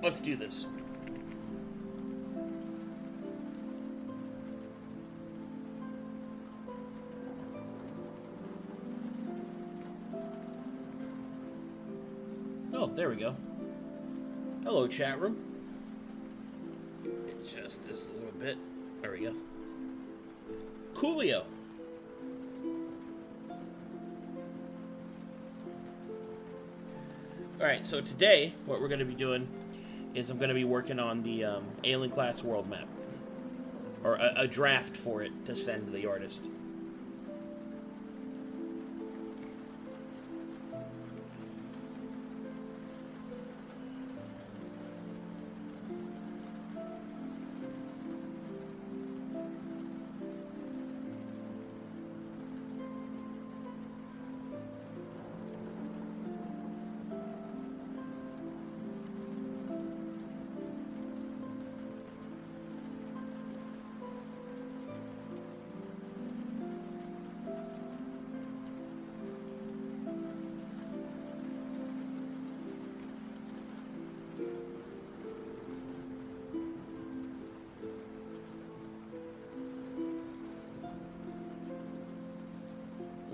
let's do this. Oh, there we go. Hello, chat room. Adjust this a little bit. There we go. Coolio. Alright, so today, what we're going to be doing is I'm going to be working on the Alien Class world map. Or a draft for it to send to the artist.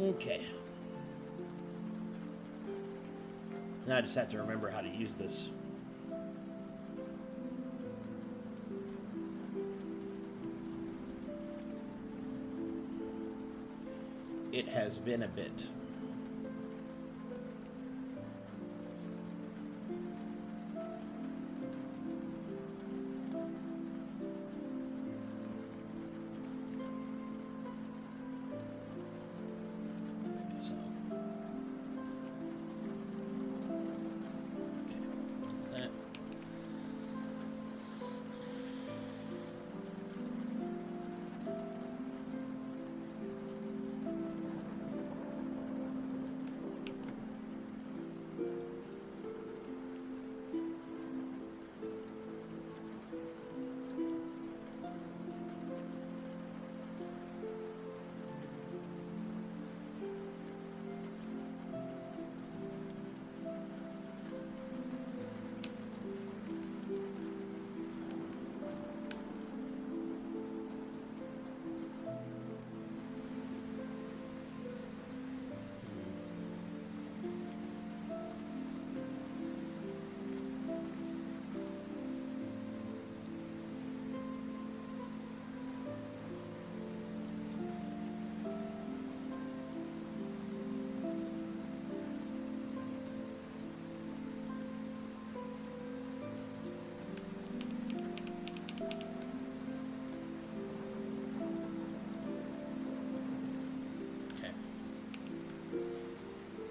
Okay. Now I just have to remember how to use this. It has been a bit.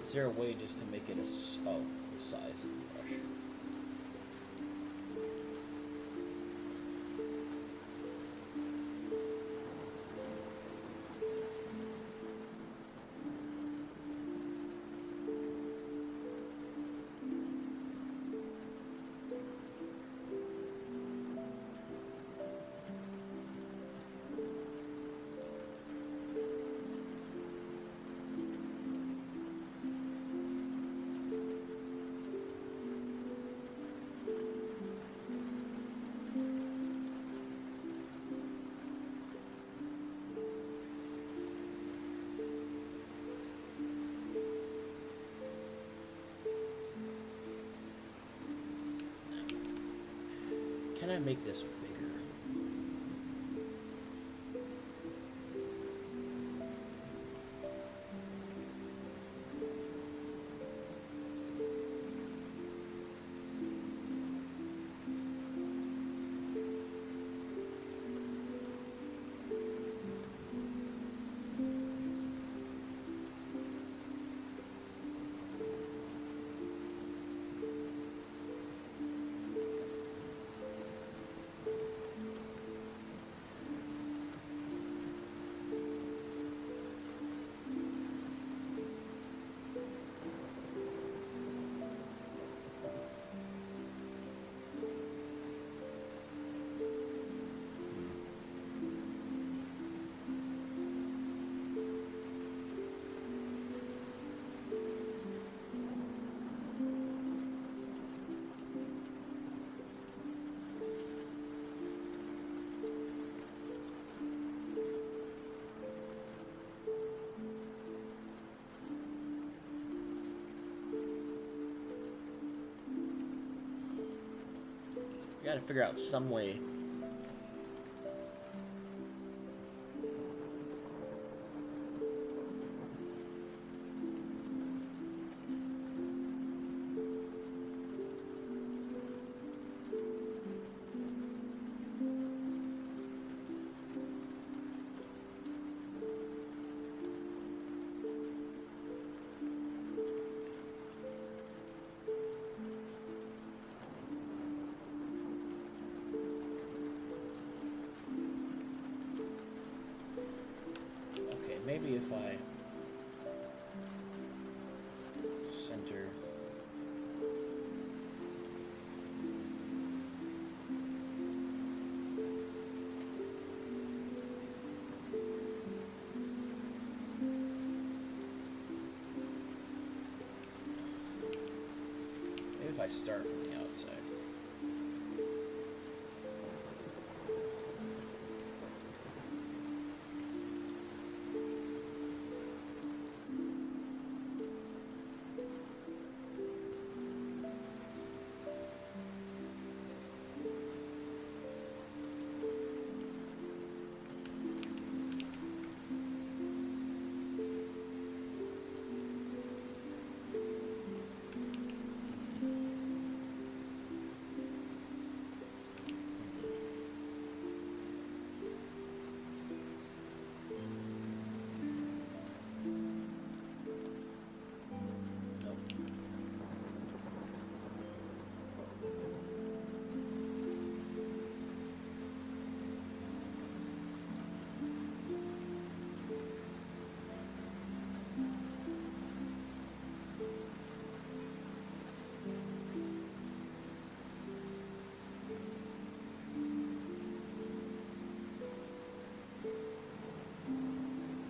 Is there a way just to make it the size of the brush? Can I make this bigger? gotta figure out some way. Maybe if I center. Maybe if I start from the outside.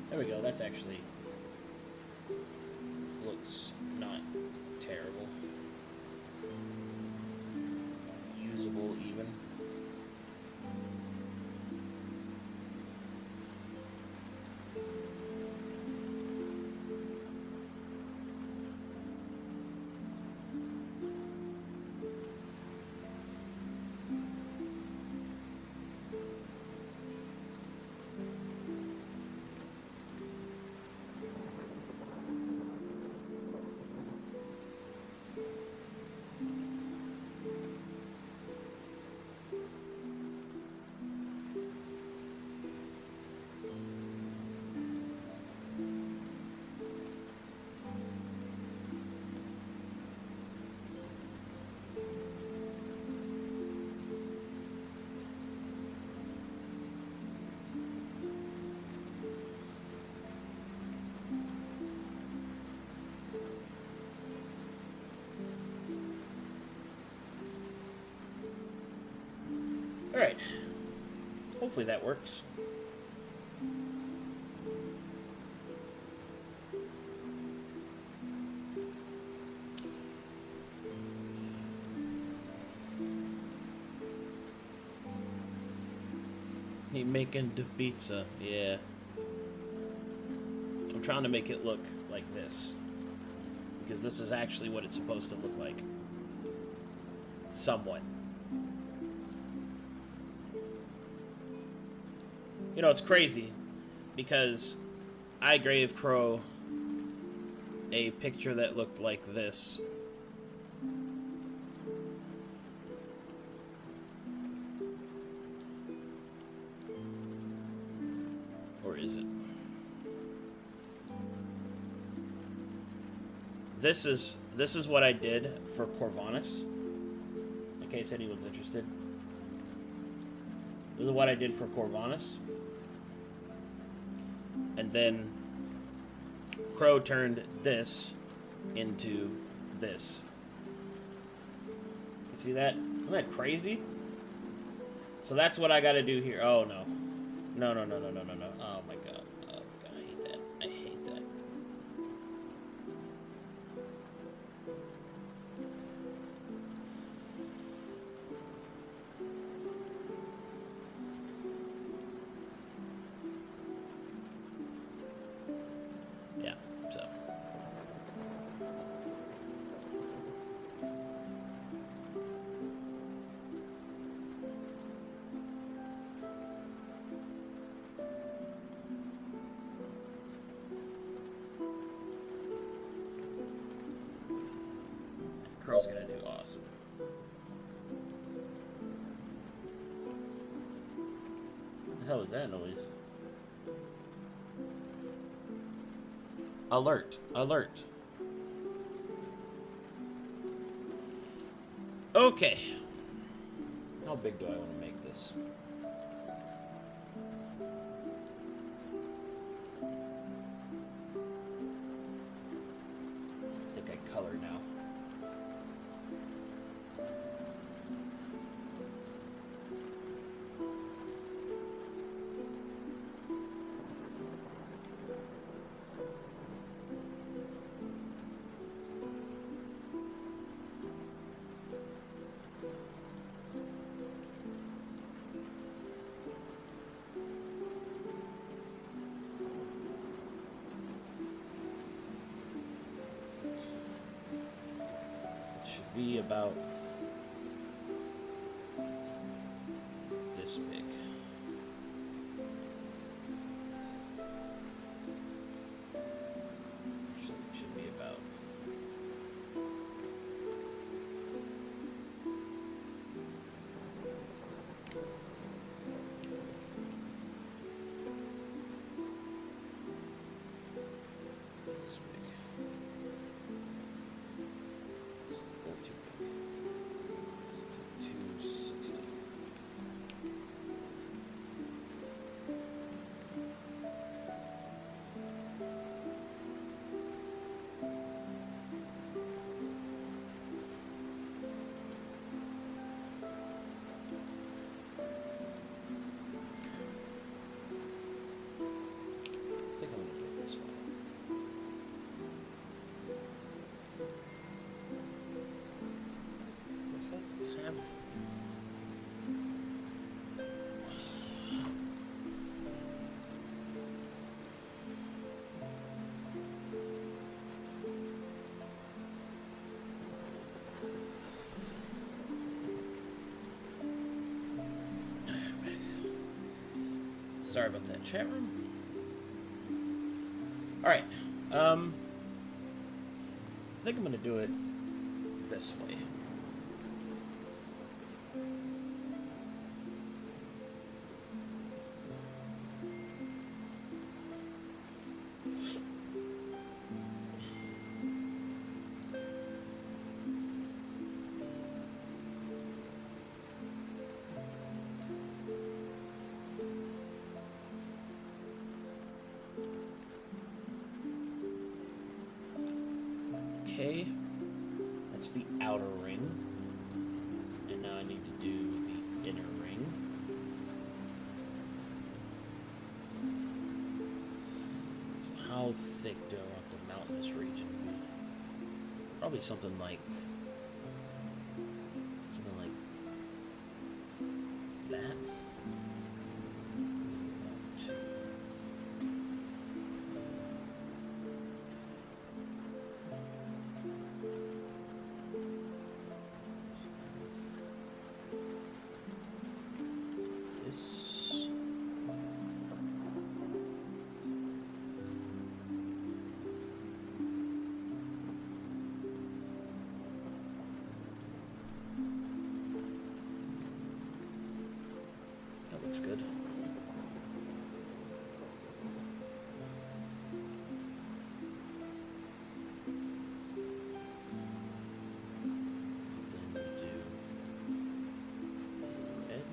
There we go, that's actually looks not terrible. Usable even. Alright. Hopefully that works. He making the pizza, yeah. I'm trying to make it look like this. Because this is actually what it's supposed to look like. Somewhat. You know, it's crazy, because I gave Crow a picture that looked like this. Or is it? This is what I did for Corvanus, in case anyone's interested. This is what I did for Corvanus. And then Crow turned this into this. You see that? Isn't that crazy? So that's what I gotta do here. Oh no. No. Oh my god. Oh god, I hate that. I hate that. Yeah, so. was gonna do. Awesome. What the hell is that noise? Alert! Alert! Okay. How big do I want to make this? I think I color now. Should be about this big. Should be about this big. It's a little too big. Let's do 260. I think I'm gonna do it this way. Sam. Sorry about that, chat room. All right. I think I'm gonna do it this way. Okay, that's the outer ring, and now I need to do the inner ring. So how thick do I want the mountainous region to be? Probably something like that. That looks good. Then we do red.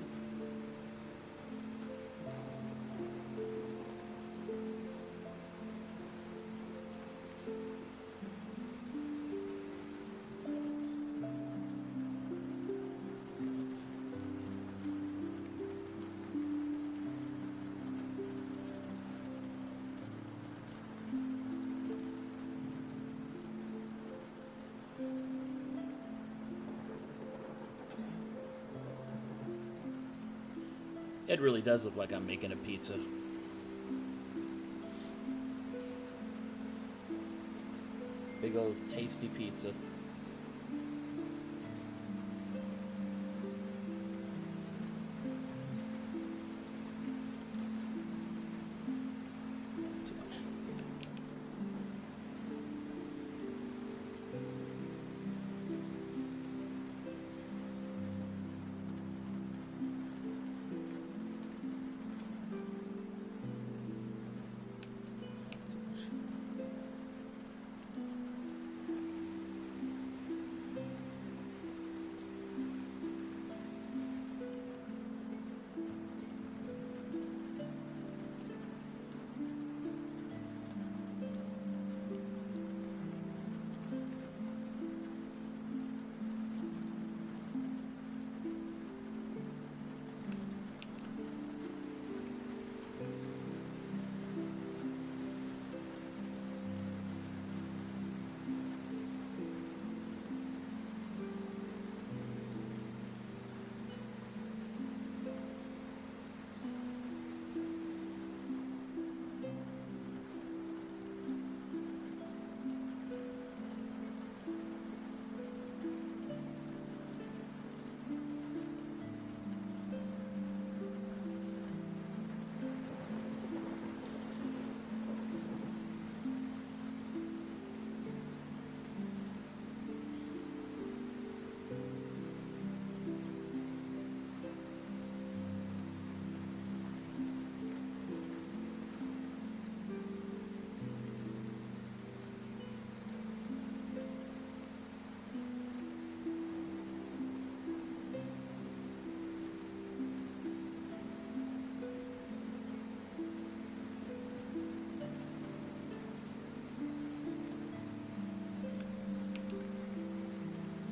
It really does look like I'm making a pizza. Big old tasty pizza. Too much.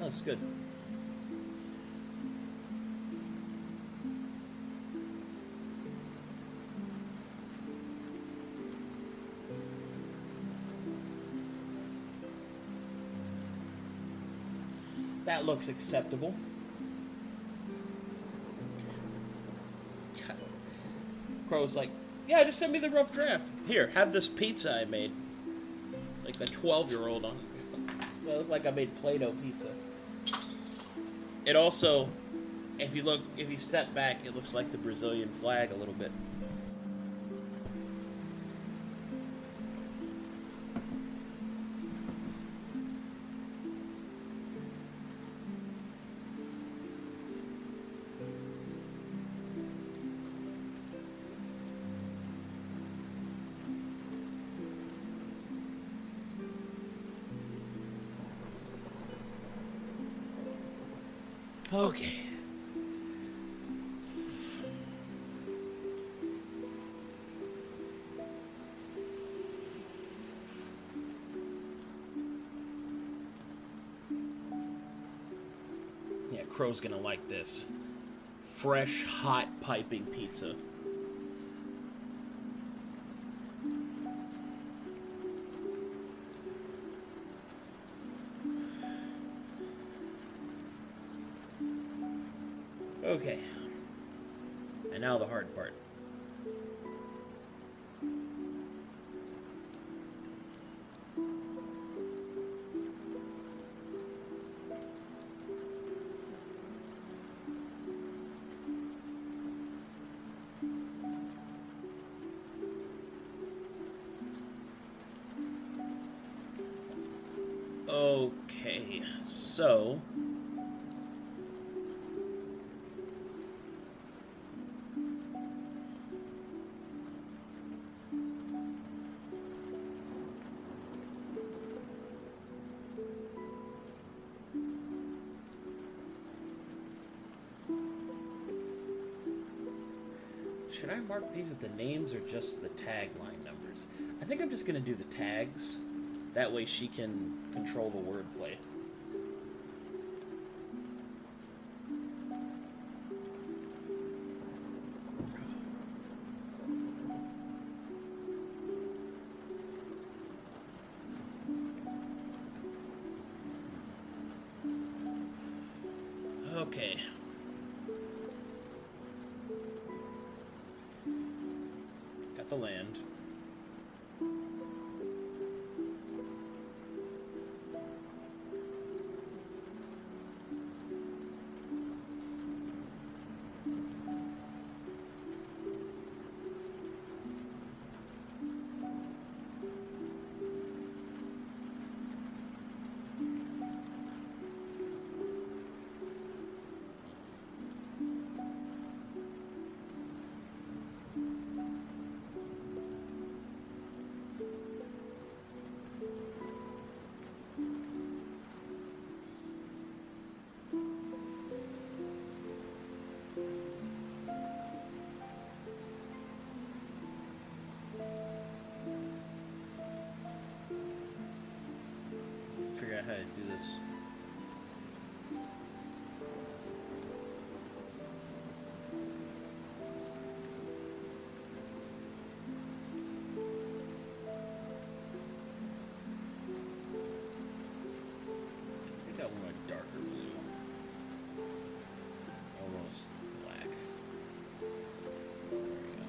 looks good. That looks acceptable. Crow's like, yeah, just send me the rough draft. Here, have this pizza I made. Like the 12-year-old on it. It looked like I made Play-Doh pizza. It also, if you step back, it looks like the Brazilian flag a little bit. Okay. Yeah, Crow's gonna like this. Fresh, hot piping pizza. Okay. And now the hard part. Okay, so should I mark these with the names or just the tagline numbers? I think I'm just going to do the tags. That way she can control the wordplay. Okay. Got the land. Figure out how to do this. I think I want a darker blue. Almost black. There we go.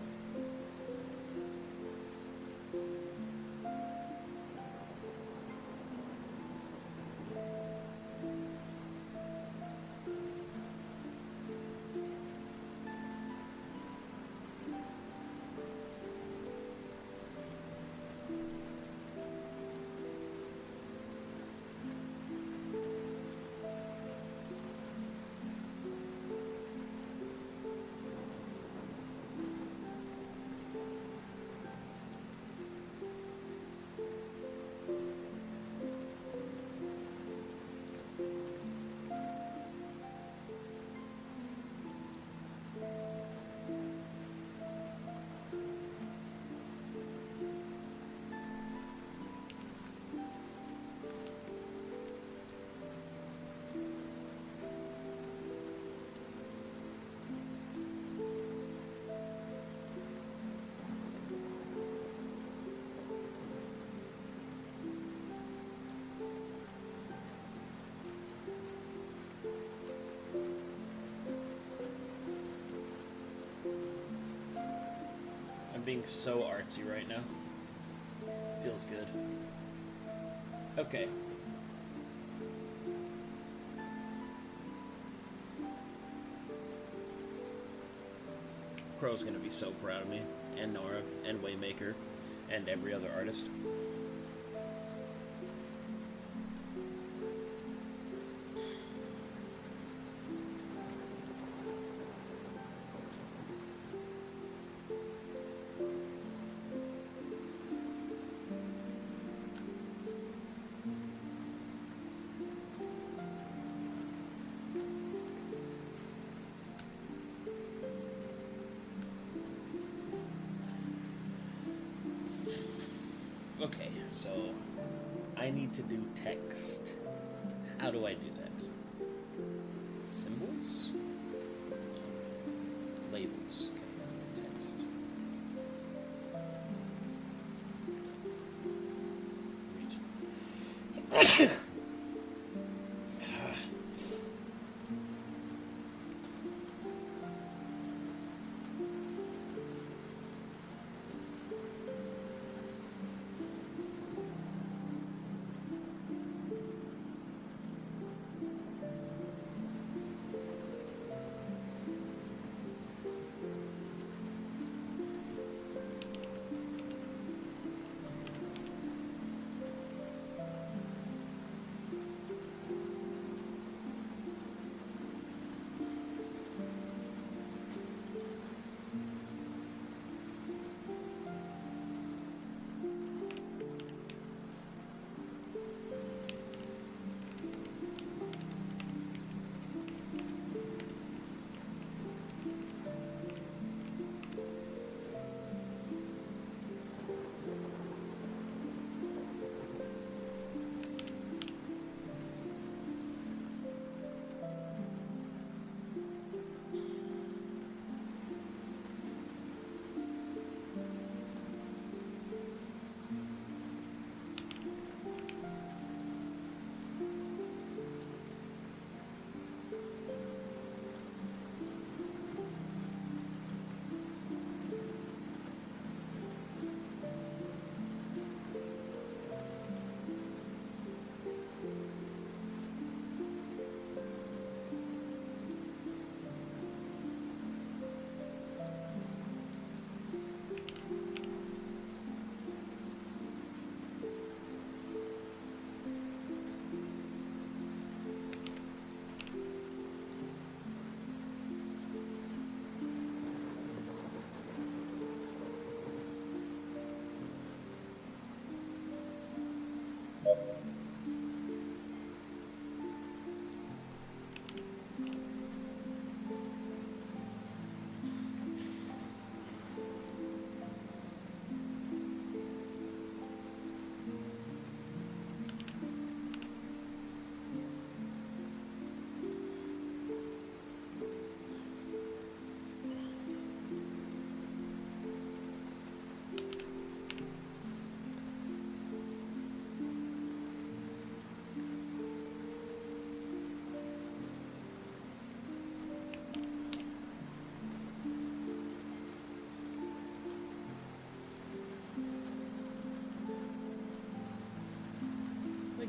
being so artsy right now. Feels good. Okay. Crow's gonna be so proud of me, and Nora, and Waymaker, and every other artist. Okay, so I need to do text. How do I do that? Symbols? Labels. Okay, text.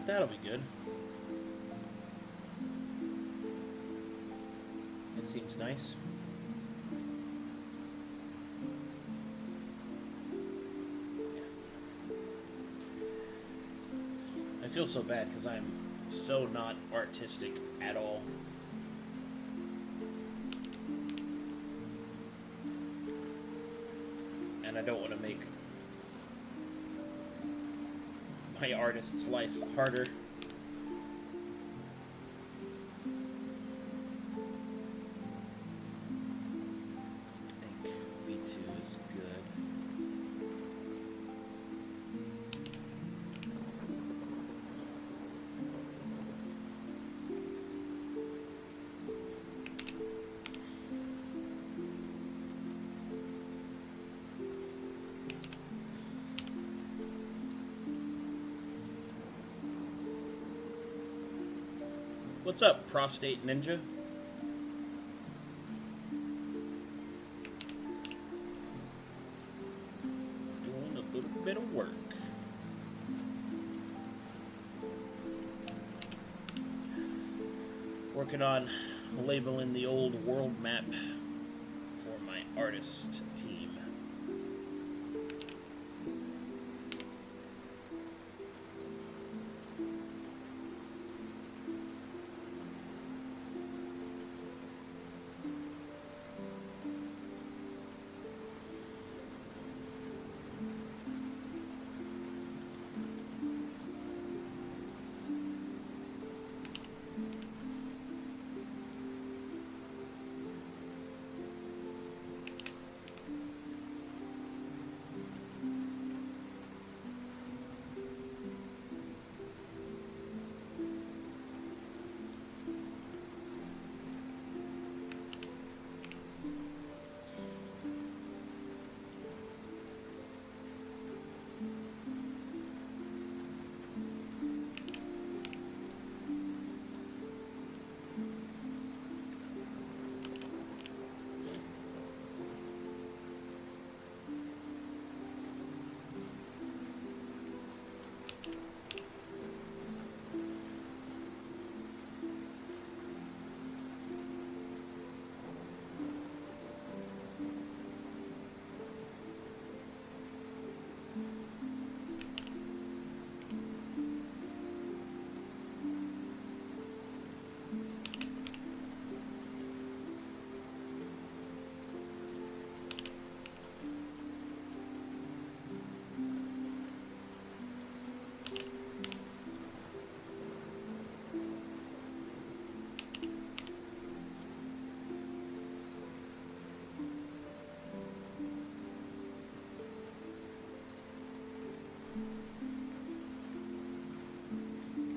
That'll be good. It seems nice. Yeah. I feel so bad because I'm so not artistic at all. And I don't want to make my artist's life harder. I think B2 is good. What's up, Prostate Ninja? little bit of work. Working on labeling the old world map for my artist team.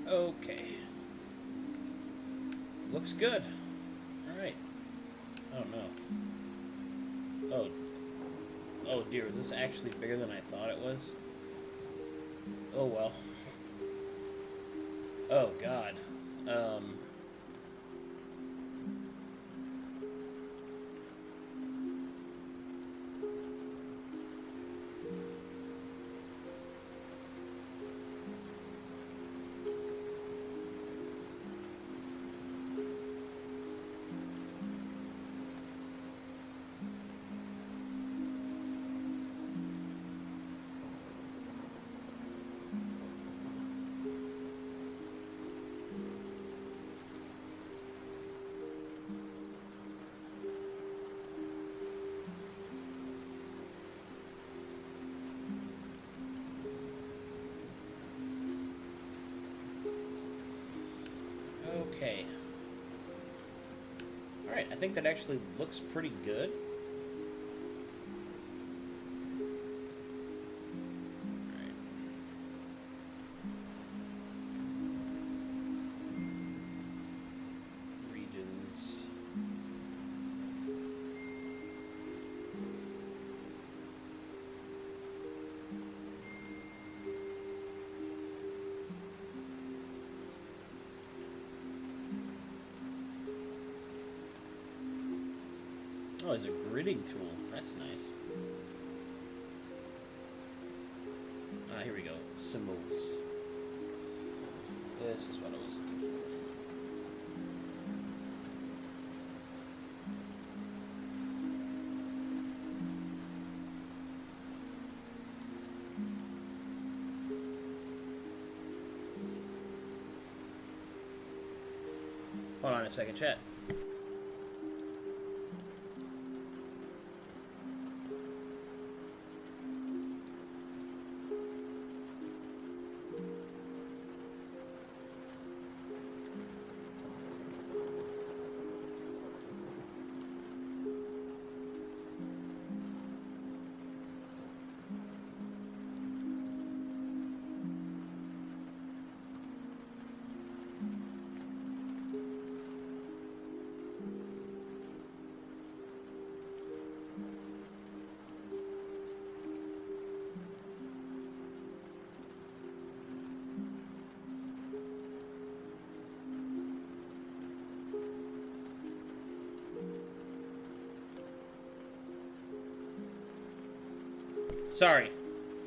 Okay. Looks good. Alright. Oh no. Oh. Oh dear, is this actually bigger than I thought it was? Oh well. Oh god. Okay. Alright, I think that actually looks pretty good. Alright. Regions. Oh, there's a gridding tool. That's nice. Ah, here we go. Symbols. This is what I was looking for. Hold on a second, chat. Sorry.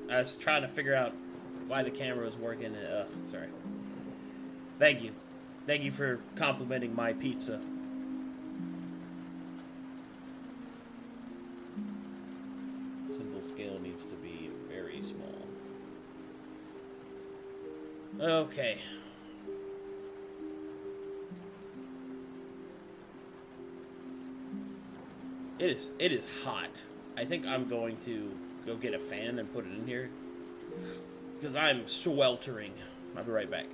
I was trying to figure out why the camera was working. Sorry. Thank you. Thank you for complimenting my pizza. Symbol scale needs to be very small. Okay. It is hot. I think I'm going to go get a fan and put it in here. Because I'm sweltering. I'll be right back.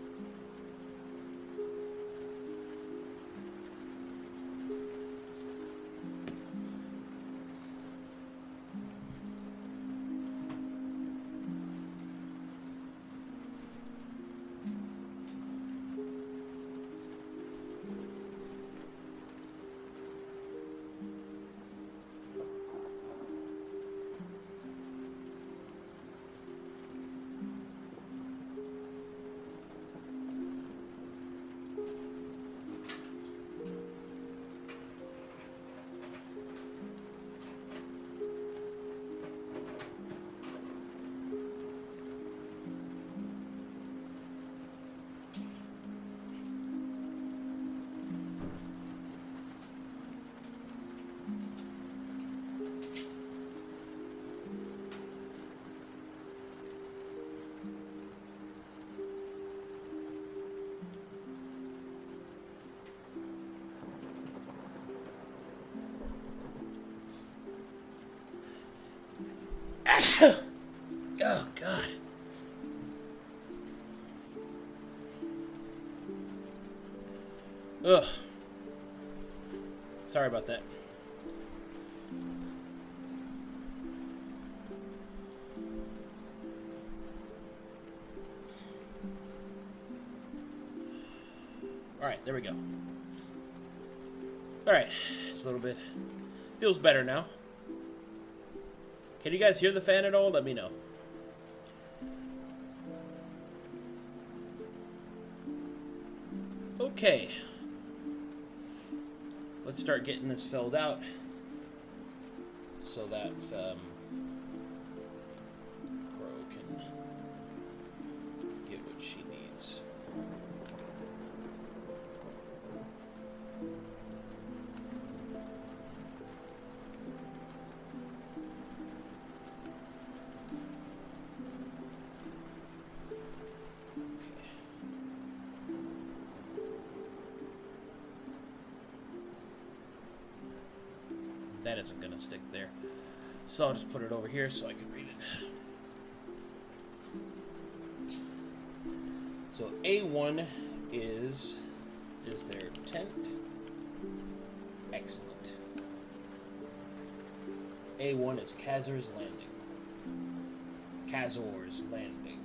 Oh, God. Ugh. Sorry about that. Alright, there we go. Alright, it's a little bit... feels better now. Can you guys hear the fan at all? Let me know. Okay. Let's start getting this filled out so that Crow can get what she needs. That isn't going to stick there. So I'll just put it over here so I can read it. So A1 is their tent. Excellent. A1 is Kazor's Landing. Kazor's Landing.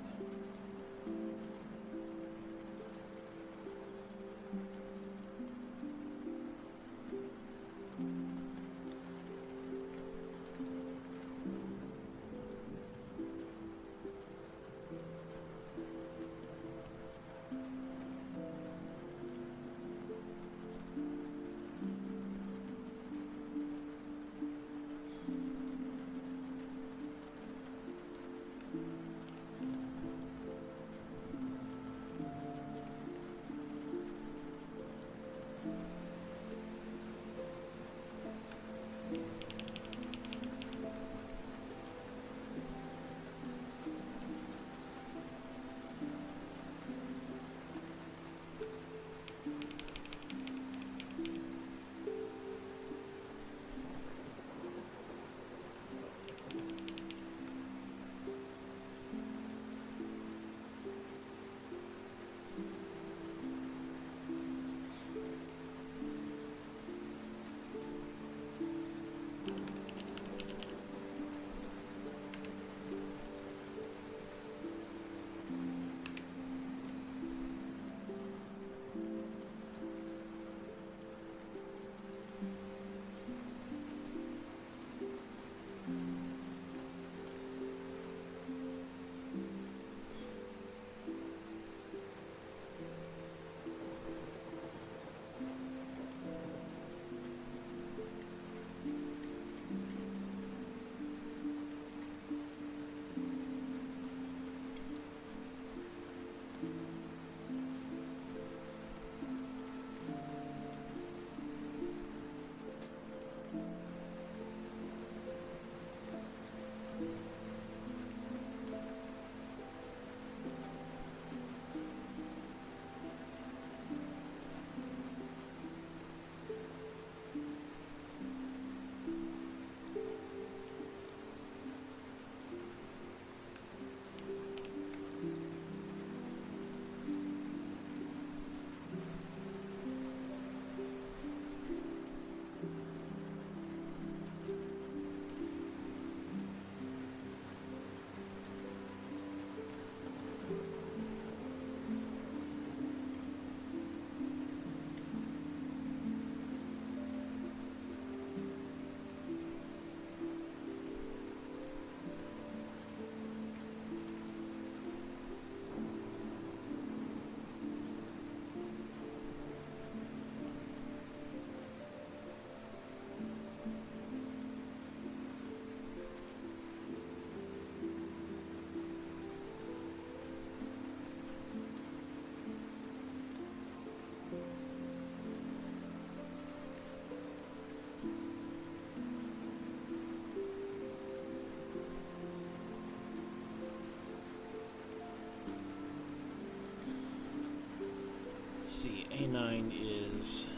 see. A9 is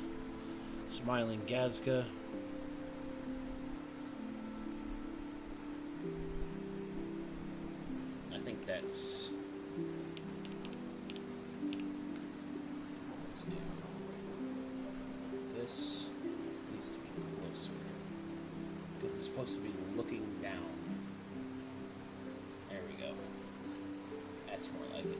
Smiling Gazga. I think that's... Let's do... This needs to be closer. Because it's supposed to be looking down. There we go. That's more like it.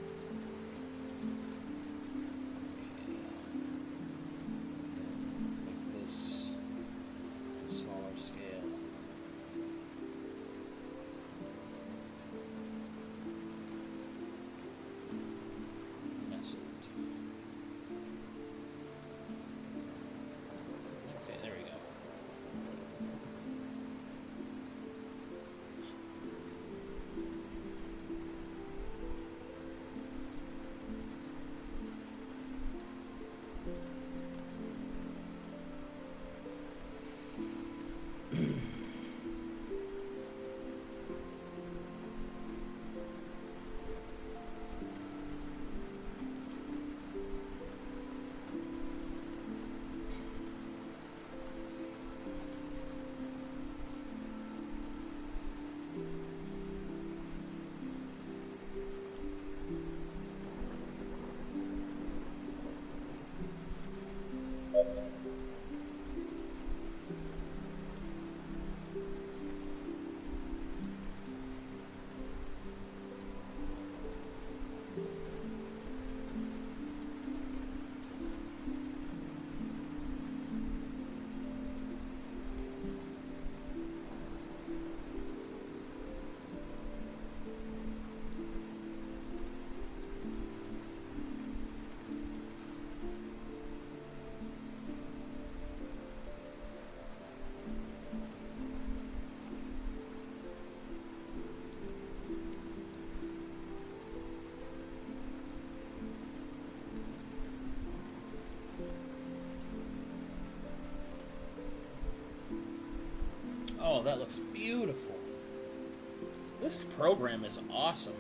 Oh, that looks beautiful. This program is awesome.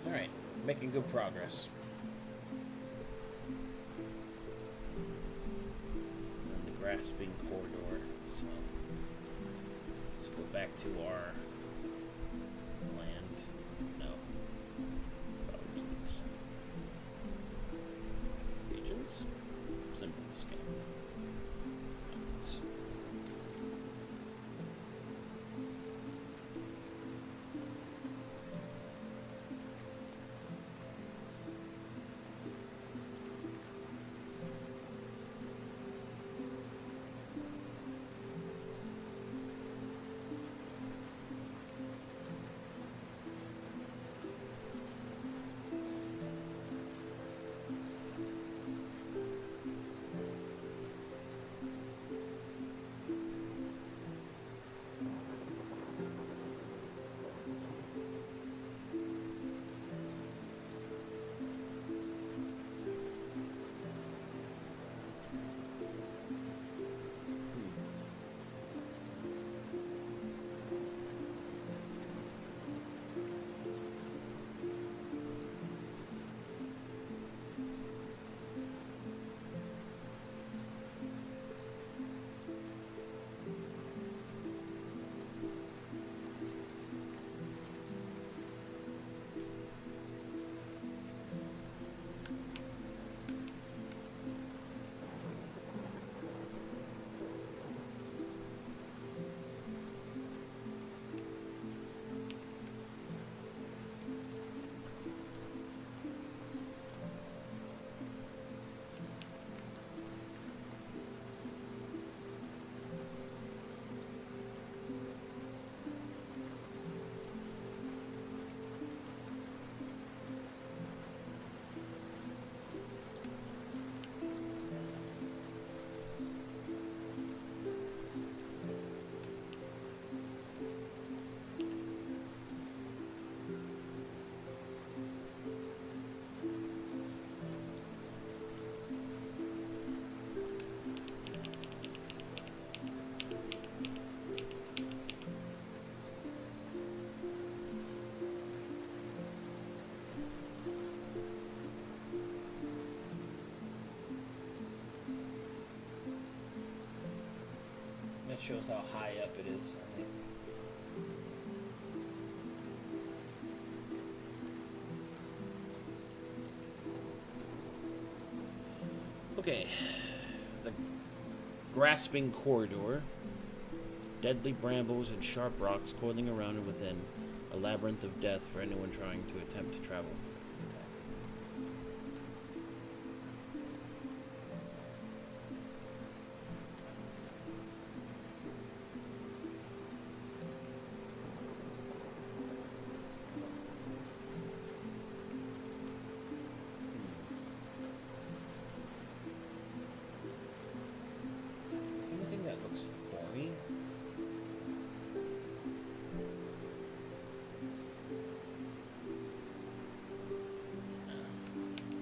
Alright, making good progress. And the grasping corridor. So let's go back to our land. No. Properties. Regions. Symbols. Okay. That shows how high up it is, I think. Okay. The grasping corridor. Deadly brambles and sharp rocks coiling around and within. A labyrinth of death for anyone trying to attempt to travel. Anything that looks thorny?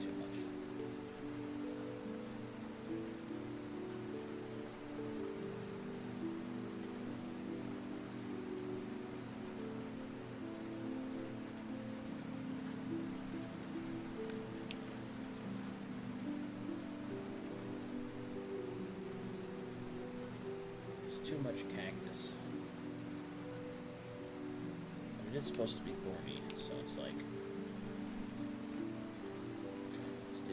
Too much. It's too much cactus. I mean, it's supposed to be thorny, so it's like... Okay, let's do...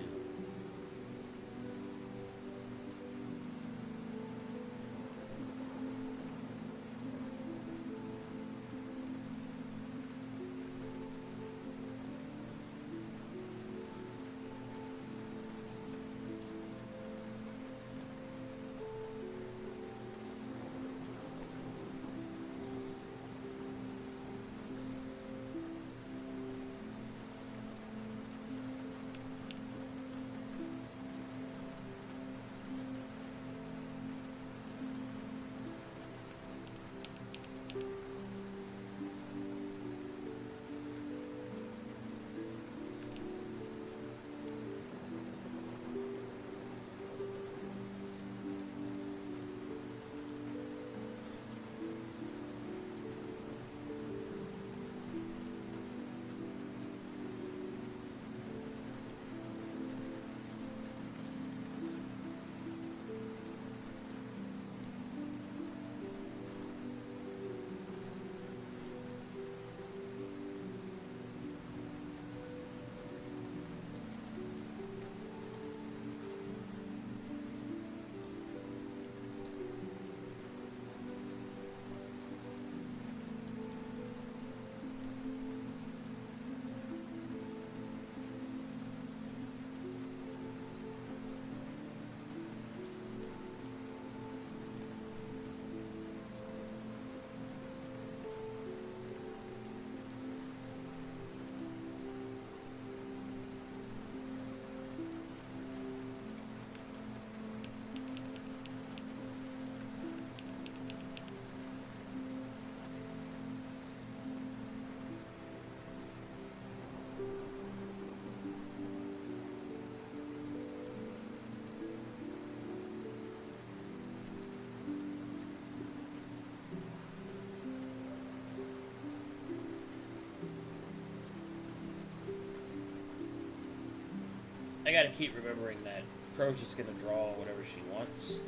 I gotta keep remembering that Crow's just gonna draw whatever she wants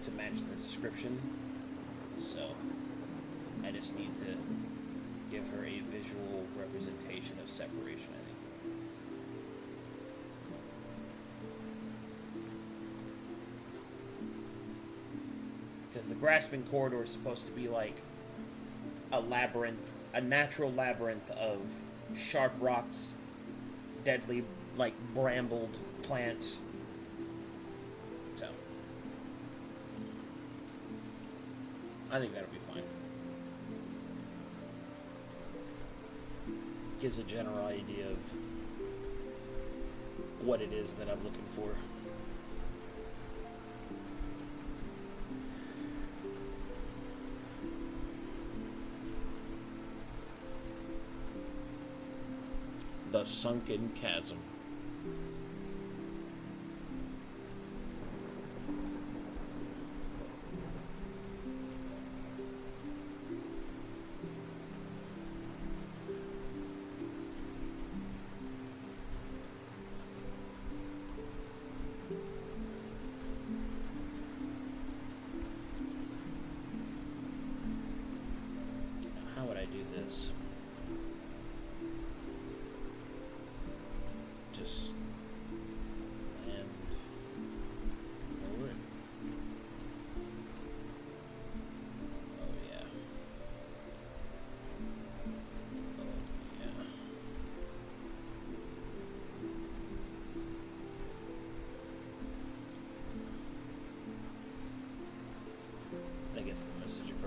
to match the description. So I just need to give her a visual representation of separation, I think. Because the grasping corridor is supposed to be like a labyrinth, a natural labyrinth of sharp rocks, deadly, like, brambled plants. So I think that'll be fine. Gives a general idea of what it is that I'm looking for. The Sunken Chasm.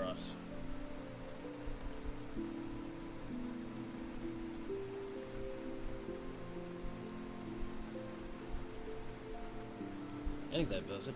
across. I think that does it.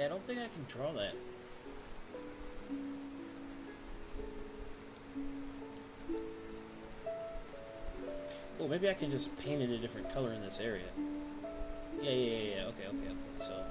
Yeah, I don't think I can draw that. Well, maybe I can just paint it a different color in this area. Yeah. Okay. So...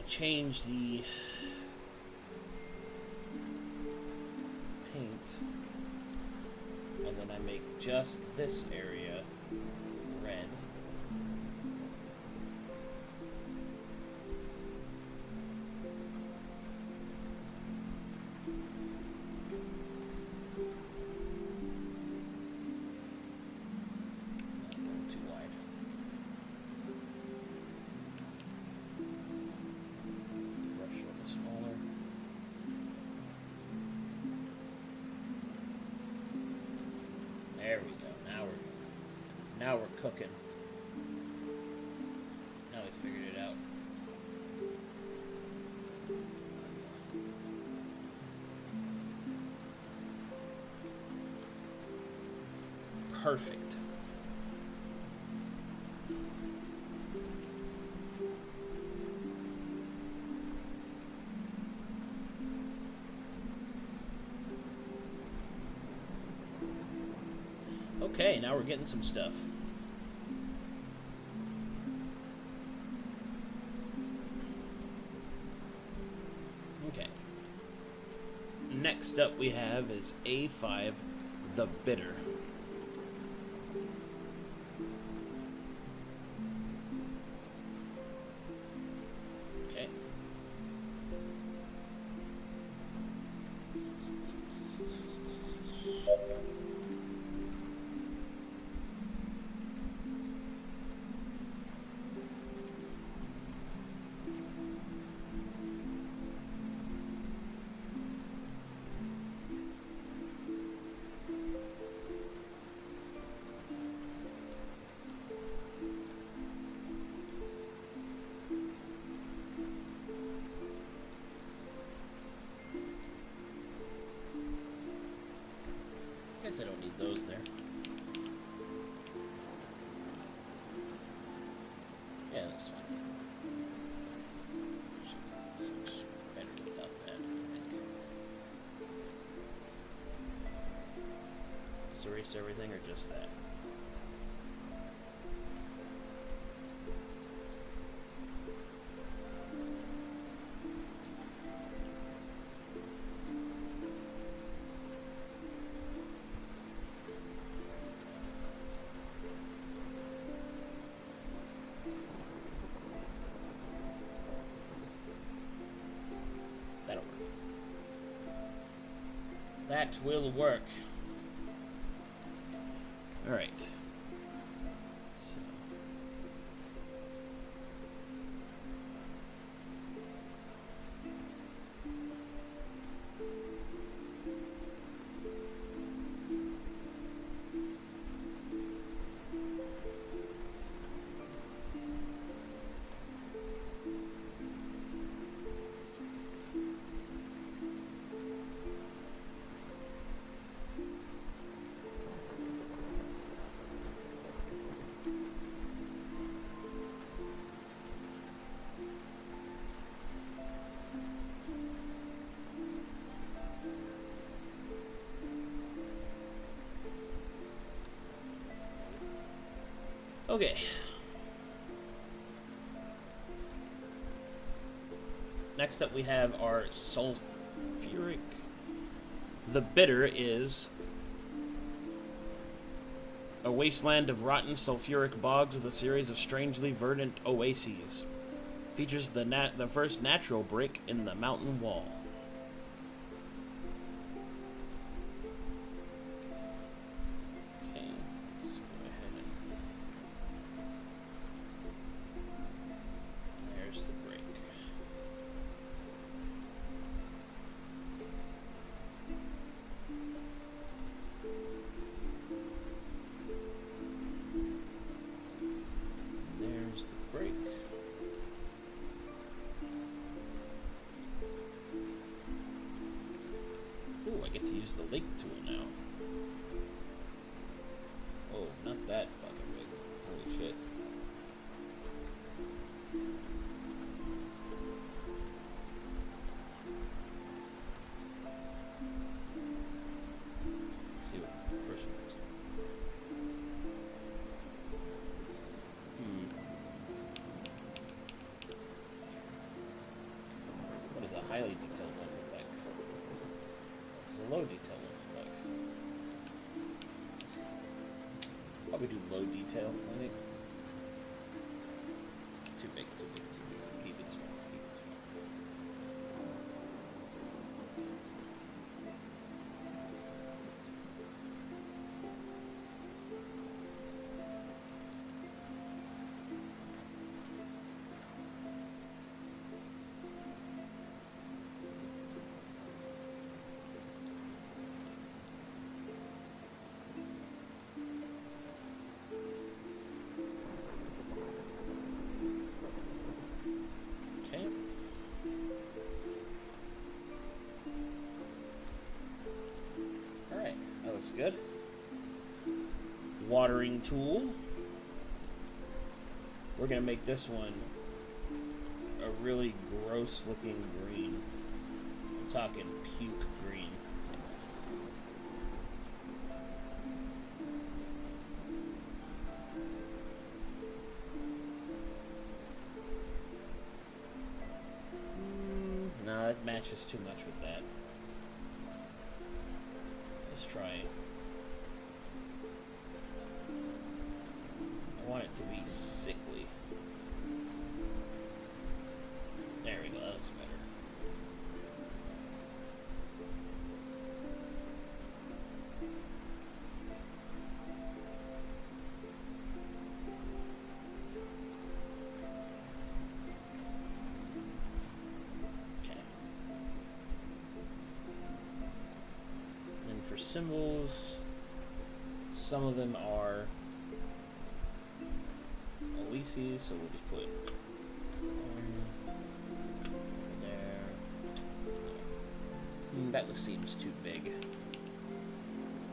change the paint, and then I make just this area red. Now we're cooking. Now we figured it out. Perfect. Okay, now we're getting some stuff. Okay. Next up we have is A5, the Bitter. Okay. Guess I don't need those there. Yeah, that's fine. Looks better without that, I think. Just erase everything or just that? That'll work. That will work. All right. So. Okay. Next up we have our sulfuric. The Bitter is a wasteland of rotten sulfuric bogs with a series of strangely verdant oases. Features the first natural break in the mountain wall. Ooh, I get to use the lake tool now. Oh, not that fucking big. Holy shit. Let's see what the first one is. What does a highly detailed one look like? It's a low detail one look like? Probably do low detail, I think. Too big, too big, too big. Keep it small, keep it small. good. Watering tool. We're gonna make this one a really gross looking green. I'm talking puke green. No, it matches too much with that. Let's try it. I want it to be sickly. There we go, that looks better. Okay. And for symbols, some of them are Elise's, so we'll just put there. That seems too big.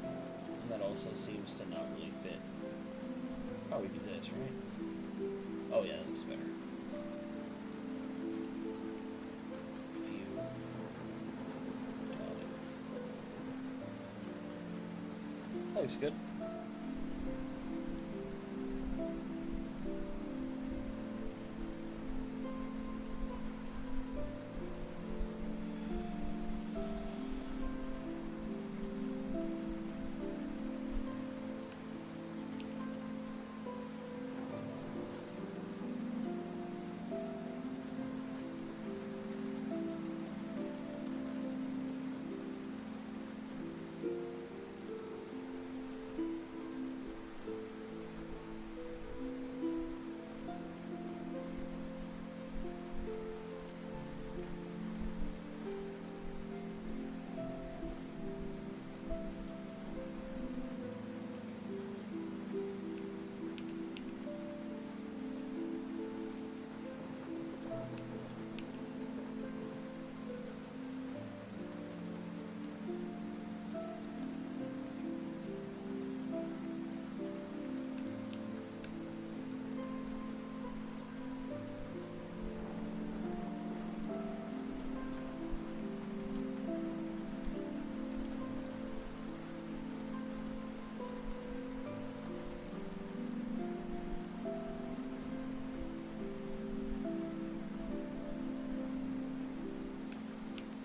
And that also seems to not really fit. Oh, we do this, right? Oh yeah, that looks better. Few. That looks good.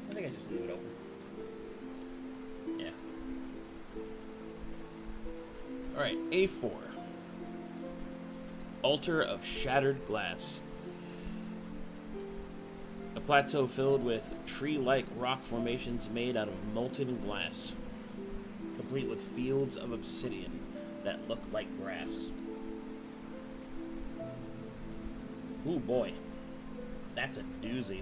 I think I just leave it open. Yeah. Alright, A4. Altar of Shattered Glass. A plateau filled with tree-like rock formations made out of molten glass, complete with fields of obsidian that look like grass. Ooh boy, that's a doozy.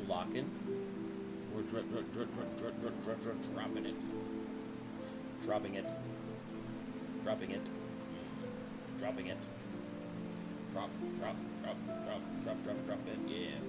Locking. We're dropping it. Dropping it. Dropping it. Dropping it. Drop it. Yeah. Drop it. Yeah. Drop it. Yeah.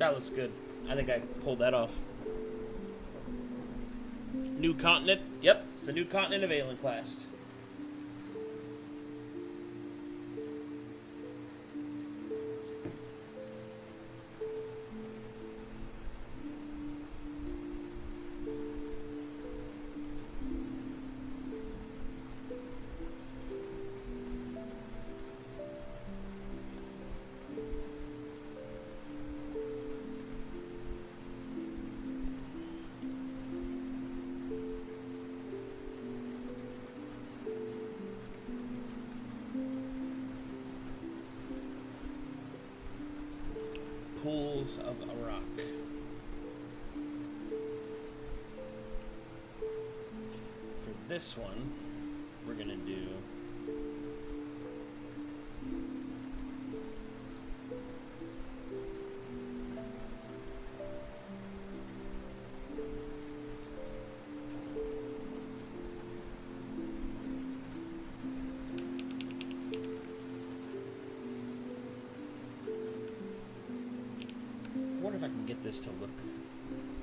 That looks good. I think I pulled that off. New continent. Yep, it's the new continent of Alien Class. Pools of Iraq. For this one, we're gonna do I wonder if I can get this to look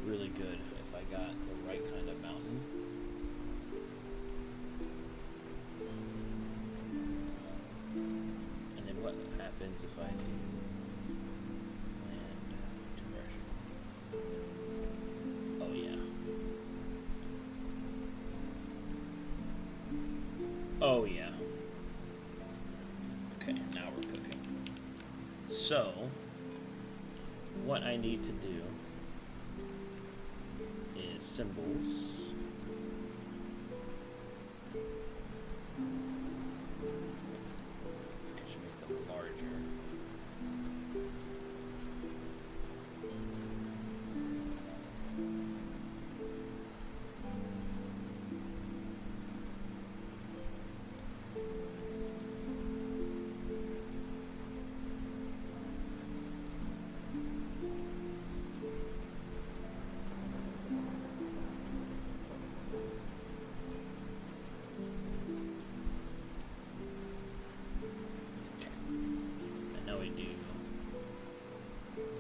really good if I got the right kind of mountain. And then what happens if I do land direction? Oh yeah. Oh yeah. Okay, now we're cooking. So what I need to do is symbols. I should make them larger.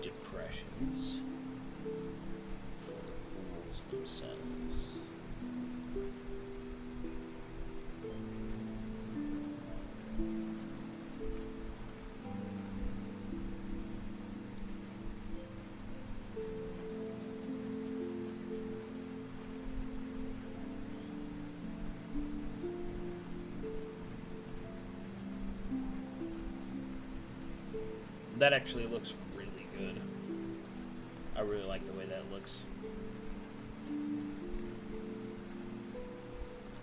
Depressions for the pools themselves. That actually looks really good. I really like the way that looks.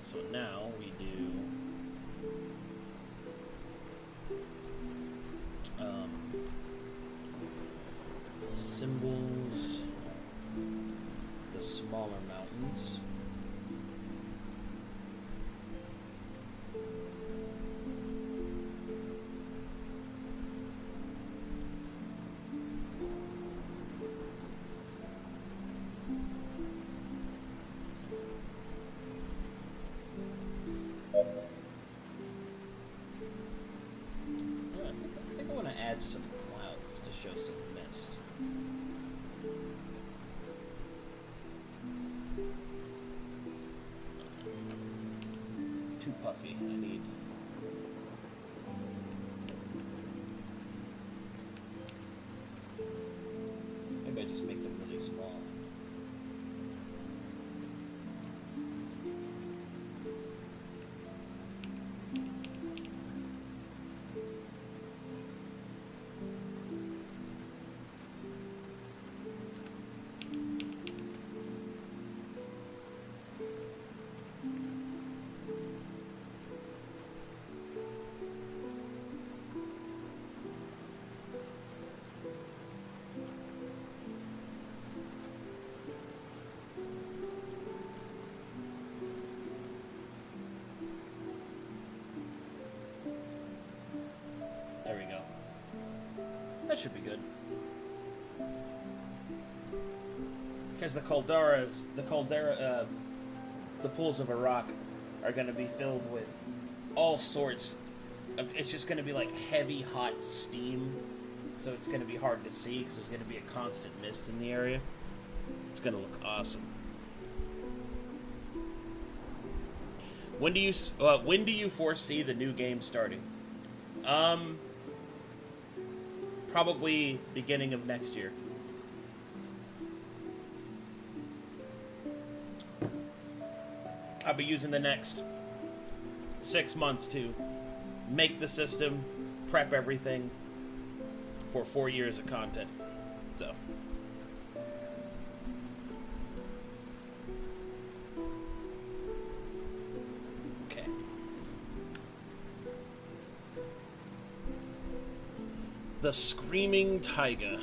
So now we do symbols, the smaller mountains. Add some clouds to show some mist. Too puffy. I need. Maybe I just make them really small. There we go. That should be good. Because the pools of Iraq are going to be filled with all sorts of, it's just going to be like heavy, hot steam So it's going to be hard to see because there's going to be a constant mist in the area. It's going to look awesome. When do you foresee the new game starting? Probably beginning of next year. I'll be using the next 6 months to make the system, prep everything for 4 years of content. So. Okay. The Screaming Taiga.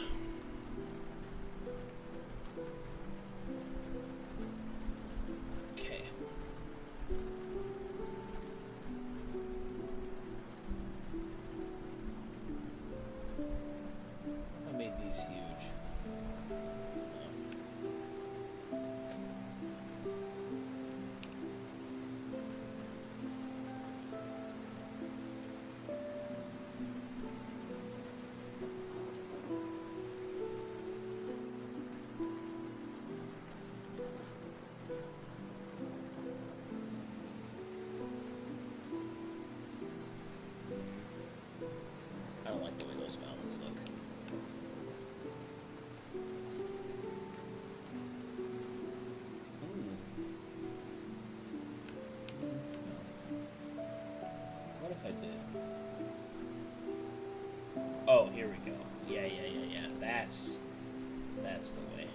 Oh, here we go. Yeah. That's the way.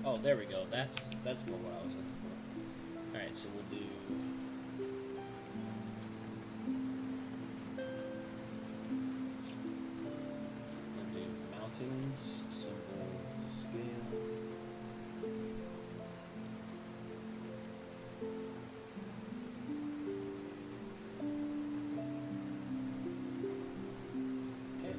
Oh, there we go. That's more what I was looking for. Alright, so we'll do... mountains, simple scale. Okay.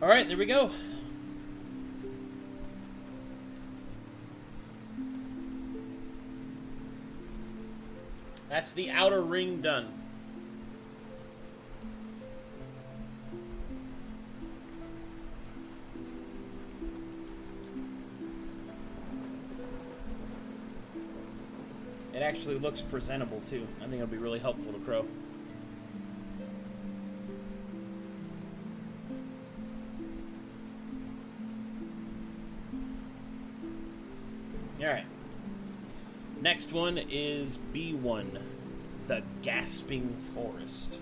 Alright, there we go. That's the outer ring done. It actually looks presentable too. I think it'll be really helpful to Crow. Alright. Next one is B1, the Gasping Forest.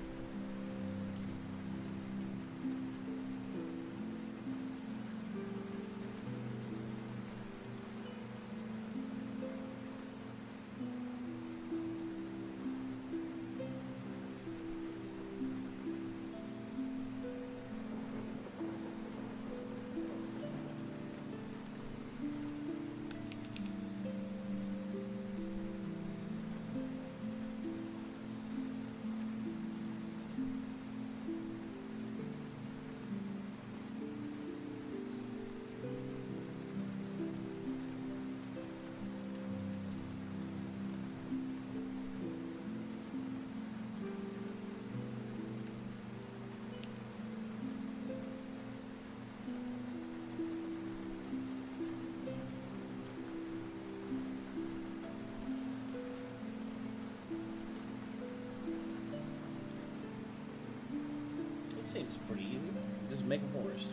Seems pretty easy. Just make a forest.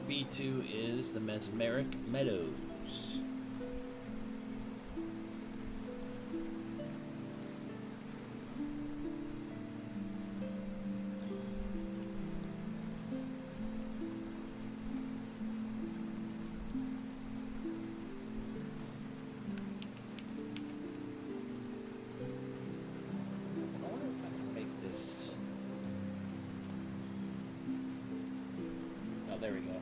B2 is the Mesmeric Meadows. I wonder if I can make this. Oh, there we go.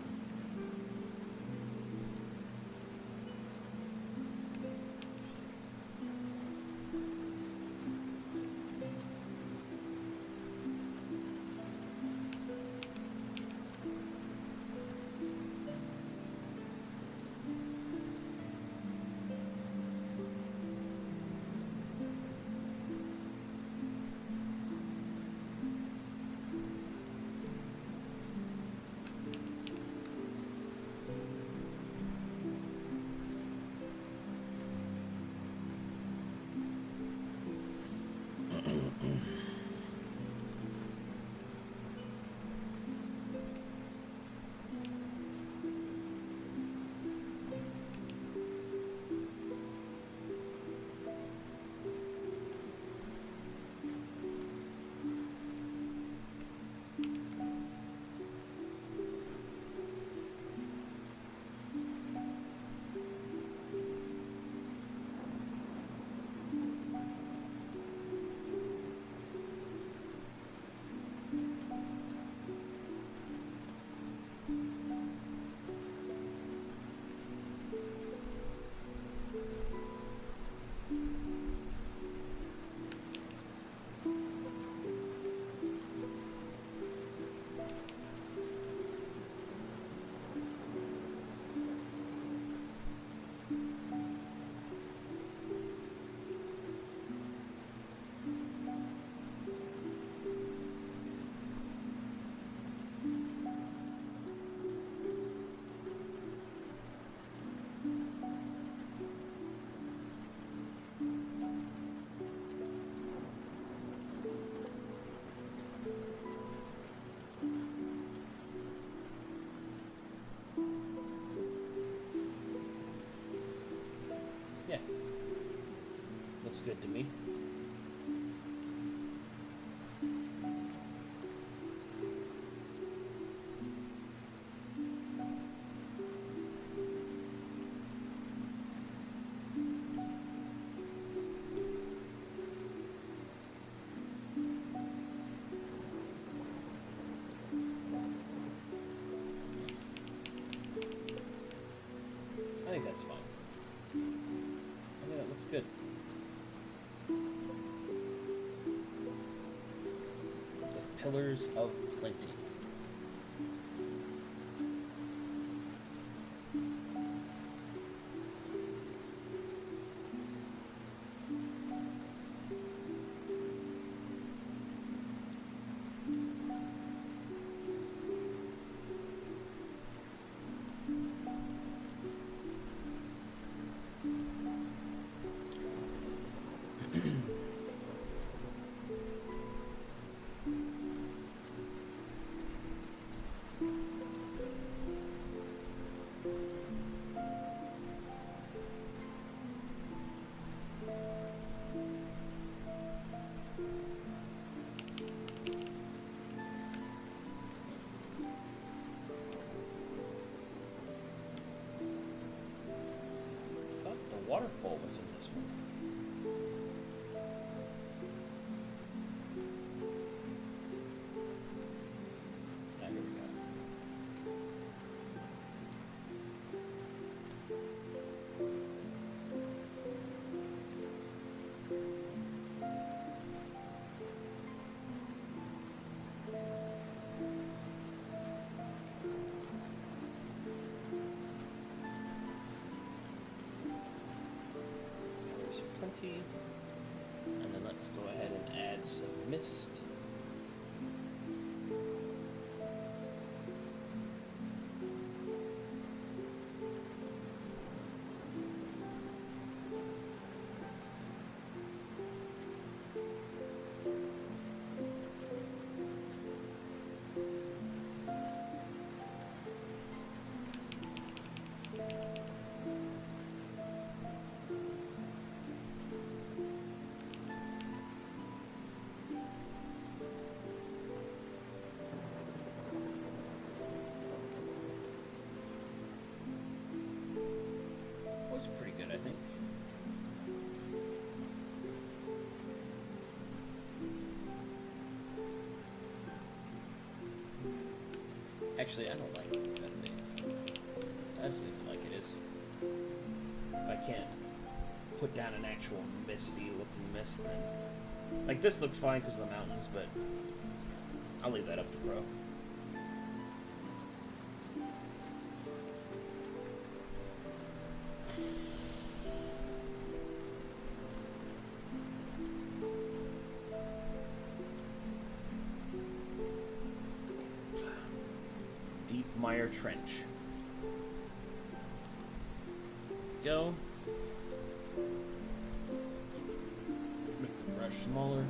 Looks good to me. I think that's fine. I think that looks good. The Pillars of Plenty. this one. Ah, here we go. Plenty, and then let's go ahead and add some mist. Was pretty good, I think. Actually, I don't like that thing. I just leave it like it is. If I can't put down an actual misty looking mist, then... Like, this looks fine because of the mountains, but I'll leave that up to Pro. Mire Trench. Go. Make the brush smaller.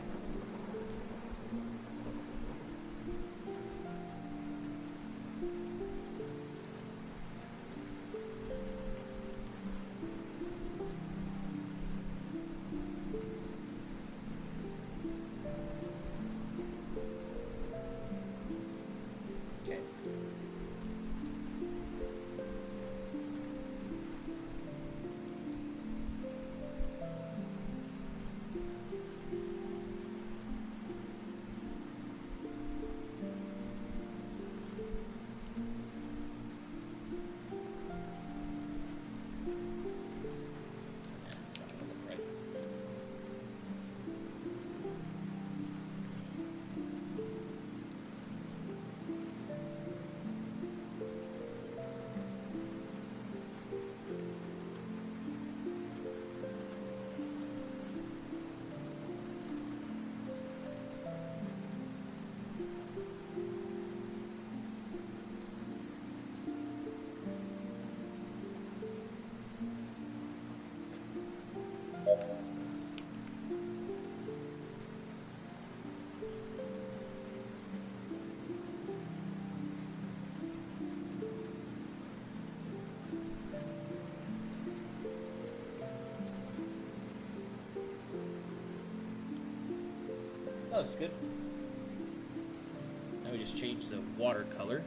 That looks good. Now we just change the watercolor.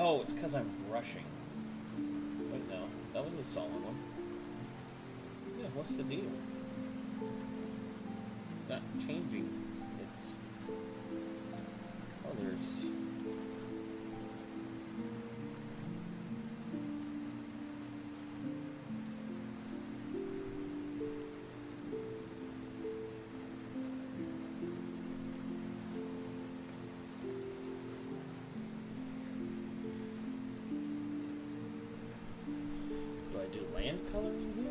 Oh, it's because I'm brushing. Wait, no. That was a solid one. Yeah, what's the deal? It's not changing its colors. hand coloring here?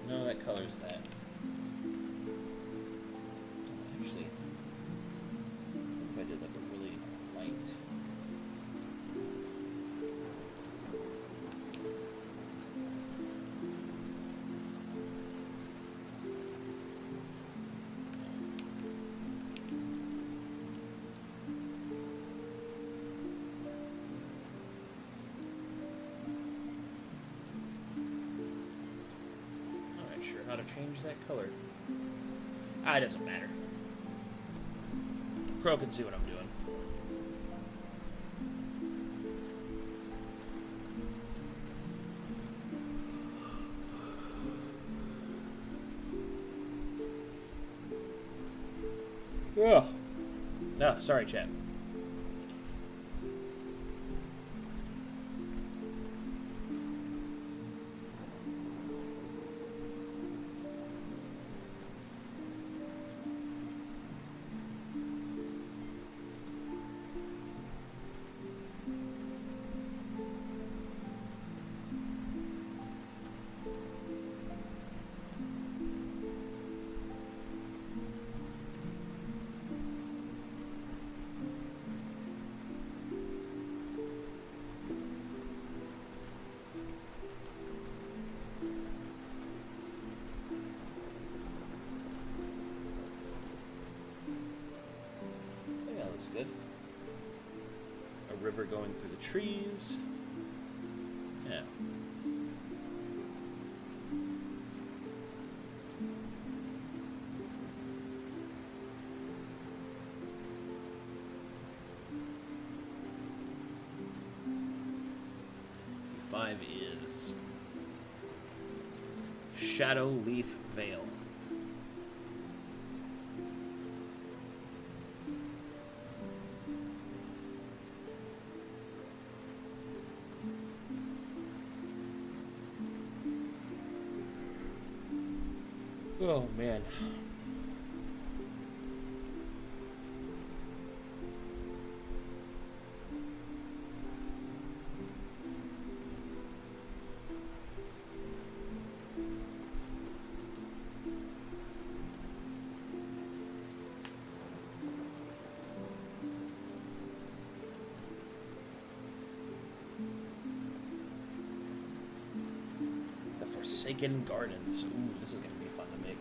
No, that colors that. Actually, what if I did like a really light? Sure how to change that color. Ah, it doesn't matter. Crow can see what I'm doing. Ugh. No, sorry, chat. Good. A river going through the trees. Yeah. Five is Shadow Leaf Veil. Oh, man. The Forsaken Gardens. Ooh, this is going to be fun to make.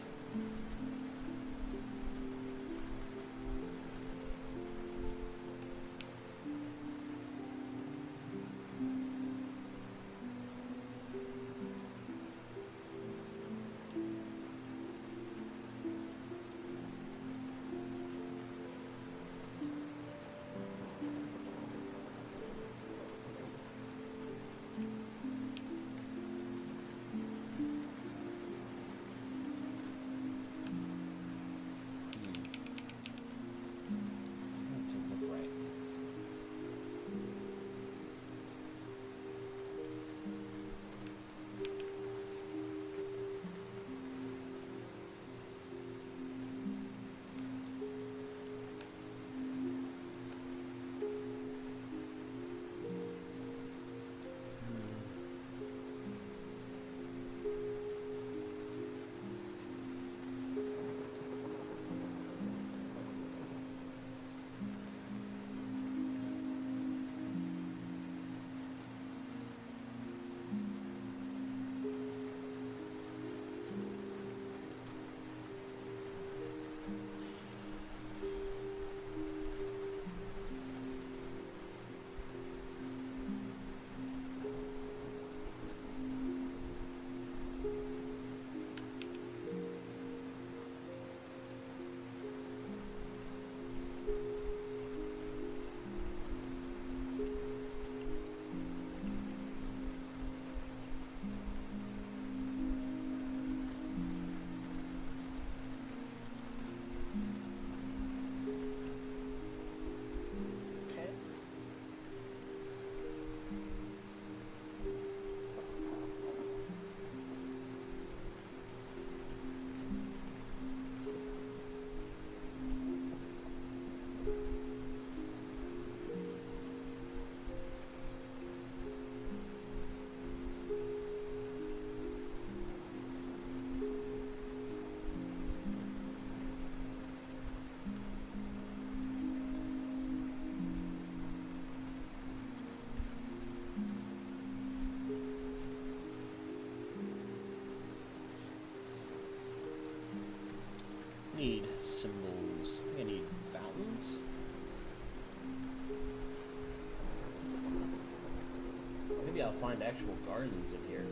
Maybe I'll find actual gardens in here.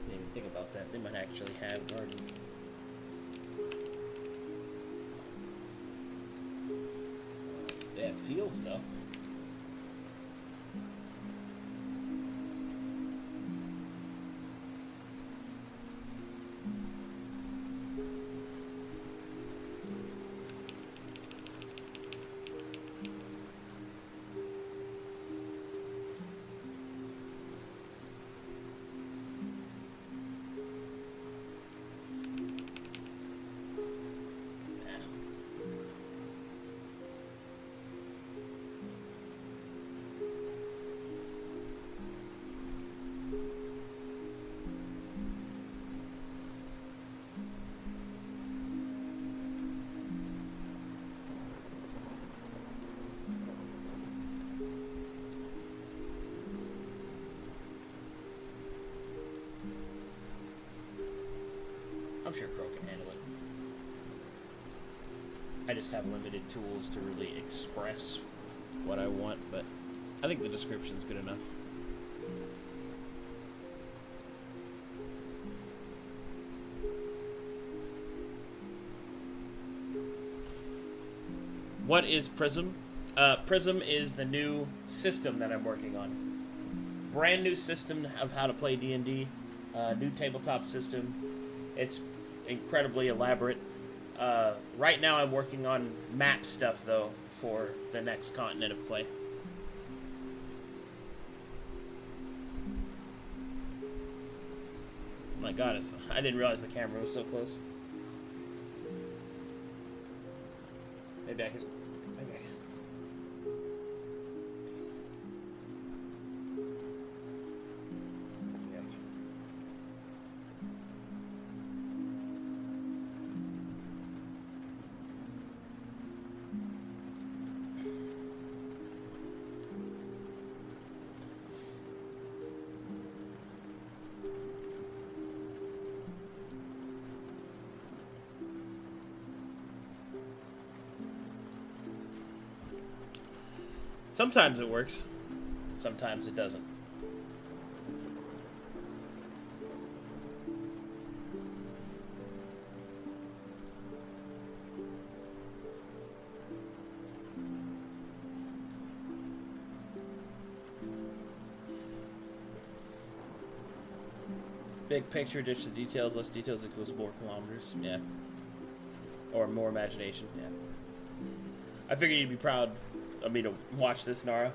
Didn't even think about that. They might actually have gardens. They have fields, though. I'm sure Crow can handle it. I just have limited tools to really express what I want, but I think the description's good enough. What is Prism? Prism is the new system that I'm working on. Brand new system of how to play D&D. New tabletop system. It's incredibly elaborate. Right now I'm working on map stuff, though, for the next continent of play. Oh my god, I didn't realize the camera was so close. Maybe I can... Maybe I can... Sometimes it works. Sometimes it doesn't. Big picture, ditch the details, less details equals more kilometers. Yeah. Or more imagination. Yeah. I figured you'd be proud of me to watch this, Nara.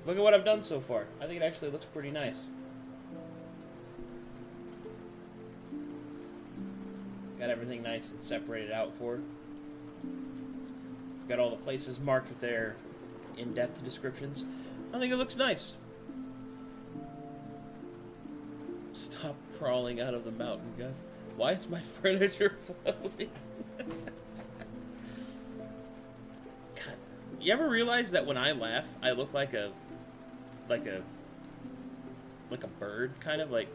Look at what I've done so far. I think it actually looks pretty nice. Got everything nice and separated out for it. Got all the places marked with their in-depth descriptions. I think it looks nice. Stop crawling out of the mountain guts. Why is my furniture floating? God. You ever realize that when I laugh, I look like a bird, kind of like...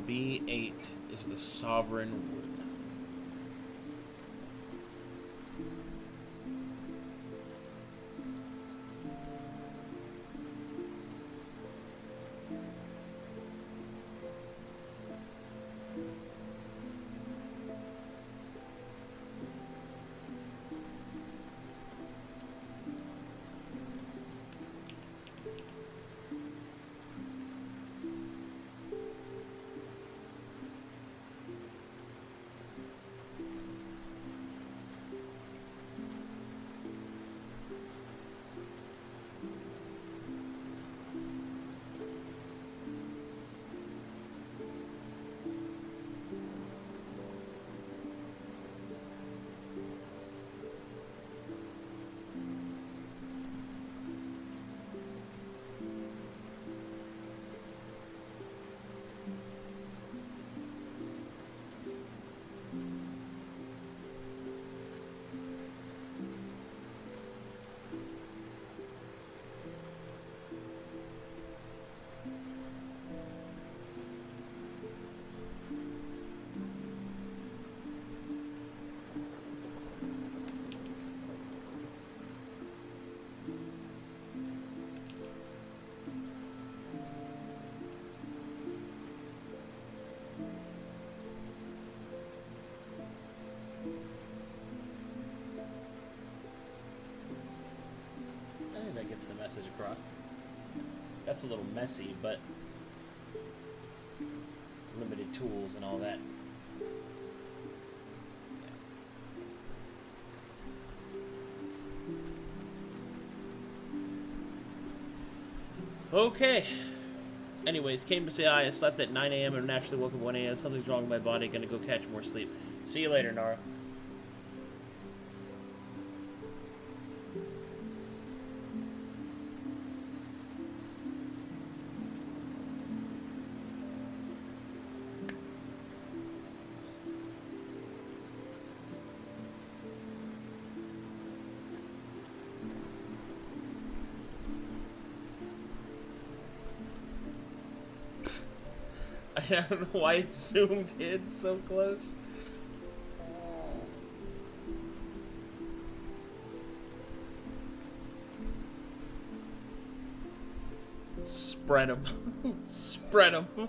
B8 is the sovereign wood. that gets the message across. That's a little messy, but limited tools and all that. Okay. Anyways, came to say hi. I slept at 9 a.m. and naturally woke up at 1 a.m. Something's wrong with my body. Gonna go catch more sleep. See you later, Nara. I don't know why it zoomed in so close. Spread them. Spread them.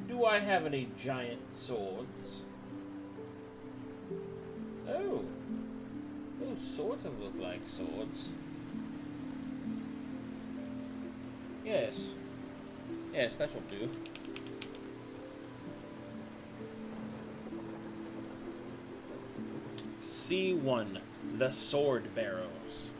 Do I have any giant swords? Oh. Those sort of look like swords. Yes. Yes, that will do. C1. The Sword Barrows.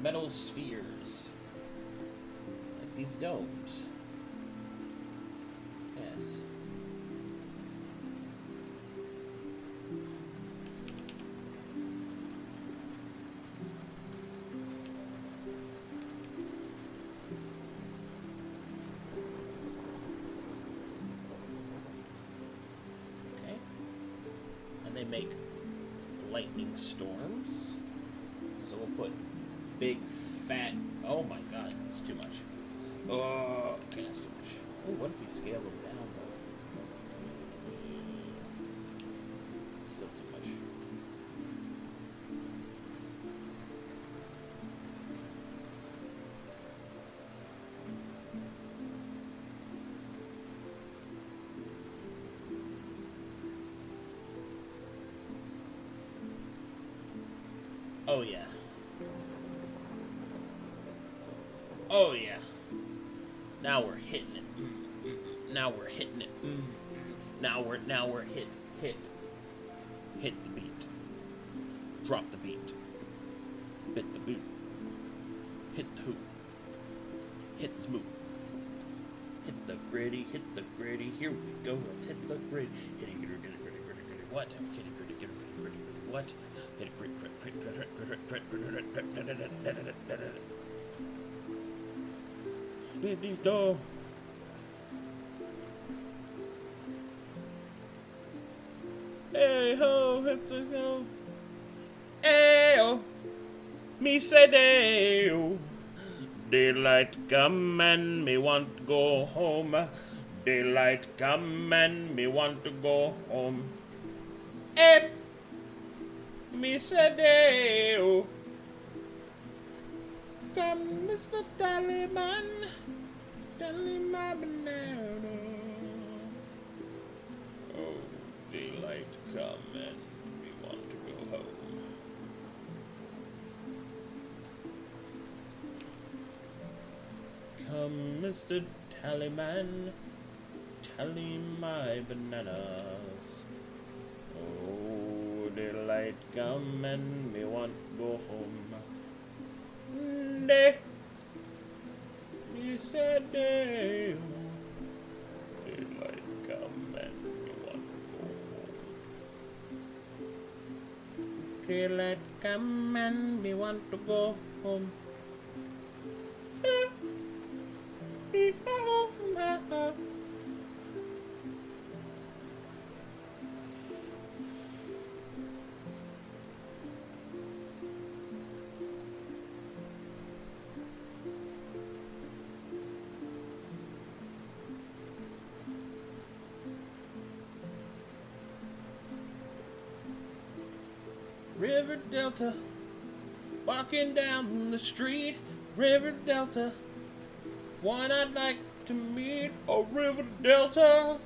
Metal spheres. Like these domes. Yes. Okay. And they make lightning storms. So we'll put big, fat... Oh my god, that's too much. Oh, okay, that's too much. Oh, what if we scale them down, though? Still too much. Oh, yeah. Oh yeah. Now we're hitting it. Now we're hitting it. Now we're hit the beat. Drop the beat. Hit the boot. Hit the hoop. Hit the smoot. Hit the gritty. Hit the gritty. Here we go. Let's hit the gritty. Hit it gritty. What? Hit it gritty. What? Hit it gritty. Diddy-do. Hey ho, hit the go. Hey oh, me say day oh. Daylight come and me want to go home. Daylight come and me want to go home. Hey, me say day oh. Come, Mr. Tallyman, tally my banana. Oh, daylight come and we want to go home. Come, Mr. Tallyman, tally my bananas. Oh, daylight Daylight come and me want go home. Day. You said day. Daylight come and me want go home. Daylight come and me want to go home. River Delta, walking down the street. River Delta, one I'd like to meet. Oh, River Delta,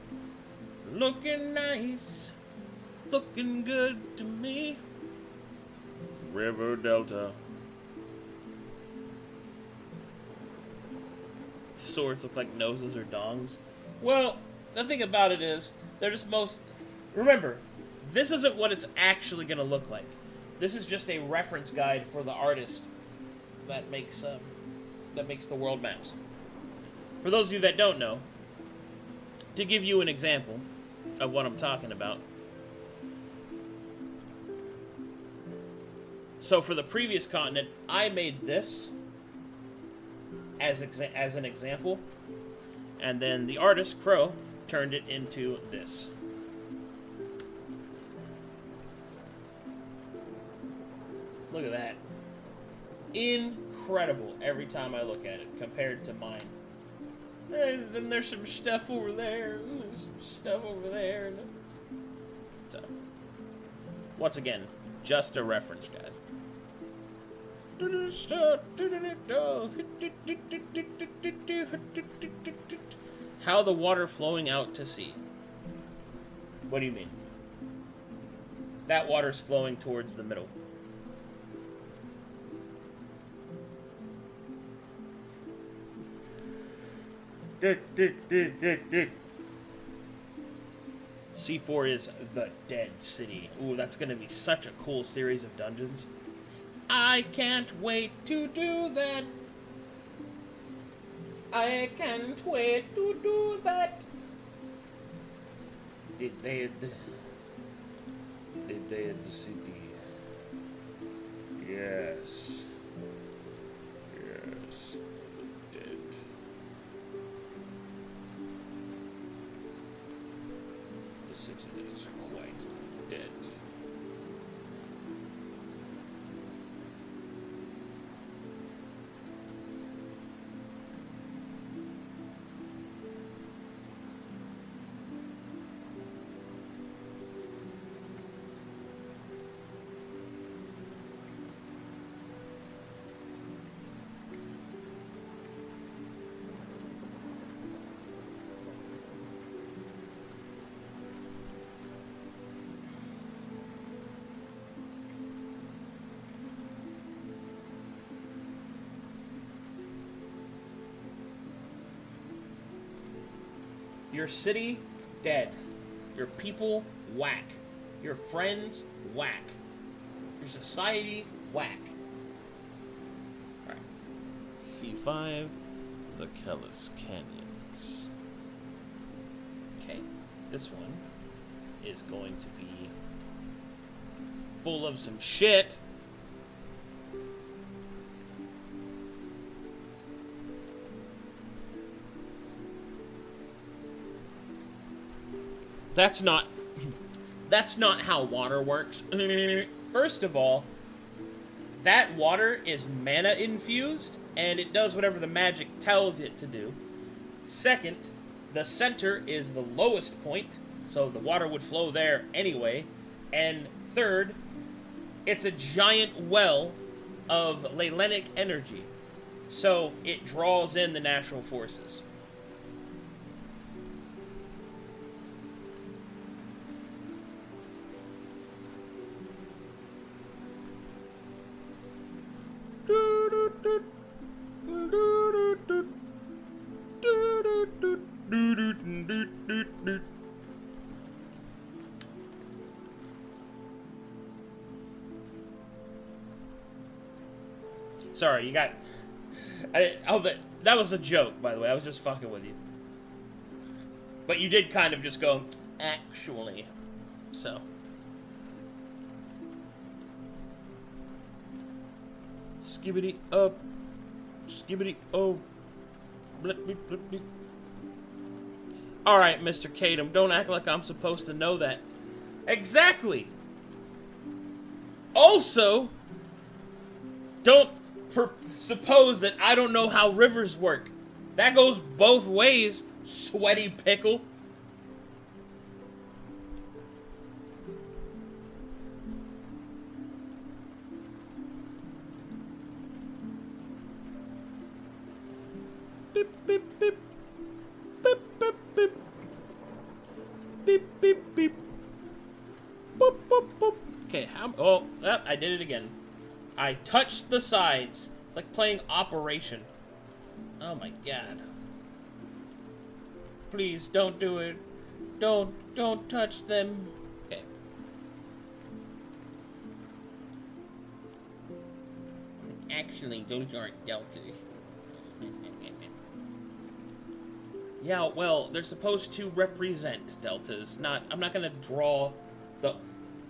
looking nice, looking good to me. River Delta. Swords look like noses or dongs. Well, the thing about it is, they're just most... Remember, this isn't what it's actually going to look like. This is just a reference guide for the artist that makes the world maps. For those of you that don't know, to give you an example of what I'm talking about. So for the previous continent, I made this as an example, and then the artist, Crow, turned it into this. Look at that. Incredible every time I look at it compared to mine. And then there's some stuff over there. And there's some stuff over there. So, once again, just a reference guide. How the water flowing out to sea. What do you mean? That water's flowing towards the middle. C4 is the Dead City. Ooh, that's gonna be such a cool series of dungeons. I can't wait to do that. I can't wait to do that. The Dead City. Yes. Yes. Dead. The city that is quite dead. Your city, dead. Your people, whack. Your friends, whack. Your society, whack. Alright. C5, the Kellis Canyons. Okay, this one is going to be full of some shit. That's not how water works. First of all, that water is mana infused, and it does whatever the magic tells it to do. Second, the center is the lowest point, so the water would flow there anyway. And third, it's a giant well of Leylenic energy, so it draws in the natural forces. Sorry, you got... that was a joke, by the way. I was just fucking with you. But you did kind of just go, actually. So. Skibbity up. Skibbity oh. Blip, blip, blip, blip. Alright, Mr. Kadum, don't act like I'm supposed to know that. Exactly! Also, don't suppose that I don't know how rivers work. That goes both ways, sweaty pickle. Beep, beep, beep. Beep, beep, beep. Beep, beep, beep. Boop, boop, boop. Okay, oh, I did it again. I touched the sides. It's like playing Operation. Oh my god. Please, don't do it. Don't touch them. Okay. Actually, those aren't deltas. Yeah, well, they're supposed to represent deltas, I'm not gonna draw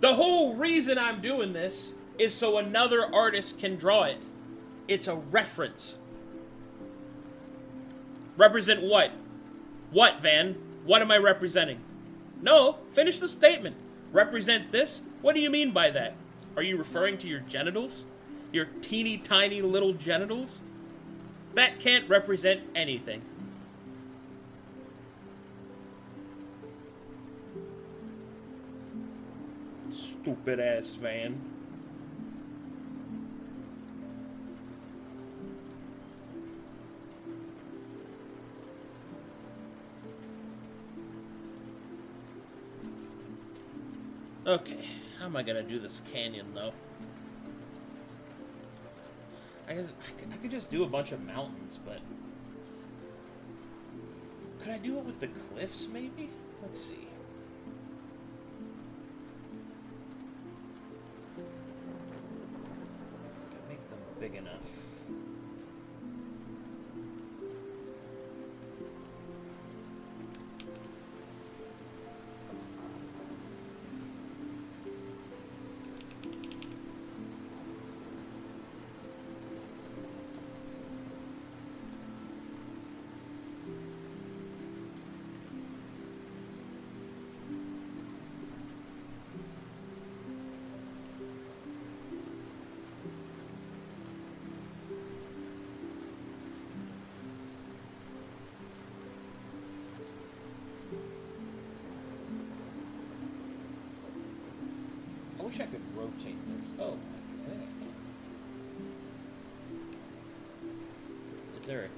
the whole reason I'm doing this is so another artist can draw it. It's a reference. Represent what? What, Van? What am I representing? No, finish the statement. Represent this? What do you mean by that? Are you referring to your genitals? Your teeny tiny little genitals? That can't represent anything. Stupid ass Van. Okay, how am I gonna do this canyon though? I guess I could just do a bunch of mountains, but could I do it with the cliffs maybe? Let's see. Make them big enough. I wish I could rotate this. Oh, I think I can. Is there a...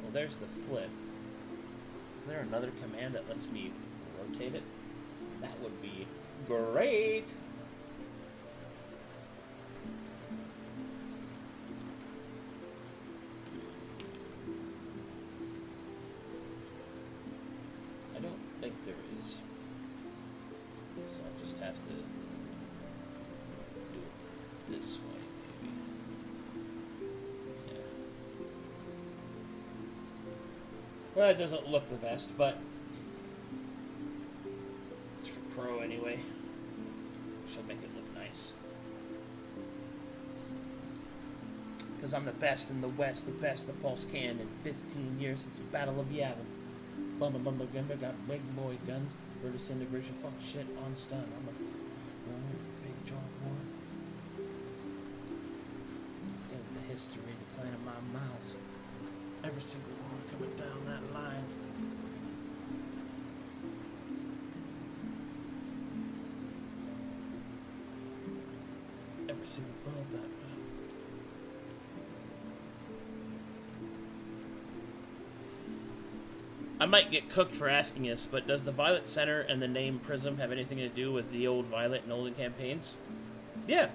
Well, there's the flip. Is there another command that lets me rotate it? That would be great! I don't think there is. So I'll just have to do it this way, maybe. Yeah. Well, it doesn't look the best, but it's for Pro anyway. She'll make it look nice. Because I'm the best in the West, the best the Pulse can in 15 years since the Battle of Yavin. Bumba Bumba Gumba got big boy guns. For disintegration, fuck shit on stun. I'm a big jaw war. Feel the history, the plan of my miles. Every single one coming down that line. Every single bullet that. I might get cooked for asking this, but does the Violet Center and the name Prism have anything to do with the old Violet and Olden campaigns? Yeah.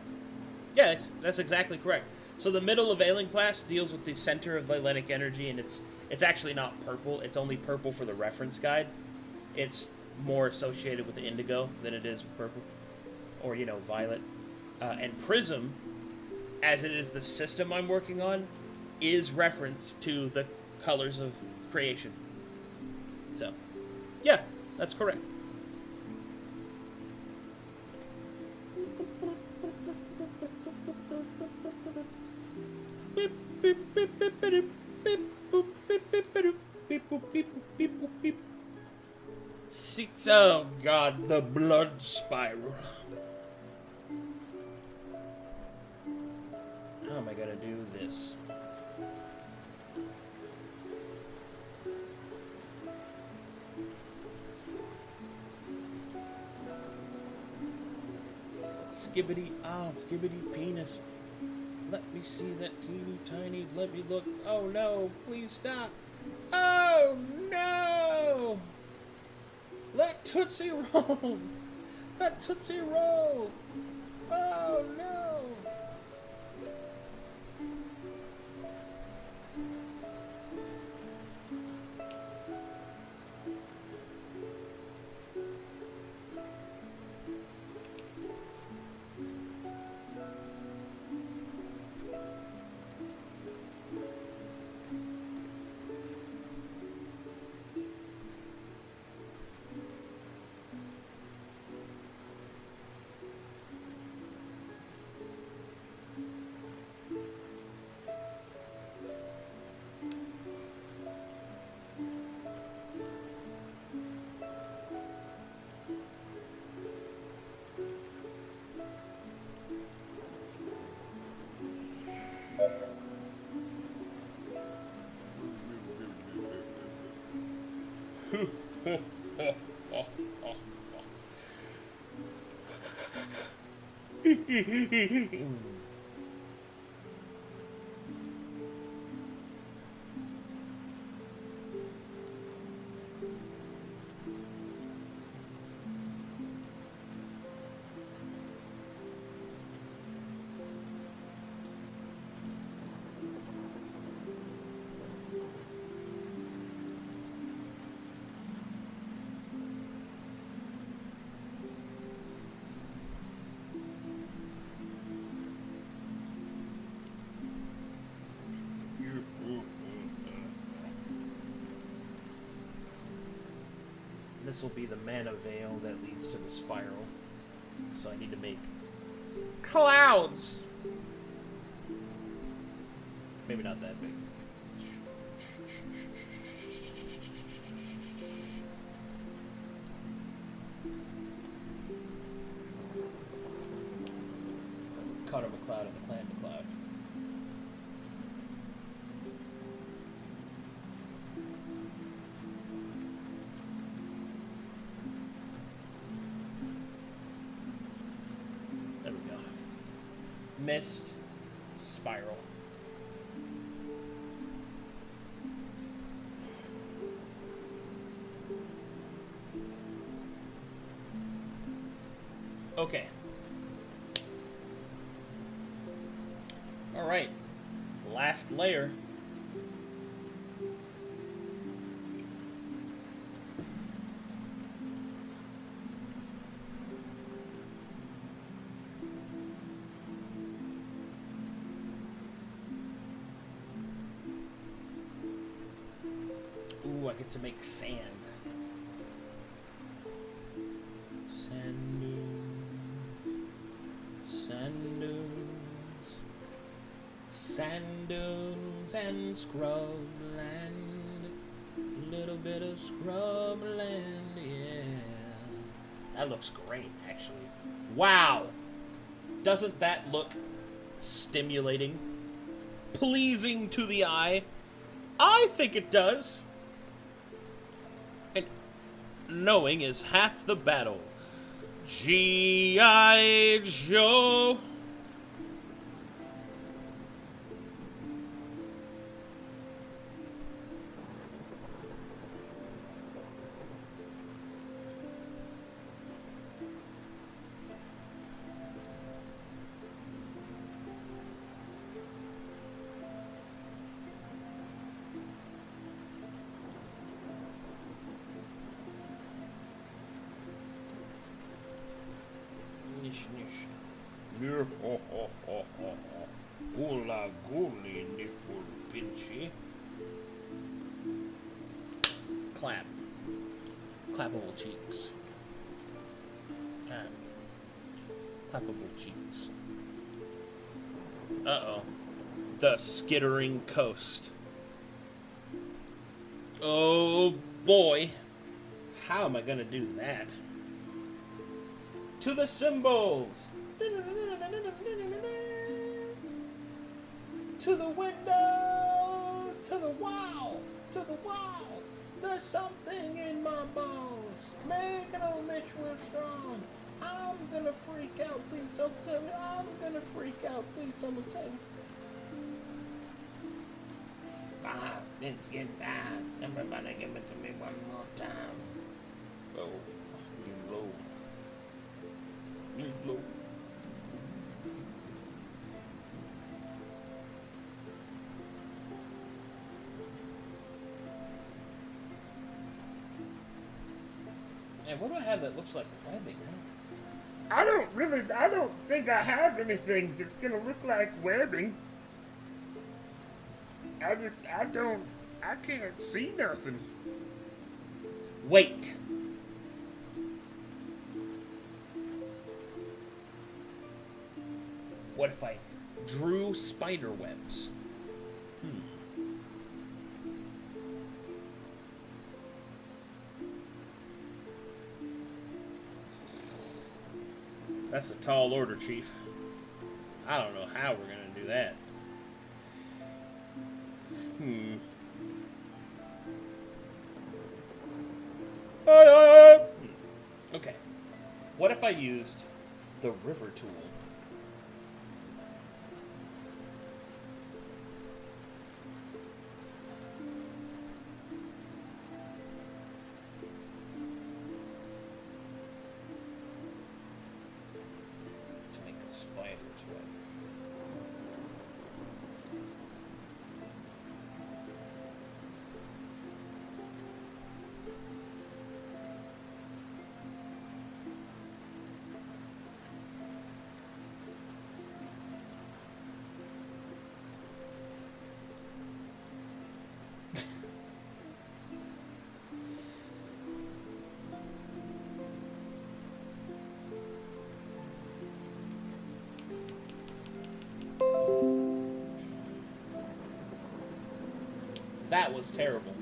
Yeah, that's exactly correct. So the middle of Ailing class deals with the center of Viletic energy, and it's actually not purple. It's only purple for the reference guide. It's more associated with indigo than it is with purple. Or, you know, violet. And Prism as it is the system I'm working on, is reference to the colors of creation. So, yeah, that's correct. Six. Oh God, the blood spiral. How am I gonna do this? Skibbity penis. Let me see that teeny tiny. Let me look. Oh no! Please stop. Oh no! Let Tootsie roll. Let Tootsie roll. Oh no! This will be the mana veil that leads to the spiral. So I need to make clouds. Maybe not that big. Cutter McCloud and the Clan McCloud. Mist, spiral. Okay. All right. Last layer. Ooh, I get to make sand. Sand dunes. Sand dunes. Sand dunes and scrubland. A little bit of scrubland, yeah. That looks great, actually. Wow! Doesn't that look stimulating? Pleasing to the eye? I think it does. And knowing is half the battle. G.I. Joe. Oola gooly nipple pinchy. Clap. Clappable cheeks. Clappable cheeks. Uh-oh. The skittering coast. Oh boy. How am I gonna do that? To the symbols! To the window! To the wall! To the wall! There's something in my balls. Make an old Mitch real strong. I'm gonna freak out. Please someone tell me. I'm gonna freak out. Please someone say. It's getting time. Everybody give it to me one more time. Oh, you low. You low. And what do I have that looks like webbing? I don't think I have anything that's gonna look like webbing. I can't see nothing. Wait. What if I drew spider webs? That's a tall order, Chief. I don't know how we're gonna do that. Okay. What if I used the river tool? To make a spider's web. That was terrible.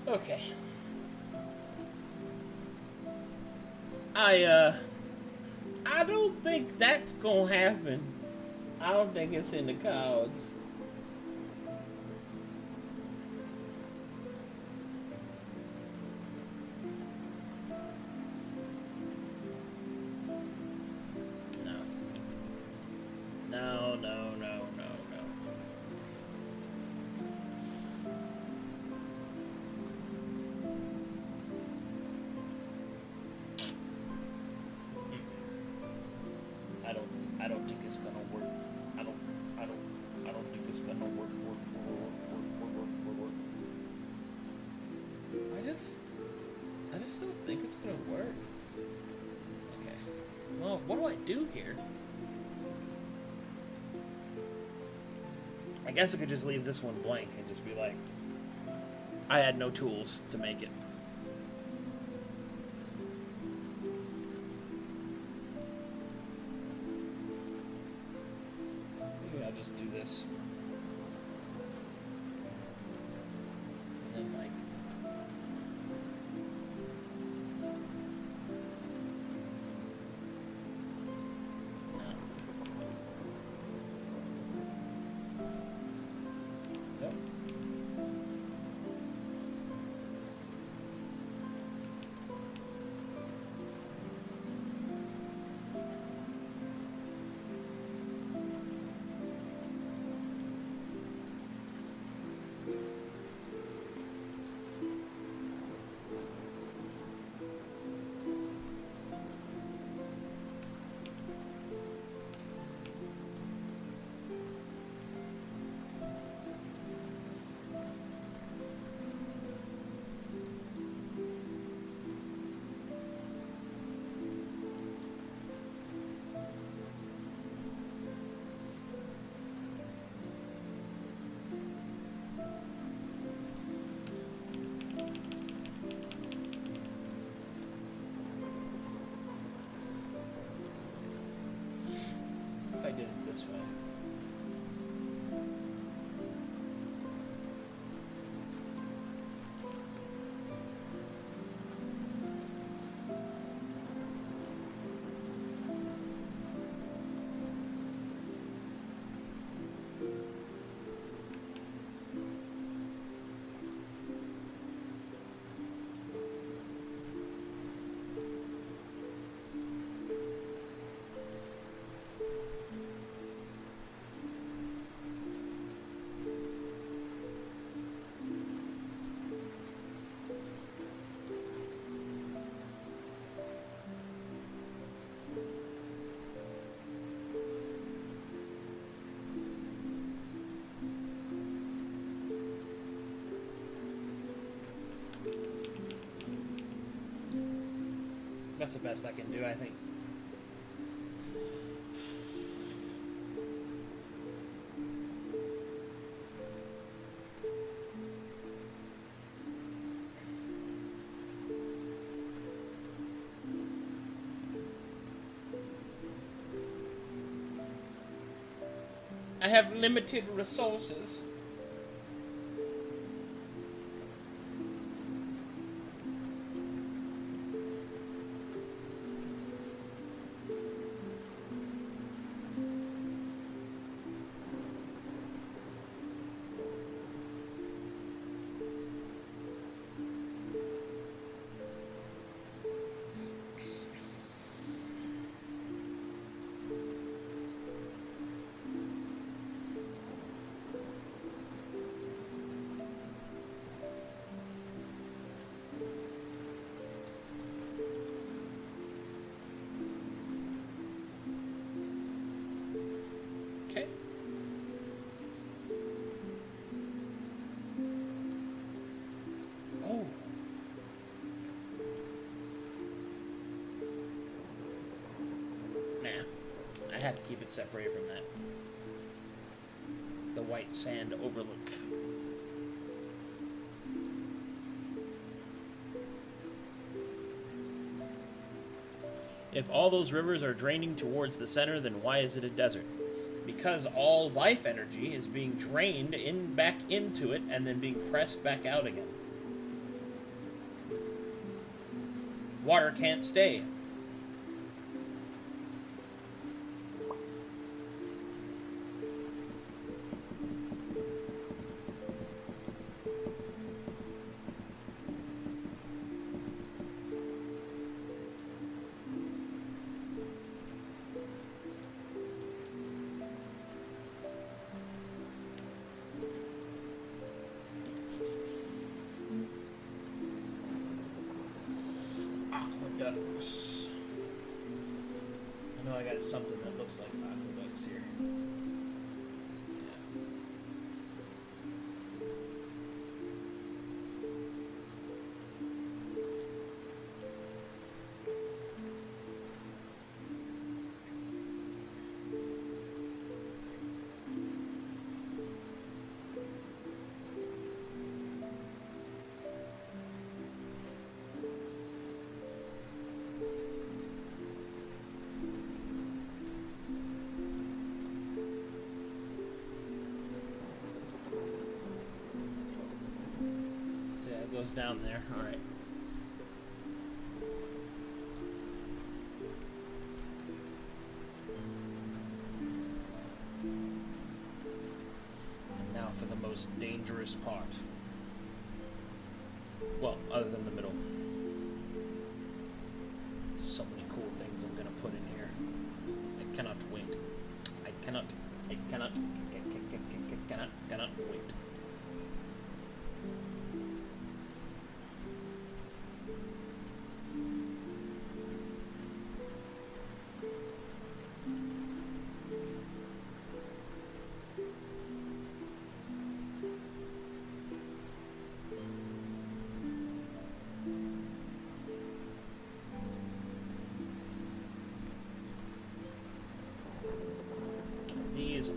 Okay. I don't think that's gonna happen. I don't think it's in the cards. No. No, no, no, no, no. I don't think it's gonna work. I don't think it's gonna work. I just don't think it's gonna work. Okay. Well, what do I do here? I guess I could just leave this one blank and just be like, I had no tools to make it. Maybe I'll just do this. And then, like, That's the best I can do, I think. I have limited resources. Okay. Oh. Nah. I have to keep it separated from that. The white sand overlook. If all those rivers are draining towards the center, then why is it a desert? Because all life energy is being drained back into it and then being pressed back out again. Water can't stay. Aqueducts. I know I got something that looks like aqueducts here. Goes down there. All right. And now for the most dangerous part. Well, other than the middle. So many cool things I'm gonna put in here. I cannot wait. I cannot wait.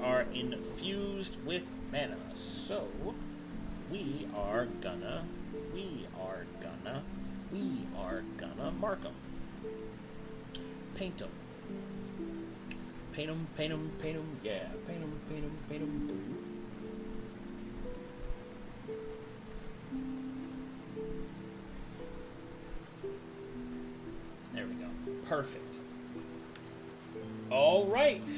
Are infused with mana, so we are gonna mark them, paint them, yeah, paint them blue. There we go, perfect. All right.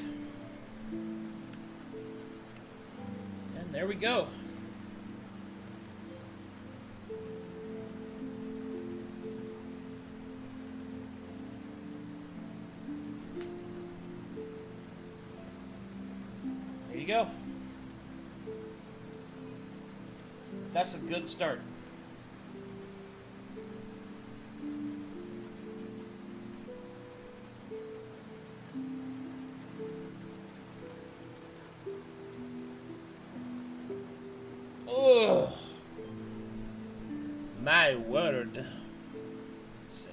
There we go. There you go. That's a good start. Ugh. My word. Save.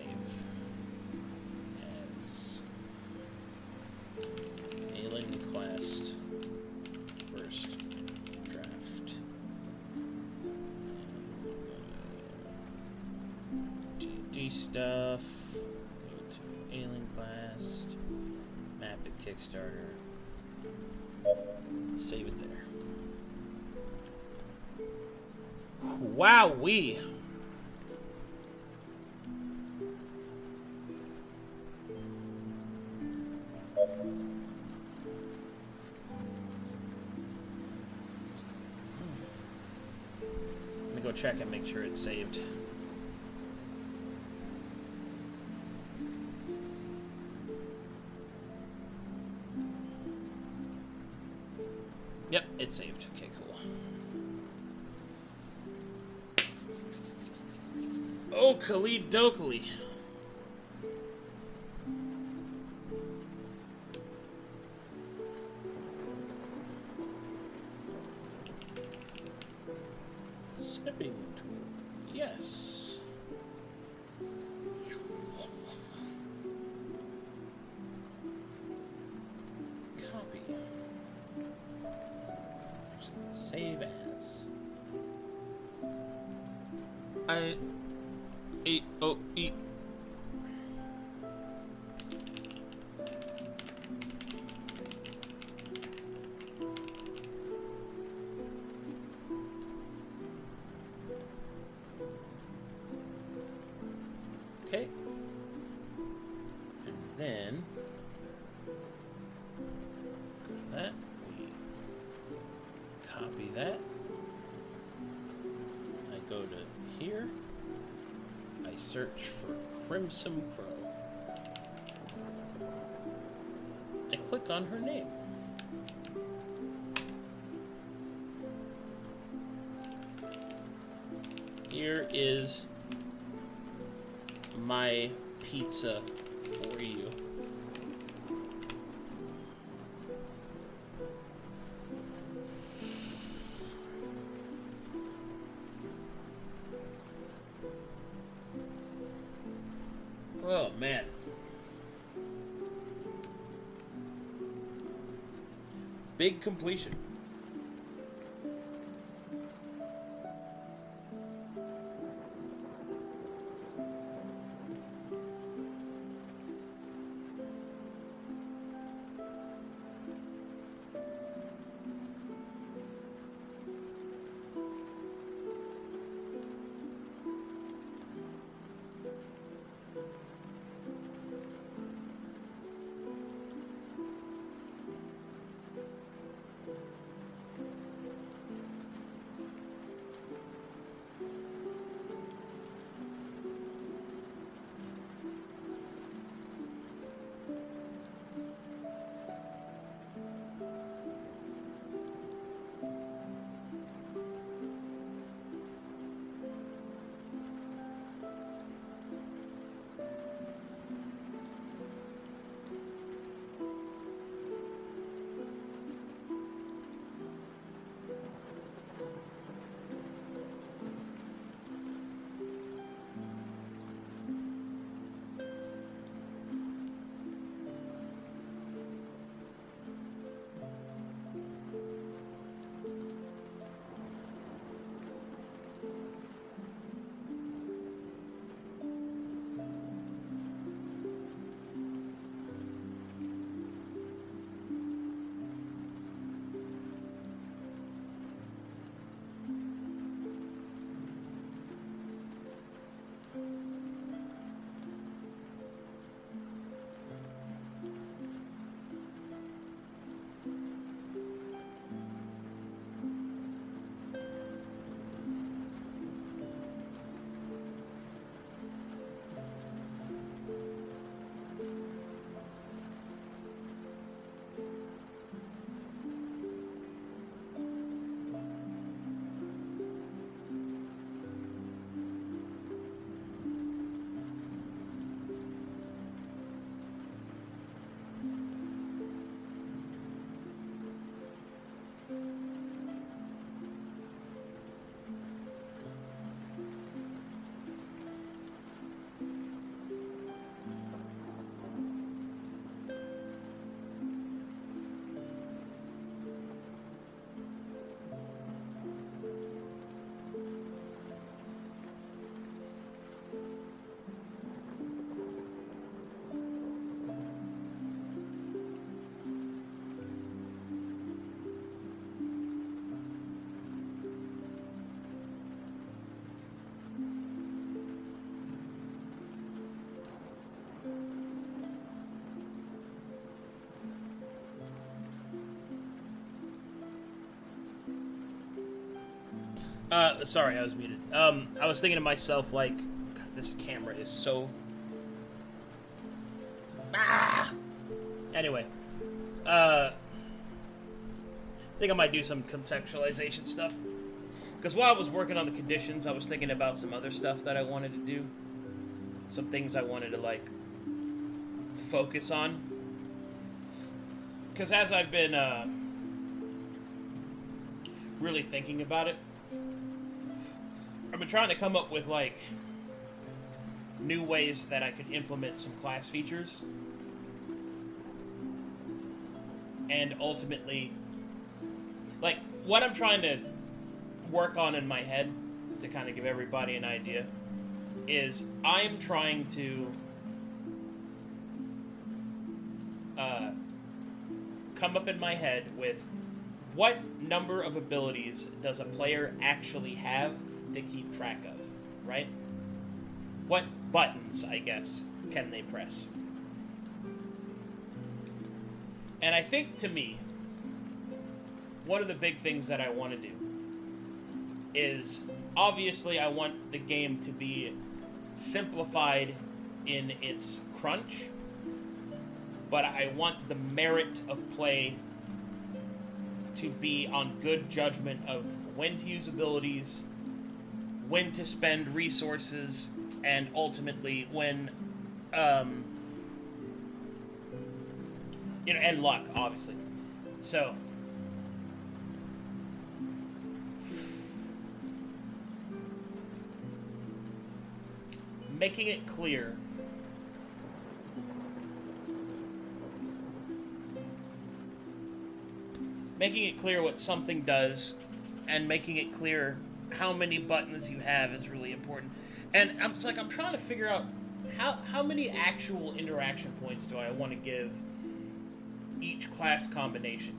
RPG stuff. Go to Alien Blast. Map at Kickstarter. Save it there. Wowee! Let me go check and make sure it's saved. Yep, it's saved. Okay, cool. Oh, Khalid Dokali. Snipping tool. Yes. Copy. Save as. I-E-O-E. Okay. And then go to that. We copy that. I go to here. I search for Crimson Crow. I click on her name. Here is my pizza for you. Oh, man. Big completion. Sorry, I was muted. I was thinking to myself, like, God, this camera is so... Anyway. I think I might do some contextualization stuff. Because while I was working on the conditions, I was thinking about some other stuff that I wanted to do. Some things I wanted to, like, focus on. Because as I've been, really thinking about it, I've been trying to come up with, like, new ways that I could implement some class features. And ultimately, like, what I'm trying to work on in my head, to kind of give everybody an idea, is I'm trying to come up in my head with what number of abilities does a player actually have to keep track of, right? What buttons, I guess, can they press? And I think, to me, one of the big things that I want to do is, obviously, I want the game to be simplified in its crunch, but I want the merit of play to be on good judgment of when to use abilities, when to spend resources, and ultimately when, you know, and luck, obviously. So, making it clear what something does, and making it clear how many buttons you have is really important. And I'm trying to figure out how many actual interaction points do I want to give each class combination.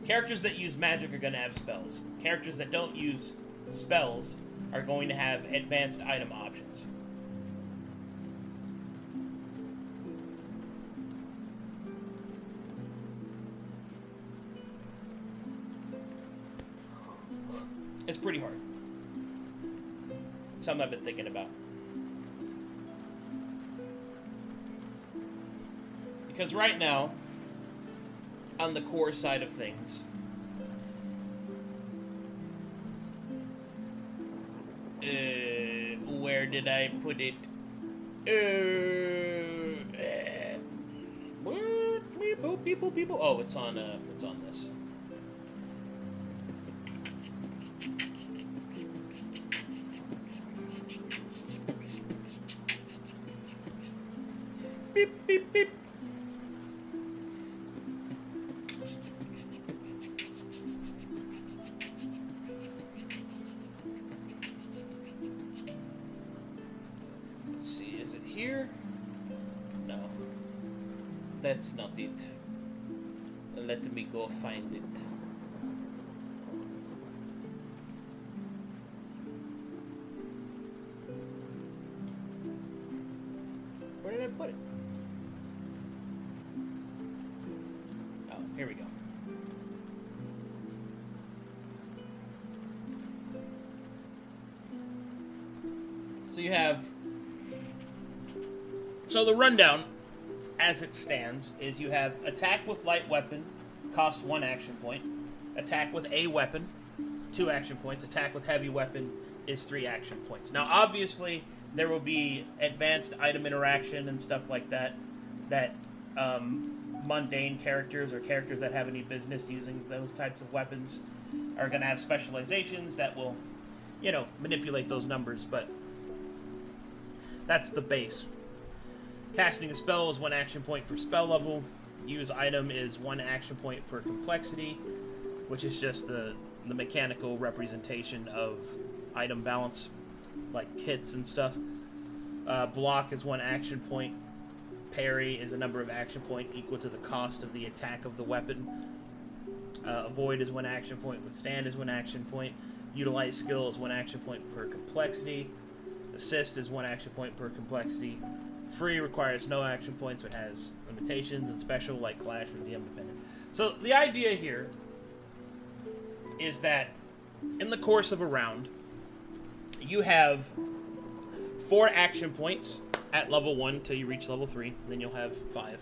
Characters that use magic are going to have spells. Characters that don't use spells are going to have advanced item options. It's pretty hard. Something I've been thinking about. Because right now, on the core side of things, where did I put it? People. Oh, it's on this. Beep, beep, beep. Let's see, is it here? No. That's not it. Let me go find it. Where did I put it? Oh, here we go. So you have... So the rundown, as it stands, is you have attack with light weapon, costs 1 action point. Attack with a weapon, 2 action points. Attack with heavy weapon is 3 action points. Now, obviously, there will be advanced item interaction and stuff like that, that mundane characters or characters that have any business using those types of weapons are going to have specializations that will, you know, manipulate those numbers, but that's the base. Casting a spell is 1 action point per spell level. Use item is 1 action point per complexity, which is just the mechanical representation of item balance, like kits and stuff. Block is 1 action point. Parry is a number of action point equal to the cost of the attack of the weapon. Avoid is 1 action point. Withstand is 1 action point. Utilize skill is 1 action point per complexity. Assist is 1 action point per complexity. Free requires no action points, but has limitations, and special, like Clash or DM dependent. So the idea here is that in the course of a round, you have 4 action points at level 1 till you reach level 3. Then you'll have 5.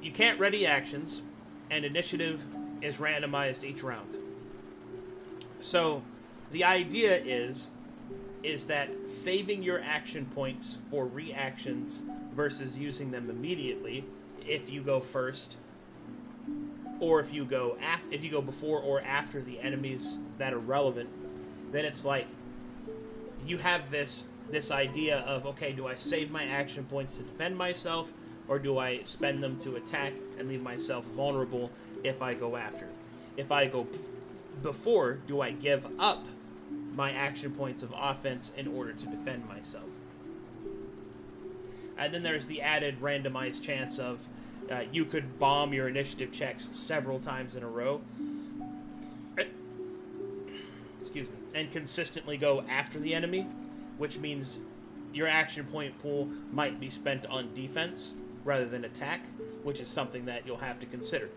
You can't ready actions, and initiative is randomized each round. So the idea is that saving your action points for reactions versus using them immediately, if you go first, or if you go before or after the enemies that are relevant, then it's like you have this idea of, okay, do I save my action points to defend myself, or do I spend them to attack and leave myself vulnerable if I go after? If I go before, do I give up my action points of offense in order to defend myself? And then there's the added randomized chance of you could bomb your initiative checks several times in a row. Excuse me. And consistently go after the enemy, which means your action point pool might be spent on defense rather than attack, which is something that you'll have to consider.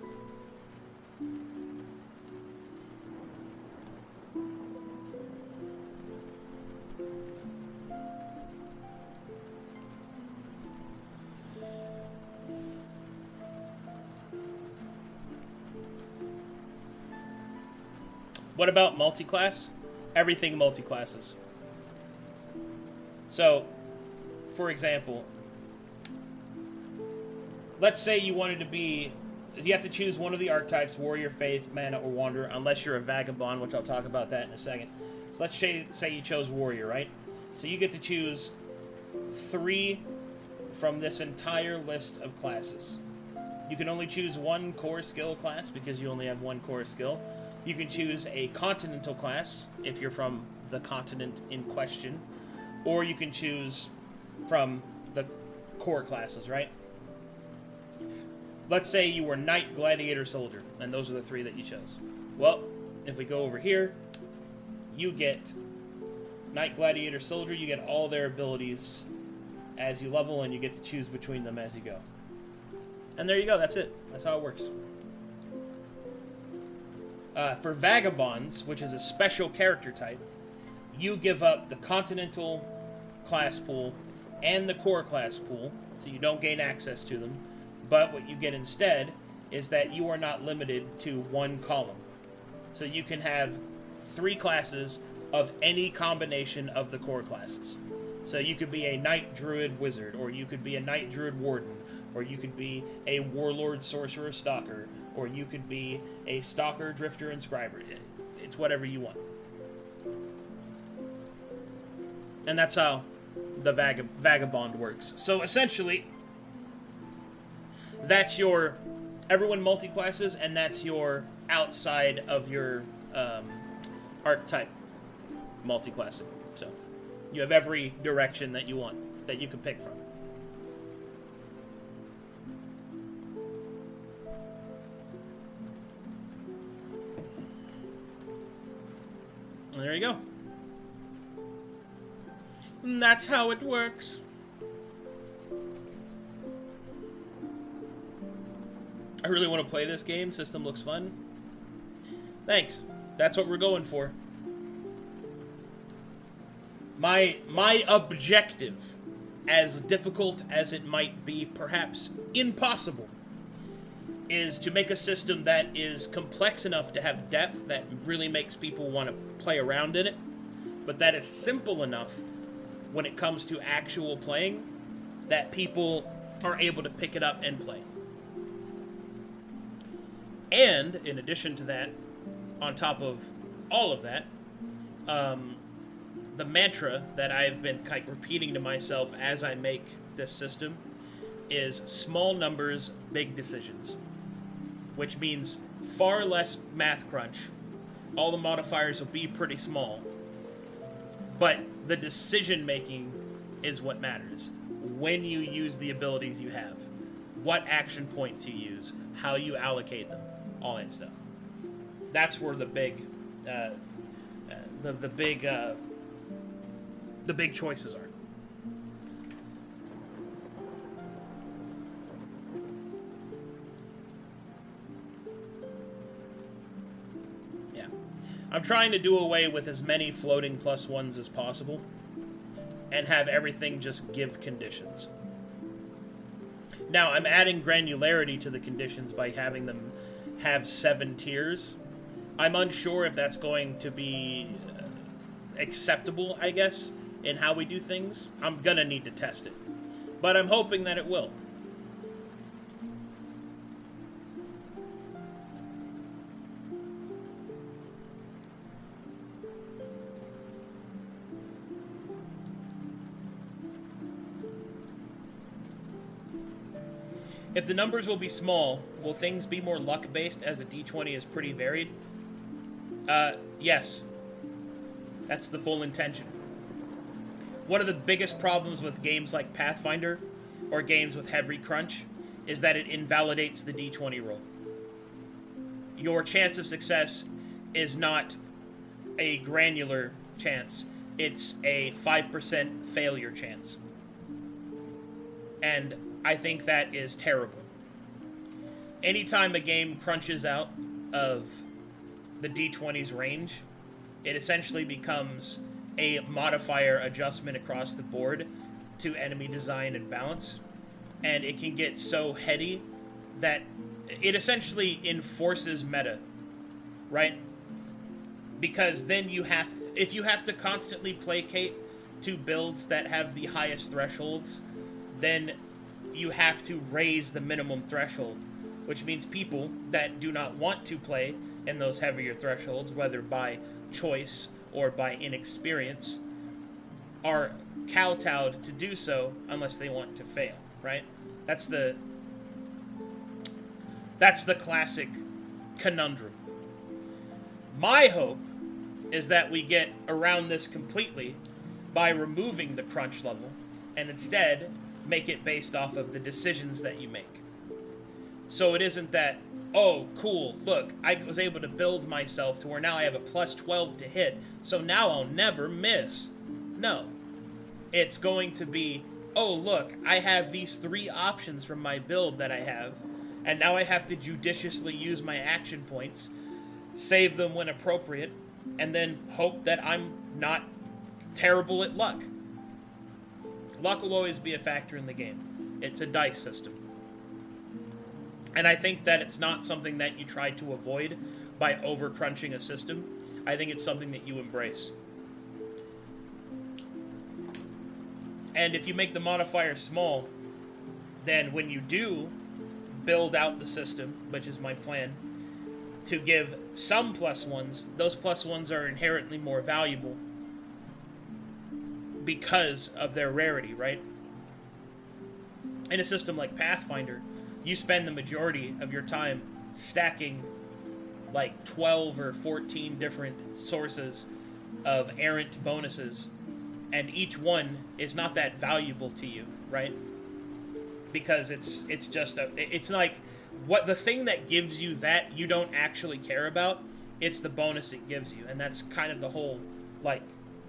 What about multi-class? Everything multi-classes. So, for example, let's say you wanted to be... You have to choose one of the archetypes, Warrior, Faith, Mana, or Wanderer, unless you're a Vagabond, which I'll talk about that in a second. So let's say you chose Warrior, right? So you get to choose 3 from this entire list of classes. You can only choose 1 core skill class because you only have 1 core skill. You can choose a continental class if you're from the continent in question, or you can choose from the core classes, right? Let's say you were Knight, Gladiator, Soldier, and those are the 3 that you chose. Well, if we go over here, you get Knight, Gladiator, Soldier. You get all their abilities as you level, and you get to choose between them as you go. And there you go. That's it. That's how it works. For Vagabonds, which is a special character type, you give up the Continental class pool and the Core class pool, so you don't gain access to them. But what you get instead is that you are not limited to 1 column. So you can have 3 classes of any combination of the core classes. So you could be a Knight, Druid, Wizard, or you could be a Knight, Druid, Warden, or you could be a Warlord, Sorcerer, Stalker, or you could be a Stalker, Drifter, and Scriber. It's whatever you want. And that's how the Vagabond works. So essentially, that's your everyone multi-classes, and that's your outside of your archetype multi-classing. So you have every direction that you want, that you can pick from. And there you go. And that's how it works. I really want to play this game. System looks fun. Thanks. That's what we're going for. My objective, as difficult as it might be, perhaps impossible, is to make a system that is complex enough to have depth that really makes people want to play around in it, but that is simple enough when it comes to actual playing that people are able to pick it up and play. And, in addition to that, on top of all of that, the mantra that I've been repeating to myself as I make this system is small numbers, big decisions. Which means far less math crunch. All the modifiers will be pretty small. But the decision making is what matters. When you use the abilities you have, what action points you use, how you allocate them, all that stuff. That's where the big choices are. Yeah. I'm trying to do away with as many floating +1s as possible, and have everything just give conditions. Now, I'm adding granularity to the conditions by having them have 7 tiers. I'm unsure if that's going to be acceptable, I guess, in how we do things. I'm gonna need to test it. But I'm hoping that it will. If the numbers will be small, will things be more luck-based as a D20 is pretty varied? Yes. That's the full intention. One of the biggest problems with games like Pathfinder, or games with heavy crunch, is that it invalidates the D20 roll. Your chance of success is not a granular chance, it's a 5% failure chance. And I think that is terrible. Anytime a game crunches out of the D20's range, it essentially becomes a modifier adjustment across the board to enemy design and balance. And it can get so heady that it essentially enforces meta, right? Because then you have to, if you have to constantly placate to builds that have the highest thresholds, then you have to raise the minimum threshold, which means people that do not want to play in those heavier thresholds, whether by choice or by inexperience, are kowtowed to do so unless they want to fail, right? That's the classic conundrum. My hope is that we get around this completely by removing the crunch level and instead make it based off of the decisions that you make. So it isn't that, oh, cool, look, I was able to build myself to where now I have a +12 to hit, so now I'll never miss. No. It's going to be, oh, look, I have these 3 options from my build that I have, and now I have to judiciously use my action points, save them when appropriate, and then hope that I'm not terrible at luck. Luck will always be a factor in the game. It's a dice system. And I think that it's not something that you try to avoid by over-crunching a system. I think it's something that you embrace. And if you make the modifier small, then when you do build out the system, which is my plan, to give some +1s, those +1s are inherently more valuable because of their rarity, right? In a system like Pathfinder, you spend the majority of your time stacking like 12 or 14 different sources of errant bonuses, and each one is not that valuable to you, right? Because it's just it's like what the thing that gives you that you don't actually care about, it's the bonus it gives you, and that's kind of the whole like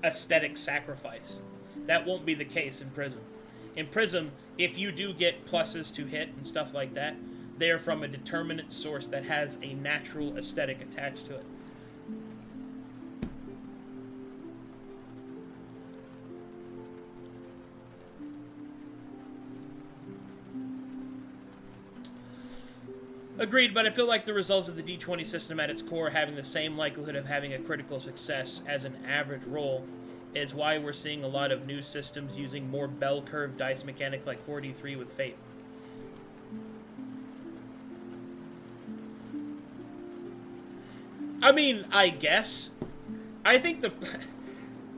aesthetic sacrifice. That won't be the case in Prism. In Prism, if you do get pluses to hit and stuff like that, they are from a determinate source that has a natural aesthetic attached to it. Agreed, but I feel like the result of the D20 system at its core having the same likelihood of having a critical success as an average roll is why we're seeing a lot of new systems using more bell curve dice mechanics like 4D3 with Fate. I mean, I guess. I think the...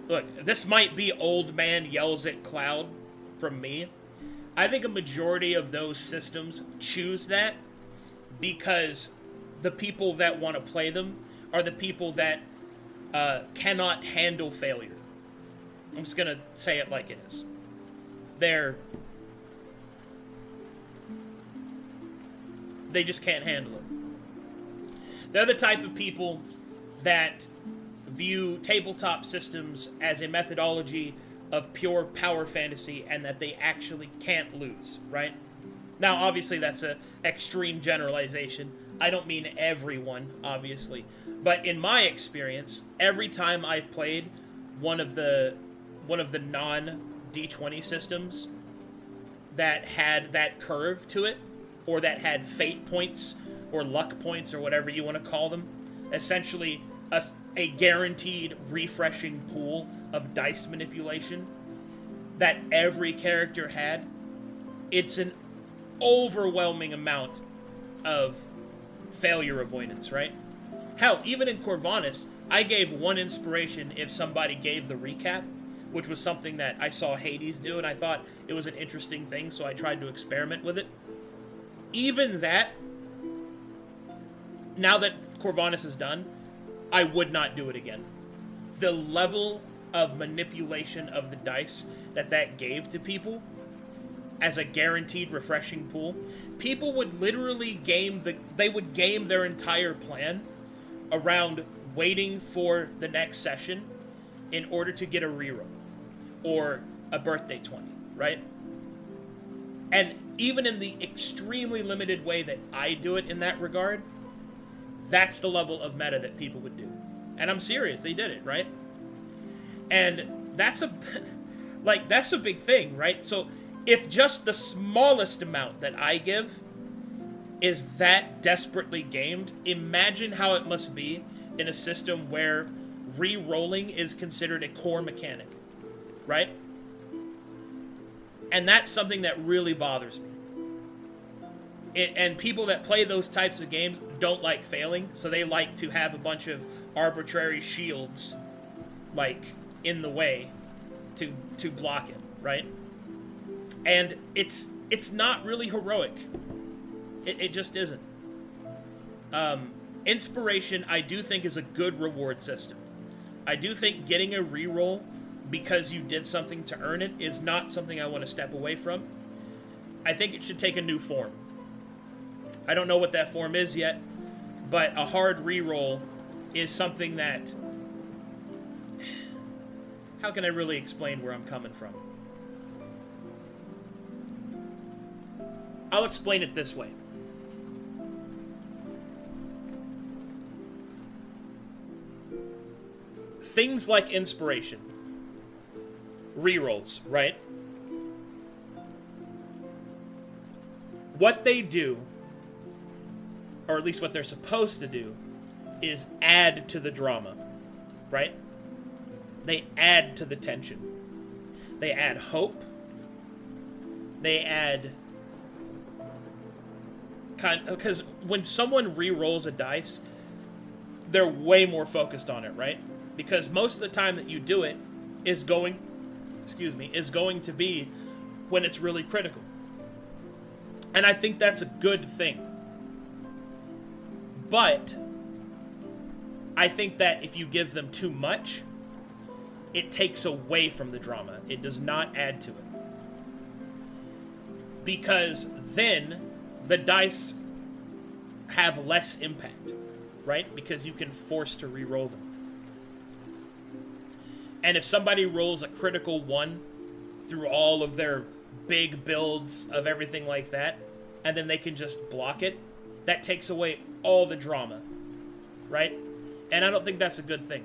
Look, this might be old man yells at cloud from me. I think a majority of those systems choose that because the people that want to play them are the people that cannot handle failure. I'm just going to say it like it is. They just can't handle it. They're the type of people that view tabletop systems as a methodology of pure power fantasy and that they actually can't lose, right? Now, obviously, that's an extreme generalization. I don't mean everyone, obviously. But in my experience, every time I've played one of the non D20 systems that had that curve to it, or that had fate points or luck points or whatever you want to call them, essentially a guaranteed refreshing pool of dice manipulation that every character had, it's an overwhelming amount of failure avoidance, right? Hell, even in Corvinus, I gave 1 inspiration if somebody gave the recap, which was something that I saw Hades do, and I thought it was an interesting thing, so I tried to experiment with it. Even that, now that Corvinus is done, I would not do it again. The level of manipulation of the dice that gave to people as a guaranteed refreshing pool, people would literally game their entire plan around waiting for the next session in order to get a reroll or a birthday 20, right? And even in the extremely limited way that I do it in that regard, that's the level of meta that people would do. And I'm serious, they did it, right? And that's a that's a big thing, right? So if just the smallest amount that I give is that desperately gamed, imagine how it must be in a system where re-rolling is considered a core mechanic, right? And that's something that really bothers me. And people that play those types of games don't like failing, so they like to have a bunch of arbitrary shields, like, in the way to block it, right? And it's not really heroic. It just isn't. Inspiration, I do think, is a good reward system. I do think getting a reroll because you did something to earn it is not something I want to step away from. I think it should take a new form. I don't know what that form is yet, but a hard reroll is something that... How can I really explain where I'm coming from? I'll explain it this way. Things like inspiration, rerolls, right? What they do, or at least what they're supposed to do, is add to the drama, right? They add to the tension. They add hope. They add... Because when someone re-rolls a dice, they're way more focused on it, right? Because most of the time that you do it is going to be when it's really critical. And I think that's a good thing. But I think that if you give them too much, it takes away from the drama. It does not add to it. Because then the dice have less impact, right? Because you can force to re-roll them. And if somebody rolls a critical 1 through all of their big builds of everything like that, and then they can just block it, that takes away all the drama, right? And I don't think that's a good thing.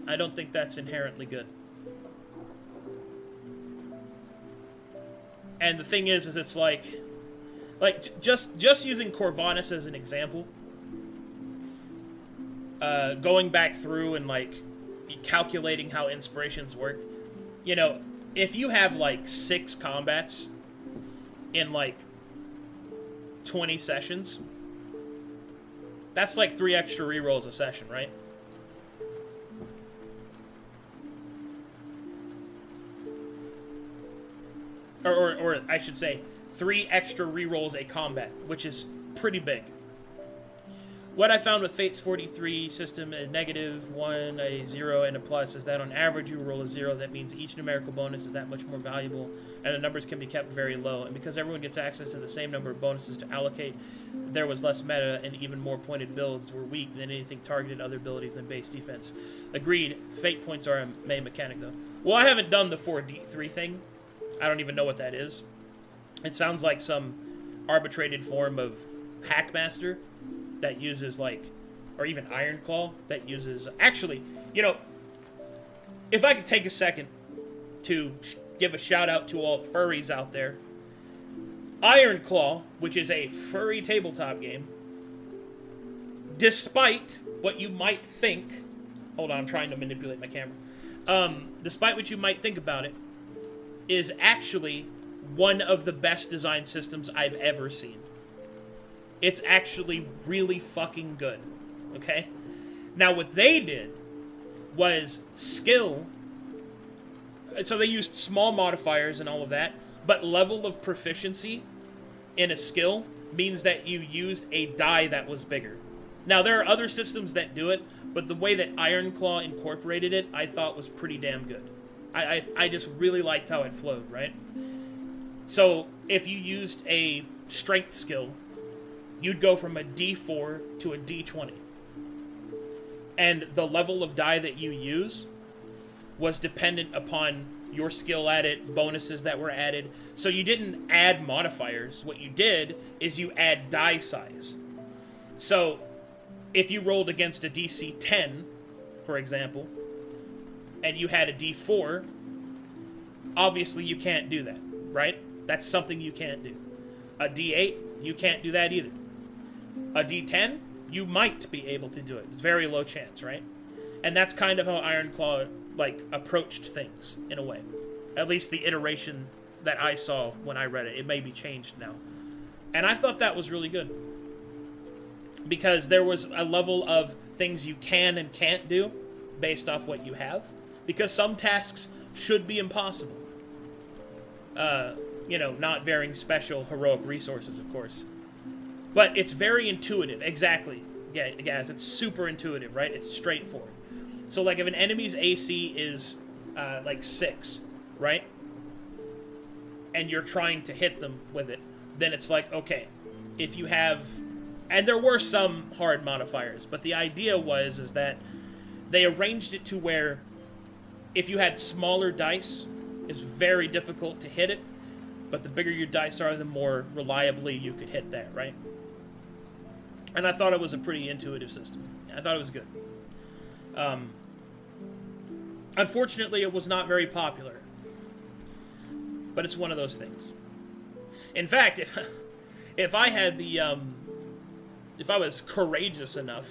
I don't think that's inherently good. And the thing is it's like just using Corvinus as an example, going back through and like calculating how inspirations work. You know, if you have like 6 combats in like 20 sessions, that's like 3 extra rerolls a session, right? Or I should say 3 extra rerolls a combat, which is pretty big. What I found with Fate's 43 system, a -1, a 0, and a plus, is that on average you roll a 0. That means each numerical bonus is that much more valuable, and the numbers can be kept very low. And because everyone gets access to the same number of bonuses to allocate, there was less meta, and even more pointed builds were weak than anything targeted other abilities than base defense. Agreed, Fate points are a main mechanic, though. Well, I haven't done the 4D3 thing. I don't even know what that is. It sounds like some arbitrated form of Hackmaster that uses, like, or even Iron Claw that uses... Actually, you know, if I could take a second to give a shout out to all furries out there, Iron Claw, which is a furry tabletop game, despite what you might think... Hold on, I'm trying to manipulate my camera. Despite what you might think about it, is actually one of the best design systems I've ever seen. It's actually really fucking good, okay? Now, what they did was skill. So they used small modifiers and all of that, but level of proficiency in a skill means that you used a die that was bigger. Now, there are other systems that do it, but the way that Iron Claw incorporated it, I thought was pretty damn good. I just really liked how it flowed, right? So, if you used a strength skill, you'd go from a D4 to a D20. And the level of die that you use was dependent upon your skill at it, bonuses that were added. So you didn't add modifiers. What you did is you add die size. So if you rolled against a DC 10, for example, and you had a D4, obviously you can't do that, right? That's something you can't do. A D8, you can't do that either. A D10, you might be able to do it. It's very low chance, right? And that's kind of how Iron Claw, like, approached things, in a way. At least the iteration that I saw when I read it. It may be changed now. And I thought that was really good. Because there was a level of things you can and can't do based off what you have. Because some tasks should be impossible. You know, not varying special heroic resources, of course. But it's very intuitive. Exactly. Yeah, guys, it's super intuitive, right? It's straightforward. So, like, if an enemy's AC is, like, 6, right? And you're trying to hit them with it, then it's like, okay, if you have... And there were some hard modifiers, but the idea is that they arranged it to where if you had smaller dice, it's very difficult to hit it, but the bigger your dice are, the more reliably you could hit that, right? And I thought it was a pretty intuitive system. I thought it was good. Unfortunately, it was not very popular. But it's one of those things. In fact, if I had the... if I was courageous enough,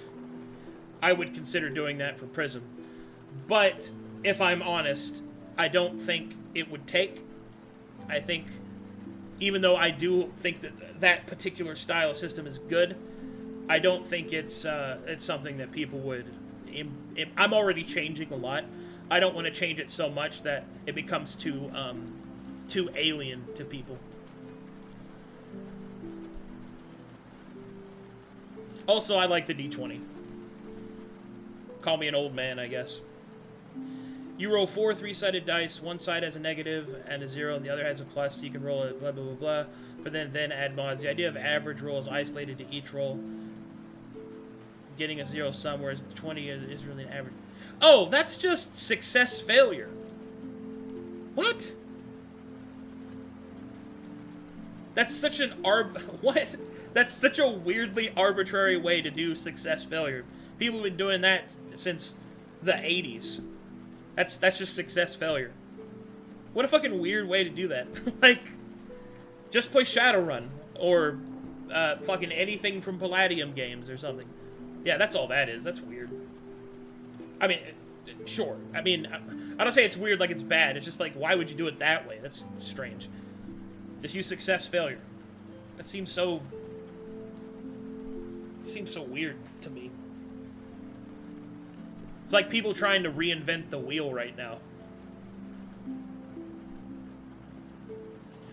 I would consider doing that for Prism. But, if I'm honest, I don't think it would take. I think, even though I do think that that particular style of system is good, I don't think it's something that people would... I'm already changing a lot. I don't want to change it so much that it becomes too alien to people. Also, I like the D20. Call me an old man, I guess. You roll 4 3-sided dice. One side has a negative and a 0, and the other has a plus, so you can roll a blah, blah, blah, blah. But then add mods. The idea of average roll is isolated to each roll. Getting a 0 somewhere is 20 is really an average. Oh, that's just success failure. What? That's such an what? That's such a weirdly arbitrary way to do success failure. People have been doing that since the 80s. That's just success failure. What a fucking weird way to do that. Like, just play Shadowrun or fucking anything from Palladium games or something. Yeah, that's all that is. That's weird. I mean, sure. I mean, I don't say it's weird like it's bad. It's just like, why would you do it that way? That's strange. Just use success failure. That seems so... It seems so weird to me. It's like people trying to reinvent the wheel right now.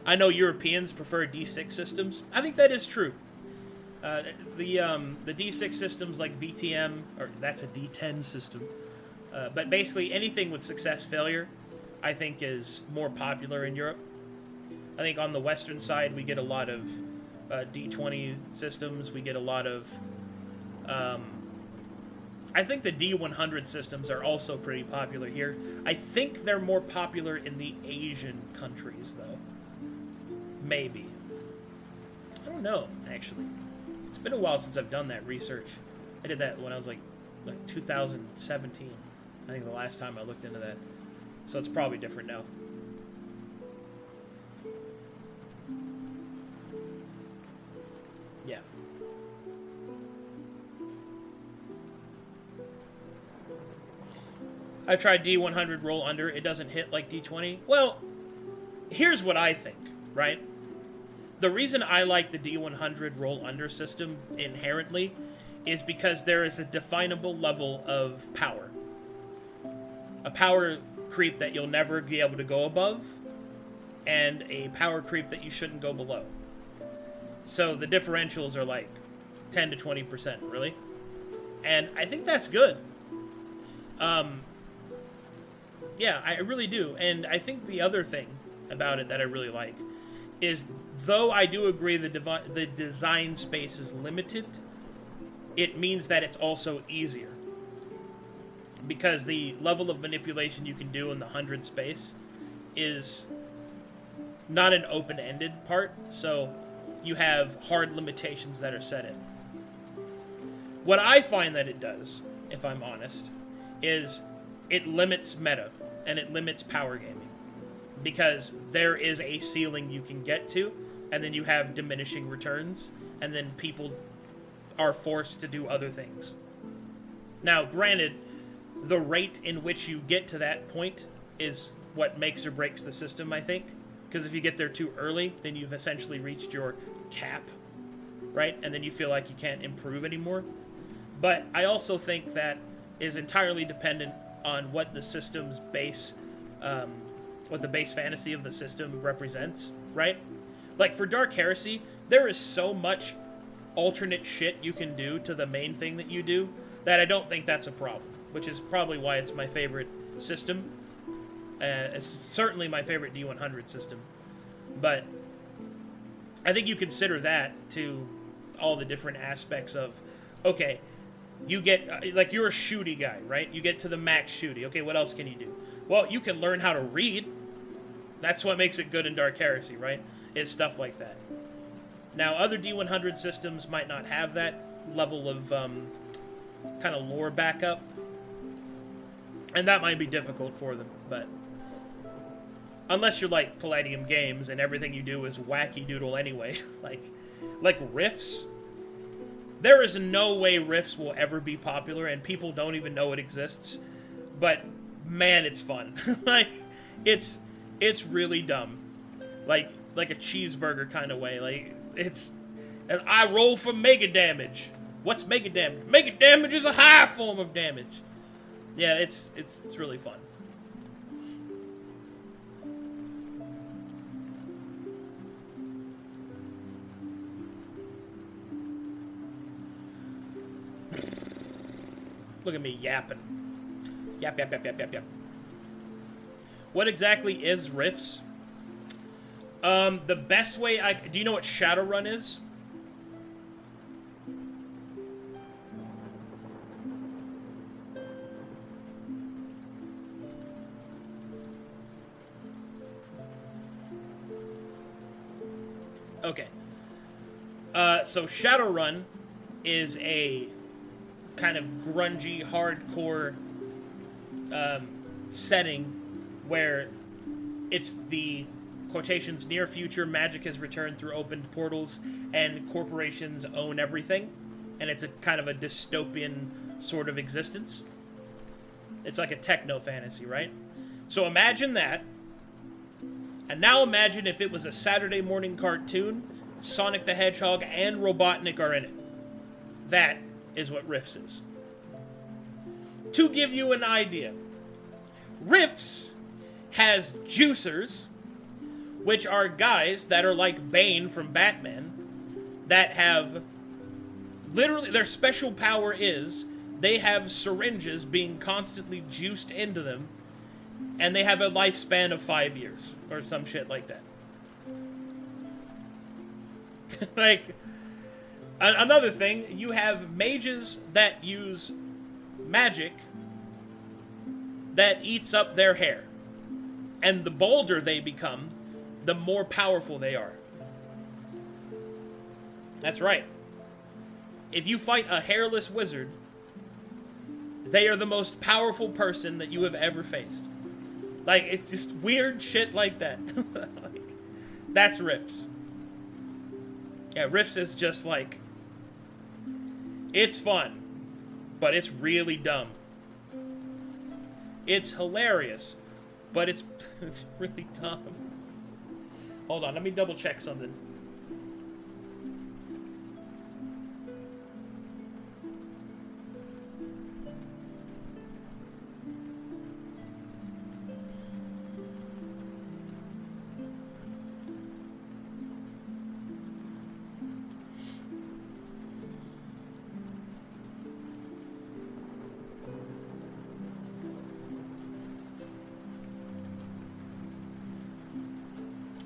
I know Europeans prefer D6 systems. I think that is true. The D6 systems like VTM, or that's a D10 system. But basically anything with success failure, I think is more popular in Europe. I think on the Western side we get a lot of D20 systems. We get a lot of... I think the D100 systems are also pretty popular here. I think they're more popular in the Asian countries, though. Maybe. I don't know, actually. It's been a while since I've done that research. I did that when I was like 2017. I think the last time I looked into that. So it's probably different now. Yeah. I tried D100 roll under. It doesn't hit like D20. Well, here's what I think, right? The reason I like the D100 roll under system inherently is because there is a definable level of power. A power creep that you'll never be able to go above, and a power creep that you shouldn't go below. So the differentials are like 10 to 20%, really. And I think that's good. Yeah, I really do. And I think the other thing about it that I really like is, though I do agree the design space is limited, it means that it's also easier. Because the level of manipulation you can do in the 100 space is not an open-ended part, so you have hard limitations that are set in. What I find that it does, if I'm honest, is it limits meta, and it limits power gaming. Because there is a ceiling you can get to, and then you have diminishing returns, and then people are forced to do other things. Now, granted, the rate in which you get to that point is what makes or breaks the system, I think. Because if you get there too early, then you've essentially reached your cap, right? And then you feel like you can't improve anymore. But I also think that is entirely dependent on what the system's base, what the base fantasy of the system represents, right? Like, for Dark Heresy, there is so much alternate shit you can do to the main thing that you do that I don't think that's a problem. Which is probably why it's my favorite system. It's certainly my favorite D100 system. But I think you consider that to all the different aspects of, okay, you get, like, you're a shooty guy, right? You get to the max shooty. Okay, what else can you do? Well, you can learn how to read. That's what makes it good in Dark Heresy, right? It's stuff like that. Now, other D100 systems might not have that level of kind of lore backup. And that might be difficult for them, but unless you're like Palladium Games and everything you do is wacky doodle anyway, like Rifts, there is no way Rifts will ever be popular, and people don't even know it exists. But man, it's fun. Like, it's really dumb, like a cheeseburger kind of way. Like, and I roll for mega damage. What's mega damage? Mega damage is a higher form of damage. Yeah, it's really fun. Look at me yapping. Yap, yap, yap, yap, yap, yap. What exactly is Rifts? The best way do you know what Shadowrun is? Okay. So Shadowrun is a kind of grungy, hardcore setting where it's the quotations near future, magic has returned through opened portals, and corporations own everything, and it's a kind of a dystopian sort of existence. It's like a techno fantasy, right? So imagine that. And now imagine if it was a Saturday morning cartoon, Sonic the Hedgehog and Robotnik are in it. That is what Rifts is. To give you an idea, Rifts has juicers, which are guys that are like Bane from Batman, that have literally, their special power is they have syringes being constantly juiced into them, and they have a lifespan of 5 years, or some shit like that. Like, another thing, you have mages that use magic that eats up their hair. And the bolder they become, the more powerful they are. That's right. if you fight a hairless wizard, they are the most powerful person that you have ever faced. Like, it's just weird shit like that. Like, that's Rifts. Yeah, Rifts is just like, it's fun, but it's really dumb. It's hilarious, but it's really dumb. Hold on, let me double check something.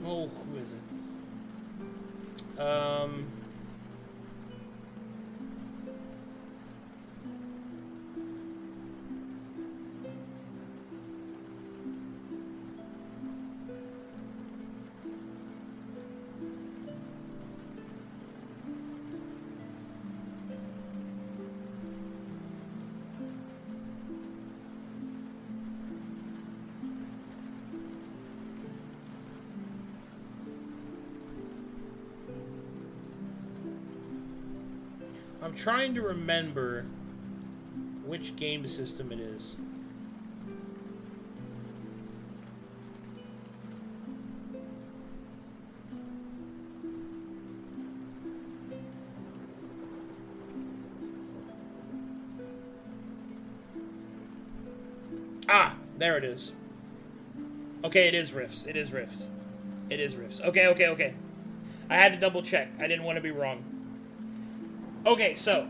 Oh, who is it? I'm trying to remember which game system it is. Ah, there it is. Okay, it is Rifts. It is Rifts. It is Rifts. Okay. I had to double check. I didn't want to be wrong. Okay, so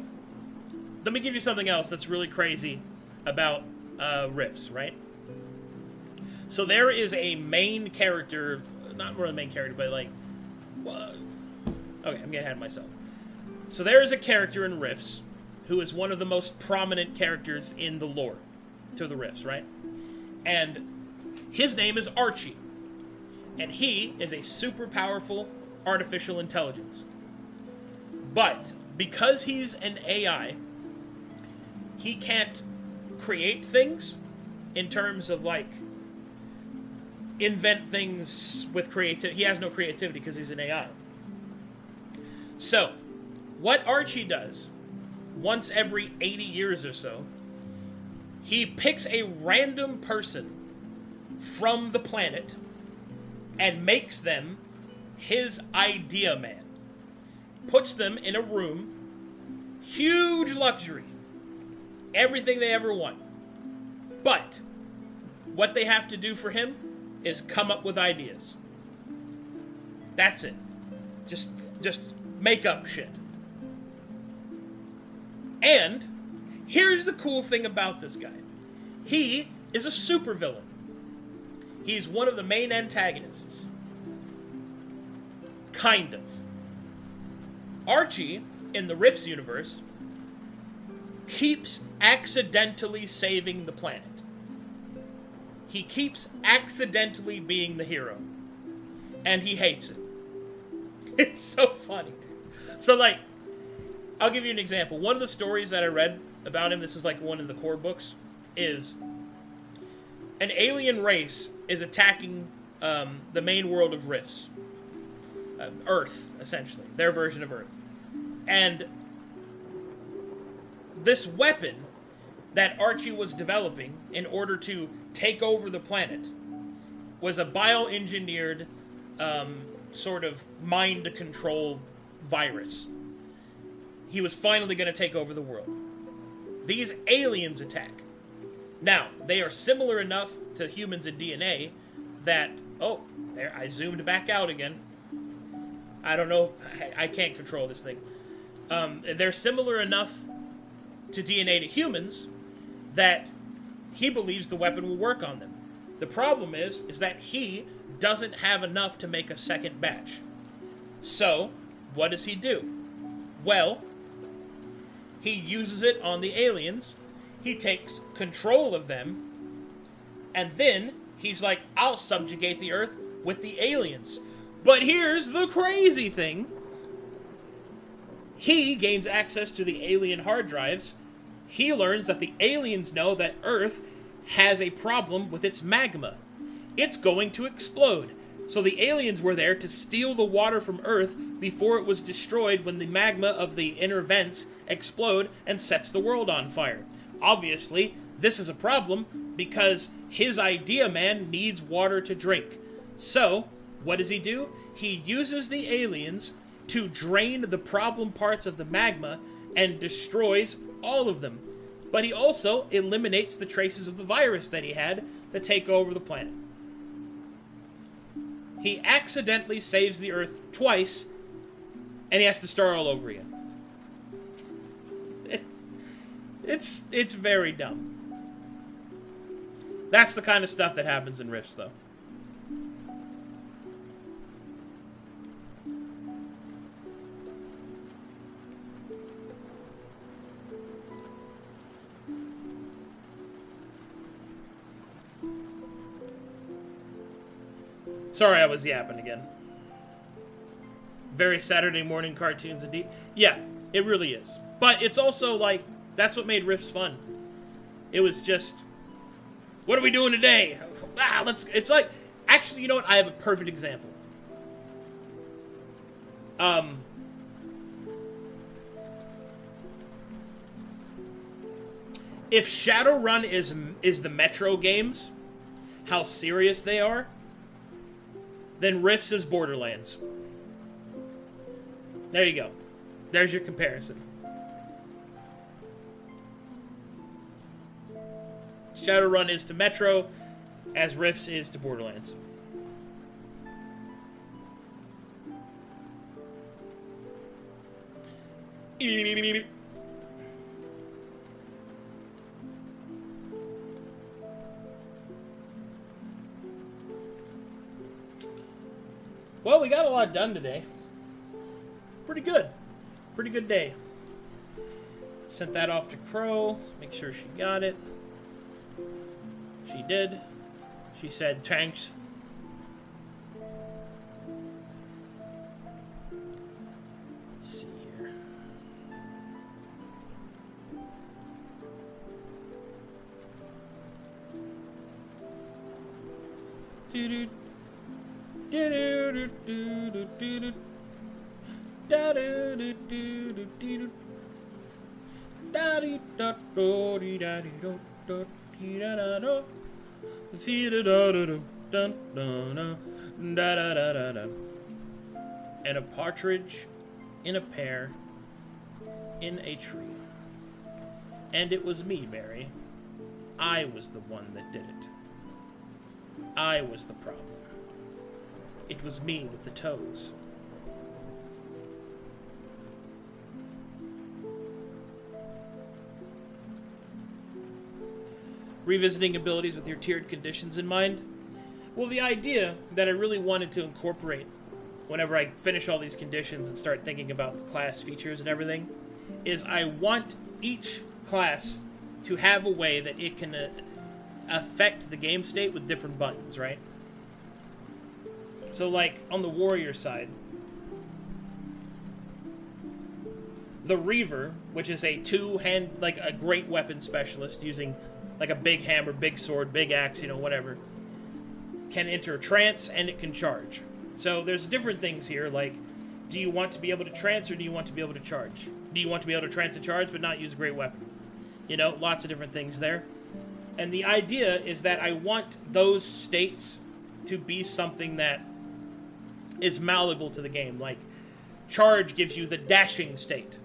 let me give you something else that's really crazy about Rifts, right? So there is a main character, not really a main character, but like, okay, I'm getting ahead of myself. So there is a character in Rifts who is one of the most prominent characters in the lore to the Rifts, right? And his name is Archie, and he is a super powerful artificial intelligence. But because he's an AI, he can't create things in terms of, like, invent things with creativity. He has no creativity because he's an AI. So, what Archie does, once every 80 years or so, he picks a random person from the planet and makes them his idea man. Puts them in a room, huge luxury, everything they ever want. But what they have to do for him is come up with ideas. That's it. Just make up shit. And here's the cool thing about this guy. He is a supervillain. He's one of the main antagonists. Kind of. Archie, in the Rifts universe, keeps accidentally saving the planet. He keeps accidentally being the hero. And he hates it. It's so funny, dude. So, like, I'll give you an example. One of the stories that I read about him, this is like one of the core books, is an alien race is attacking the main world of Rifts. Earth, essentially. Their version of Earth. And this weapon that Archie was developing in order to take over the planet was a bioengineered sort of mind control virus. He was finally going to take over the world. These aliens attack. Now, they are similar enough to humans in DNA that... Oh, there, I zoomed back out again. I don't know. I can't control this thing. They're similar enough to DNA to humans that he believes the weapon will work on them. The problem is that he doesn't have enough to make a second batch. So, what does he do? Well, he uses it on the aliens, he takes control of them, and then he's like, I'll subjugate the Earth with the aliens. But here's the crazy thing. He gains access to the alien hard drives. He learns that the aliens know that Earth has a problem with its magma. It's going to explode. So the aliens were there to steal the water from Earth before it was destroyed when the magma of the inner vents explode and sets the world on fire. Obviously, this is a problem because his idea man needs water to drink. So, what does he do? He uses the aliens to drain the problem parts of the magma and destroys all of them. But he also eliminates the traces of the virus that he had to take over the planet. He accidentally saves the Earth twice, and he has to start all over again. It's very dumb. That's the kind of stuff that happens in Rifts, though. Sorry, I was yapping again. Very Saturday morning cartoons indeed. Yeah, it really is. But it's also like, that's what made Rifts fun. It was just, what are we doing today? It's like, actually, you know what? I have a perfect example. If Shadowrun is the Metro games, how serious they are, then Rifts is Borderlands. There you go. There's your comparison. Shadowrun is to Metro, as Rifts is to Borderlands. Well, we got a lot done today. Pretty good. Pretty good day. Sent that off to Crow. Make sure she got it. She did. She said, thanks. Let's see here. Doo-doo. And a partridge in a pear in a tree. And it was me, Mary. I was the one that did it. I was the problem. It was me with the toes. Revisiting abilities with your tiered conditions in mind. Well, the idea that I really wanted to incorporate whenever I finish all these conditions and start thinking about the class features and everything is I want each class to have a way that it can affect the game state with different buttons, right? So, like, on the warrior side, the Reaver, which is a two-hand, like, a great weapon specialist using, like, a big hammer, big sword, big axe, you know, whatever, can enter a trance, and it can charge. So, there's different things here, like, do you want to be able to trance, or do you want to be able to charge? Do you want to be able to trance and charge, but not use a great weapon? You know, lots of different things there. And the idea is that I want those states to be something that is malleable to the game. Like, charge gives you the dashing state.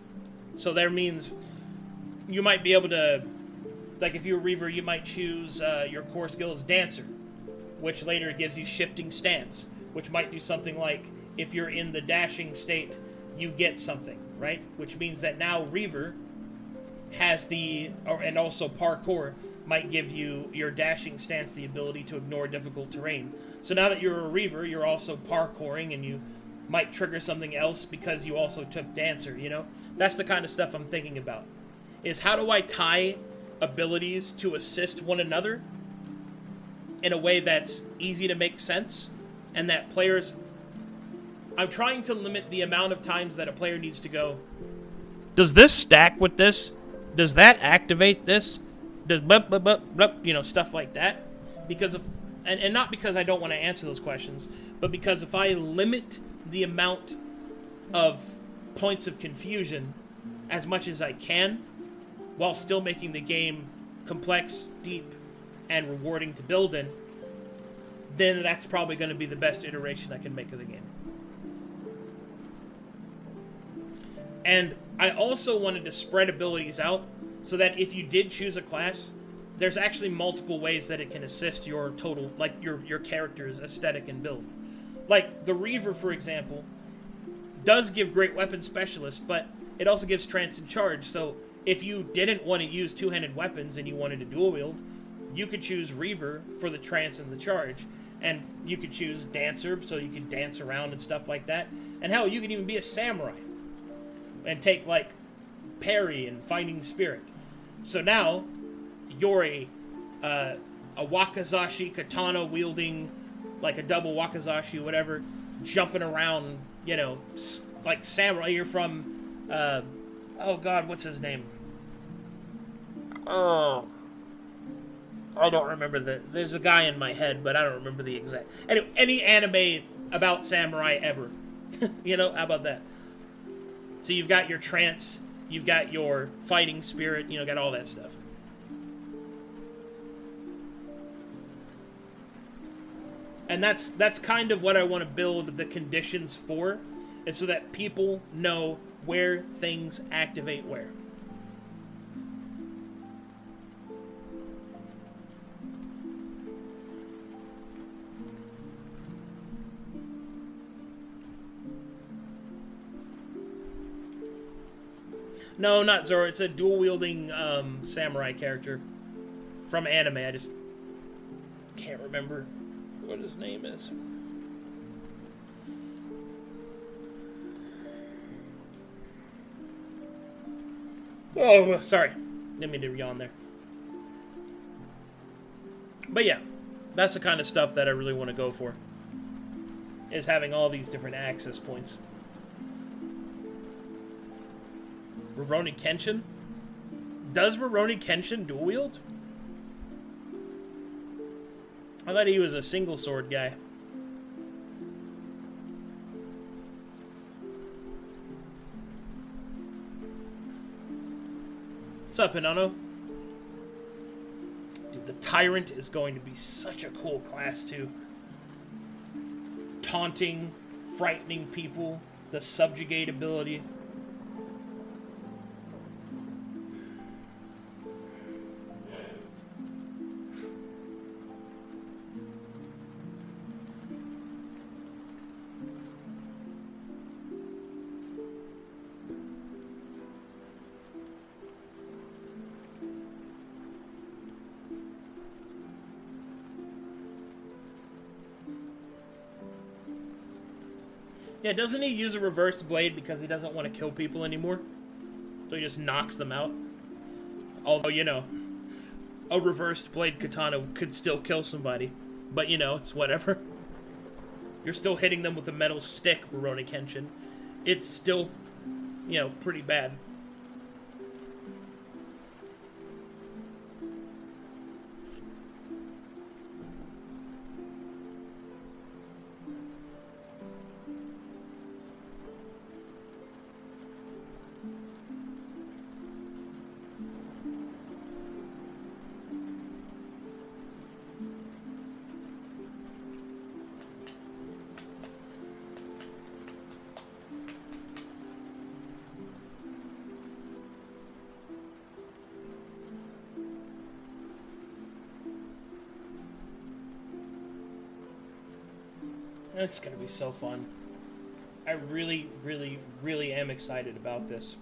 So that means you might be able to, like if you're a Reaver, you might choose your core skill as Dancer, which later gives you shifting stance, which might do something like, if you're in the dashing state, you get something, right? Which means that now Reaver has and also parkour might give you your dashing stance the ability to ignore difficult terrain. So now that you're a Reaver, you're also parkouring, and you might trigger something else because you also took Dancer, you know? That's the kind of stuff I'm thinking about. Is how do I tie abilities to assist one another in a way that's easy to make sense, and that players... I'm trying to limit the amount of times that a player needs to go, does this stack with this? Does that activate this? Does stuff like that? Because of, and not because I don't want to answer those questions, but because if I limit the amount of points of confusion as much as I can, while still making the game complex, deep, and rewarding to build in, then that's probably going to be the best iteration I can make of the game. And I also wanted to spread abilities out so that if you did choose a class, there's actually multiple ways that it can assist your total, like your character's aesthetic and build. Like the Reaver, for example, does give great weapon specialist, but it also gives trance and charge. So if you didn't want to use two-handed weapons and you wanted to dual wield, you could choose Reaver for the trance and the charge. And you could choose Dancer, so you could dance around and stuff like that. And hell, you could even be a samurai and take, like, parry and fighting spirit. So now, you're a wakizashi katana wielding, like a double wakizashi, whatever, jumping around, you know, like samurai. You're from, oh god, what's his name? Oh, I don't remember there's a guy in my head, but I don't remember the exact. Anyway, any anime about samurai ever. You know, how about that? So you've got your trance, you've got your fighting spirit, you know, got all that stuff. And that's kind of what I want to build the conditions for, is so that people know where things activate where. No, not Zoro. It's a dual-wielding samurai character from anime. I just can't remember what his name is. Oh, sorry. Didn't mean to yawn there. But yeah, that's the kind of stuff that I really want to go for, is having all these different access points. Rurouni Kenshin? Does Rurouni Kenshin dual wield? I thought he was a single sword guy. What's up, Hinano? Dude, the Tyrant is going to be such a cool class, too. Taunting, frightening people, the subjugate ability. Yeah, doesn't he use a reverse blade because he doesn't want to kill people anymore? So he just knocks them out? Although, you know, a reversed blade katana could still kill somebody. But, you know, it's whatever. You're still hitting them with a metal stick, Rurouni Kenshin. It's still, you know, pretty bad. It's gonna be so fun. I really, really, really am excited about this.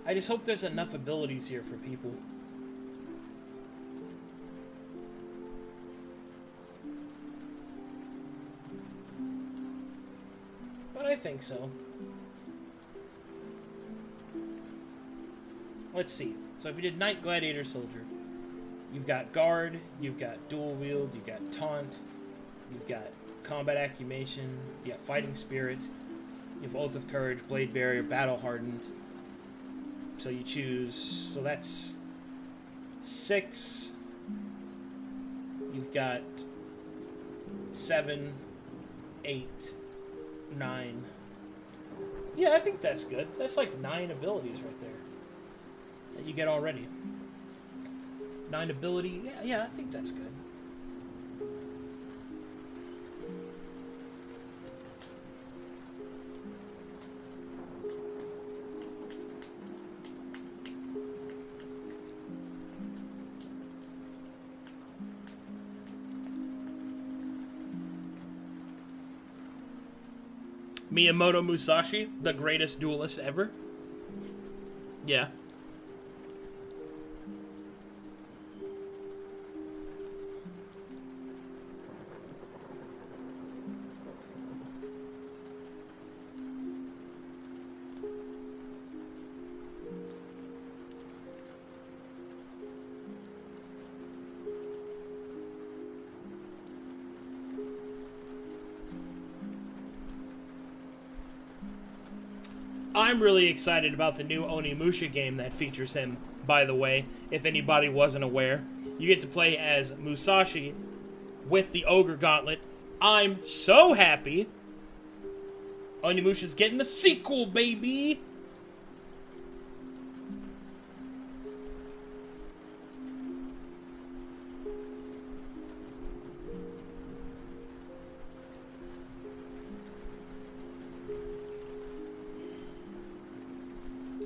I just hope there's enough abilities here for people. But I think so. Let's see. So if you did Knight, Gladiator, Soldier, you've got Guard, you've got Dual Wield, you've got Taunt, you've got combat accumation, you have fighting spirit, you have oath of courage, blade barrier, battle hardened. So you choose, so that's 6. You've got 7, 8, 9. Yeah, I think that's good. That's like 9 abilities right there that you get already. 9 ability. Yeah, I think that's good. Miyamoto Musashi, the greatest duelist ever. Yeah. I'm really excited about the new Onimusha game that features him, by the way, if anybody wasn't aware. You get to play as Musashi with the Ogre Gauntlet. I'm so happy! Onimusha's getting a sequel, baby!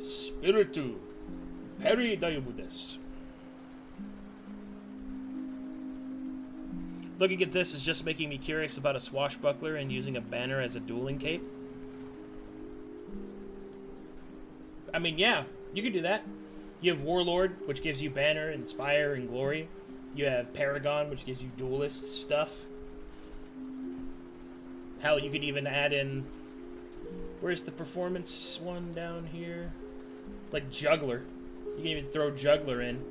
Spiritu Peri Dayubu. Looking at this is just making me curious about a swashbuckler and using a banner as a dueling cape. I mean, yeah, you could do that. You have Warlord, which gives you banner, inspire, and glory. You have Paragon, which gives you duelist stuff. Hell, you could even add in... Where's the performance one down here? Like Juggler. You can even throw Juggler in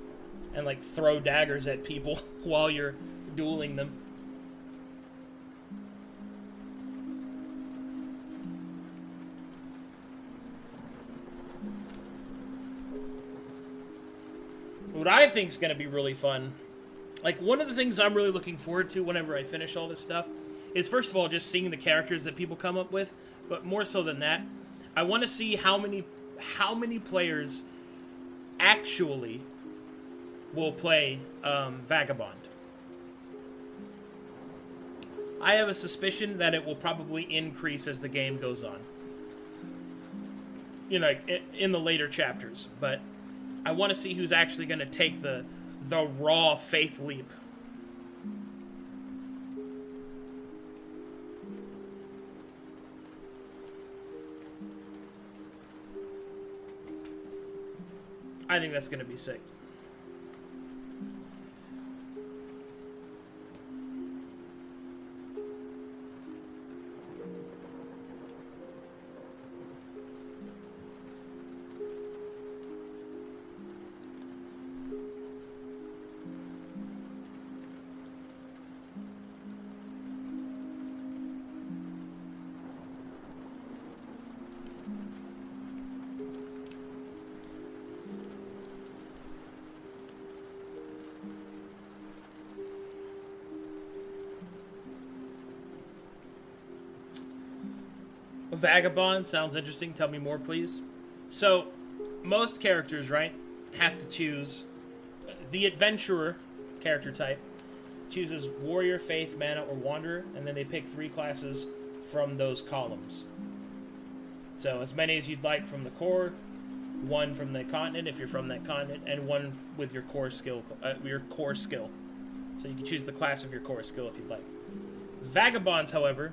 and like throw daggers at people while you're dueling them. What I think is going to be really fun, like one of the things I'm really looking forward to whenever I finish all this stuff, is first of all just seeing the characters that people come up with, but more so than that, I want to see how many players actually will play Vagabond. I have a suspicion that it will probably increase as the game goes on. You know, in the later chapters, but I want to see who's actually going to take the raw faith leap. I think that's going to be sick. Vagabond sounds interesting. Tell me more, please. So, most characters, right, have to choose the adventurer character type. Chooses warrior, faith, mana, or wanderer, and then they pick 3 classes from those columns. So, as many as you'd like from the core, 1 from the continent if you're from that continent, and 1 with your core skill. So you can choose the class of your core skill if you'd like. Vagabonds, however,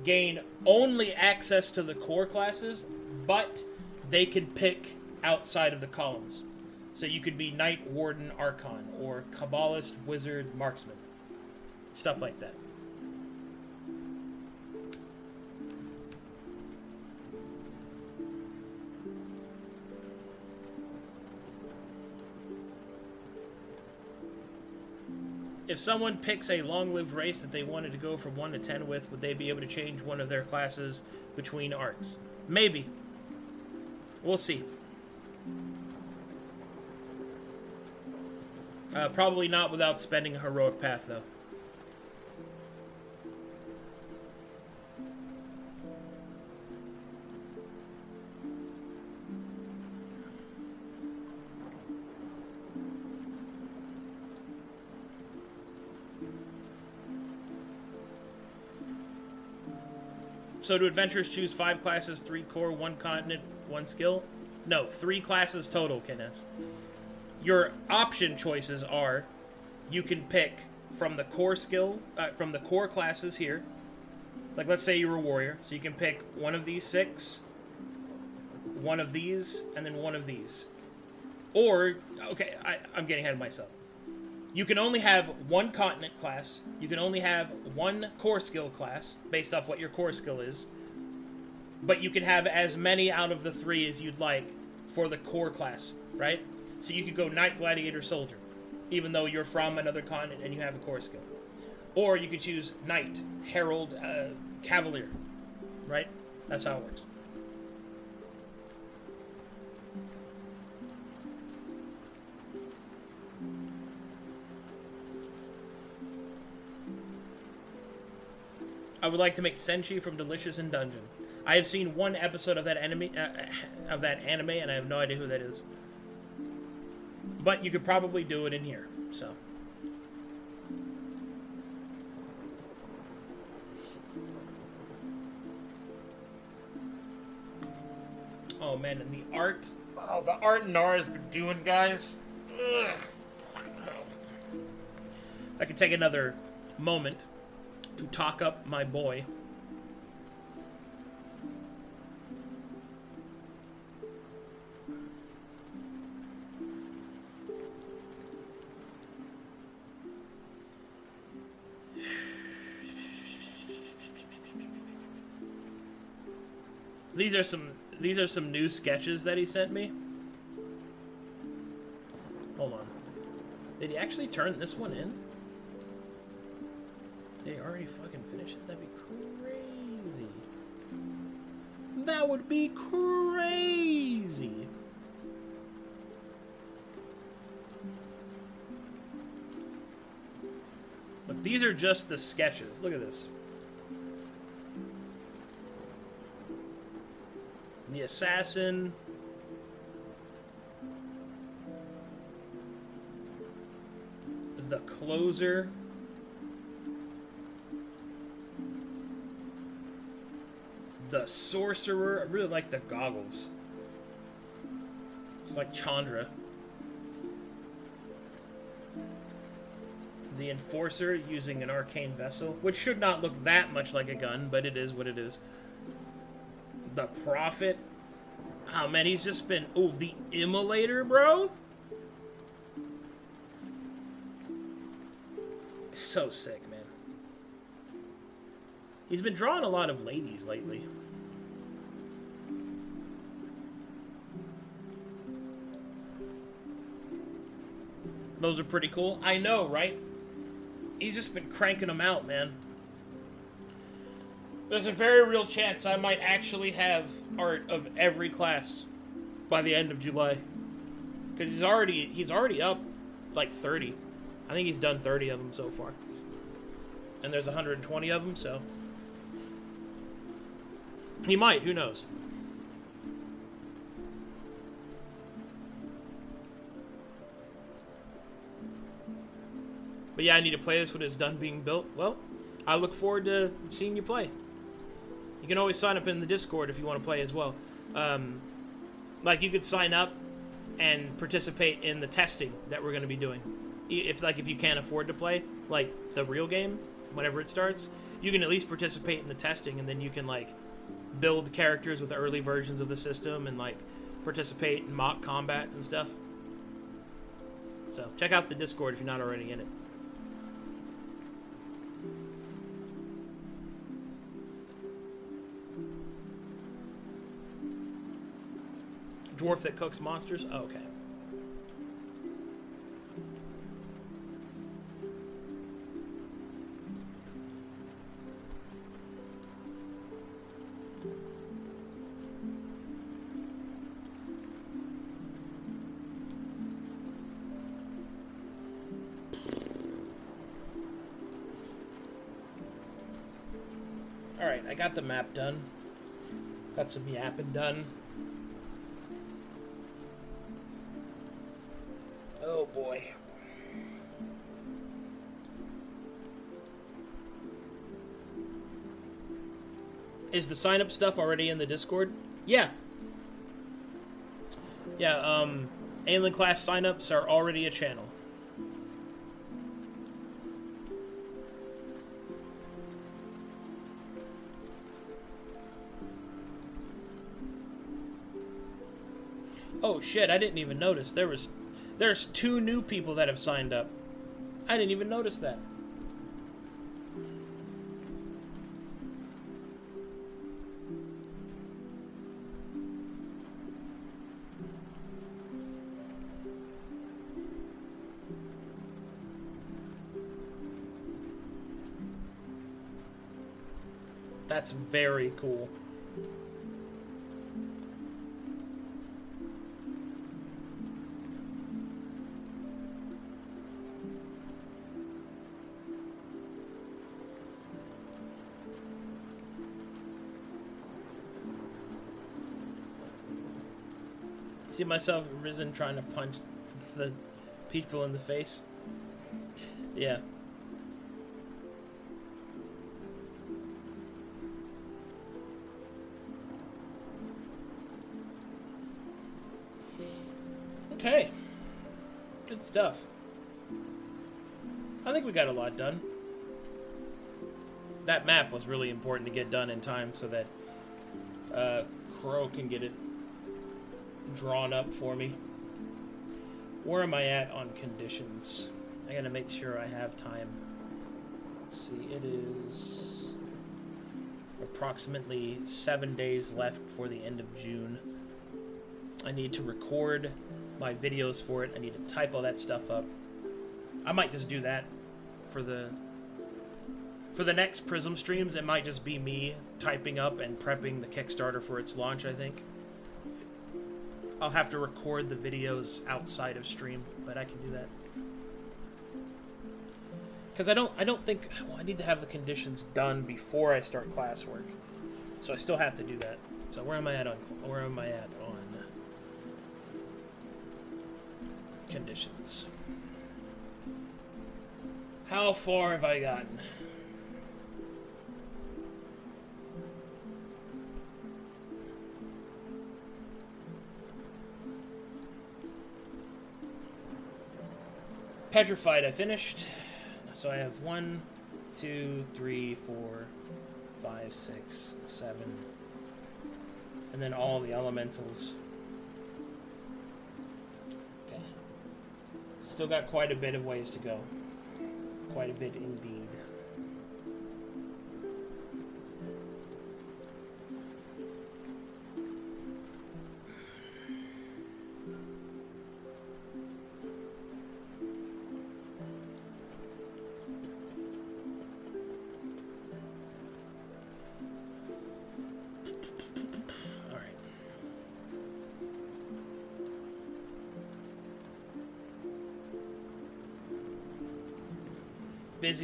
gain only access to the core classes, but they can pick outside of the columns. So you could be Knight, Warden, Archon, or Kabbalist, Wizard, Marksman. Stuff like that. if someone picks a long-lived race that they wanted to go from 1 to 10 with, would they be able to change one of their classes between arcs? Maybe. We'll see. Probably not without spending a heroic path, though. So do adventurers choose 5 classes, 3 core, 1 continent, 1 skill? No, 3 classes total, Kenneth. Your option choices are, you can pick from the core skills, from the core classes here. Like, let's say you're a warrior, so you can pick one of these 6, one of these, and then one of these. Or, okay, I'm getting ahead of myself. You can only have 1 continent class. You can only have 1 core skill class, based off what your core skill is. But you can have as many out of the 3 as you'd like for the core class, right? So you could go Knight, Gladiator, Soldier, even though you're from another continent and you have a core skill. Or you could choose Knight, Herald, Cavalier, right? That's how it works. I would like to make Senshi from Delicious in Dungeon. I have seen 1 episode of that anime, and I have no idea who that is. But you could probably do it in here, so. Oh man, and the art. Oh, the art Nara's been doing, guys. Ugh. I could take another moment to talk up my boy. These are some new sketches that he sent me. Hold on. Did he actually turn this one in? Did he already fucking finish it? That'd be crazy. That would be crazy. But these are just the sketches. Look at this. The assassin. The closer. The sorcerer. I really like the goggles. It's like Chandra. The enforcer using an arcane vessel, which should not look that much like a gun, but it is what it is. The prophet. Oh man, he's just been... Oh, the immolator, bro? So sick, man. He's been drawing a lot of ladies lately. Those are pretty cool. I know, right? He's just been cranking them out, man. There's a very real chance I might actually have art of every class by the end of July. Because he's already up like 30. I think he's done 30 of them so far. And there's 120 of them, so... He might, who knows? But yeah, I need to play this when it's done being built. Well, I look forward to seeing you play. You can always sign up in the Discord if you want to play as well. Like, you could sign up and participate in the testing that we're going to be doing. If you can't afford to play, like, the real game, whenever it starts, you can at least participate in the testing, and then you can, like, build characters with early versions of the system and, like, participate in mock combats and stuff. So, check out the Discord if you're not already in it. Dwarf that cooks monsters? Oh, okay. Alright, I got the map done. Got some yapping done. Oh boy. Is the sign up stuff already in the Discord? Yeah. Yeah, alien class signups are already a channel. Oh shit, I didn't even notice. There's 2 new people that have signed up. I didn't even notice that. That's very cool. See myself risen trying to punch the people in the face. Yeah. Okay. Good stuff. I think we got a lot done. That map was really important to get done in time so that Crow can get it drawn up for me. Where am I at on conditions? I gotta make sure I have time. Let's see, it is approximately 7 days left before the end of June. I need to record my videos for it. I need to type all that stuff up. I might just do that for the next Prism streams. It might just be me typing up and prepping the Kickstarter for its launch, I think. I'll have to record the videos outside of stream, but I can do that. Because I don't think, well, I need to have the conditions done before I start classwork. So I still have to do that. So where am I at on conditions? How far have I gotten? Petrified, I finished. So I have 1, 2, 3, 4, 5, 6, 7. And then all the elementals. Okay. Still got quite a bit of ways to go. Quite a bit indeed.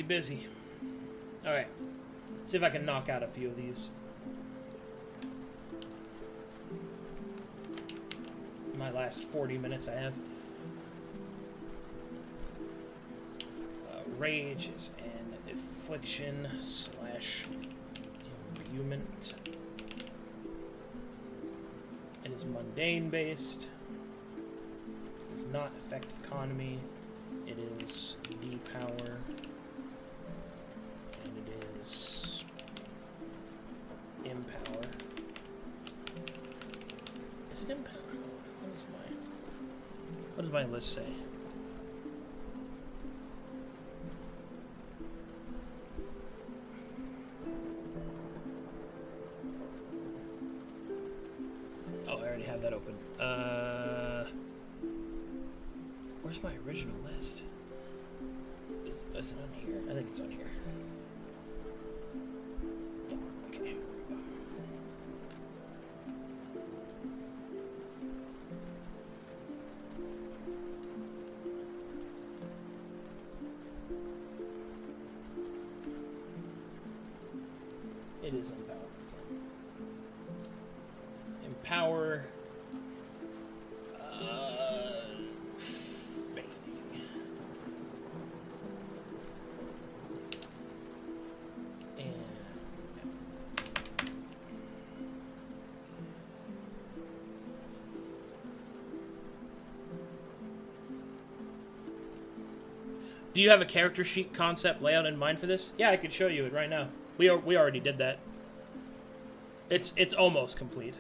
Busy. Alright. See if I can knock out a few of these. My last 40 minutes I have. Rage is an affliction / imbuement. It is mundane based. It does not affect economy. It is depower. Empower. Is it empower? What does my list say? Oh, I already have that open. Where's my original list? Is it on here? I think it's on here. It is empower. Okay. Empower. Fading. And do you have a character sheet concept layout in mind for this? Yeah, I could show you it right now. We already did that. It's almost complete.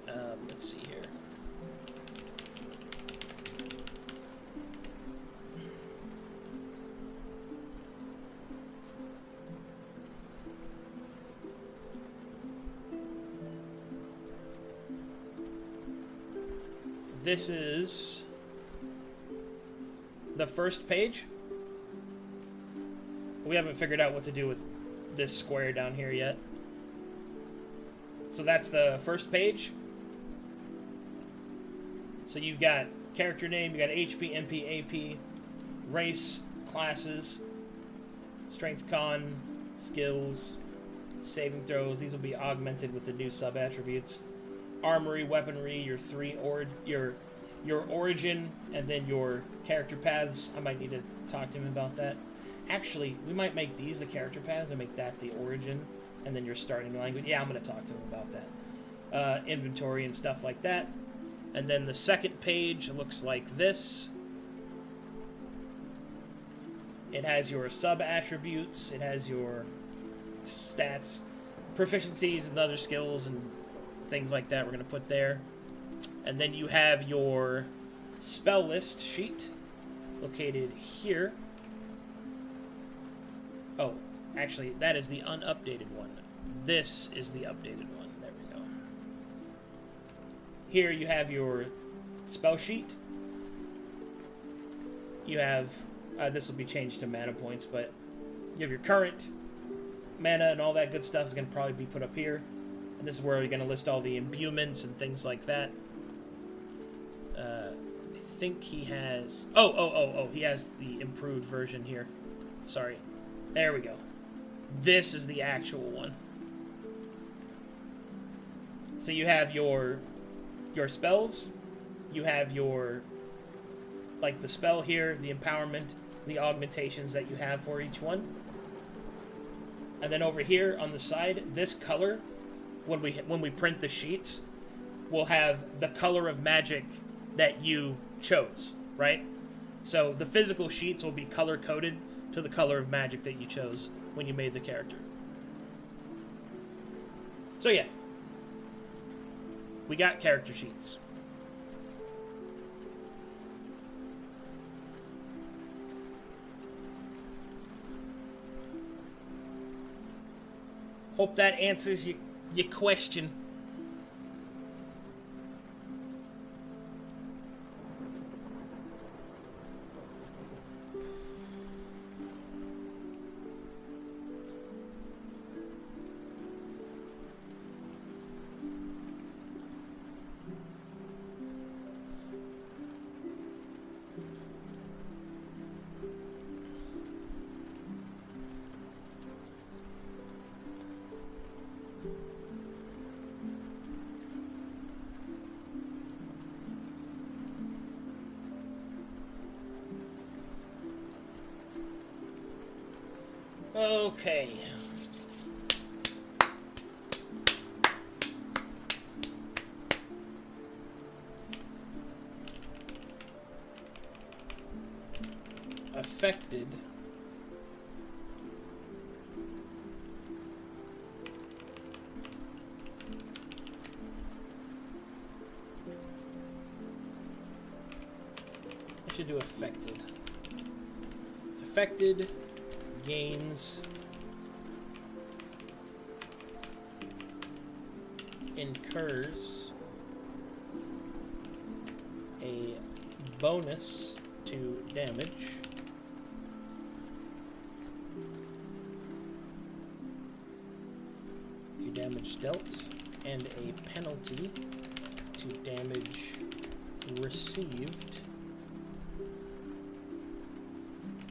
Let's see here. This is the first page. We haven't figured out what to do with this square down here yet. So that's the first page. So you've got character name, you got HP, MP, AP, race, classes, strength, con, skills, saving throws. These will be augmented with the new sub attributes. Armory, weaponry, your origin, and then your character paths. I might need to talk to him about that. Actually, we might make these the character paths and make that the origin, and then your starting language. Yeah, I'm going to talk to him about that. Inventory and stuff like that. And then the second page looks like this. It has your sub-attributes. It has your stats, proficiencies, and other skills, and things like that we're going to put there. And then you have your spell list sheet located here. Oh, actually, that is the unupdated one. This is the updated one. There we go. Here you have your spell sheet. You have, this will be changed to mana points, but you have your current mana and all that good stuff is going to probably be put up here. And this is where you're going to list all the imbuements and things like that. I think he has... Oh, he has the improved version here. Sorry. There we go. This is the actual one. So you have your spells. You have your... like the spell here, the empowerment, the augmentations that you have for each one. And then over here on the side, this color, when we print the sheets, will have the color of magic that you chose, right? So the physical sheets will be color-coded to the color of magic that you chose when you made the character. So yeah. We got character sheets. Hope that answers your question. Okay. Affected. I should do affected. Affected gains incurs a bonus to damage dealt and a penalty to damage received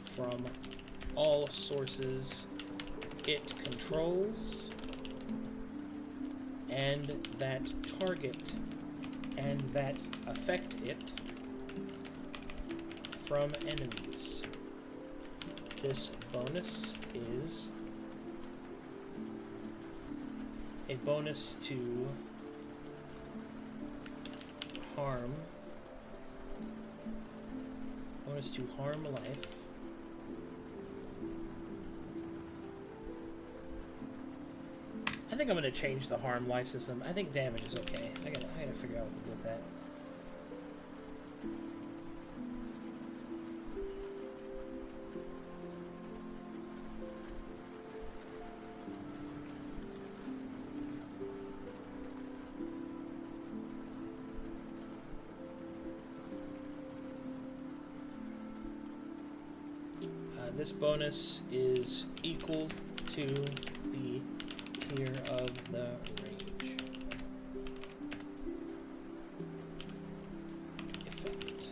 from all sources it controls and that target and that affect it from enemies. This bonus is a bonus to harm. Bonus to harm life. I think I'm gonna change the harm life system. I think damage is okay. I gotta figure out what to do with that. This bonus is equal to the tier of the rage effect.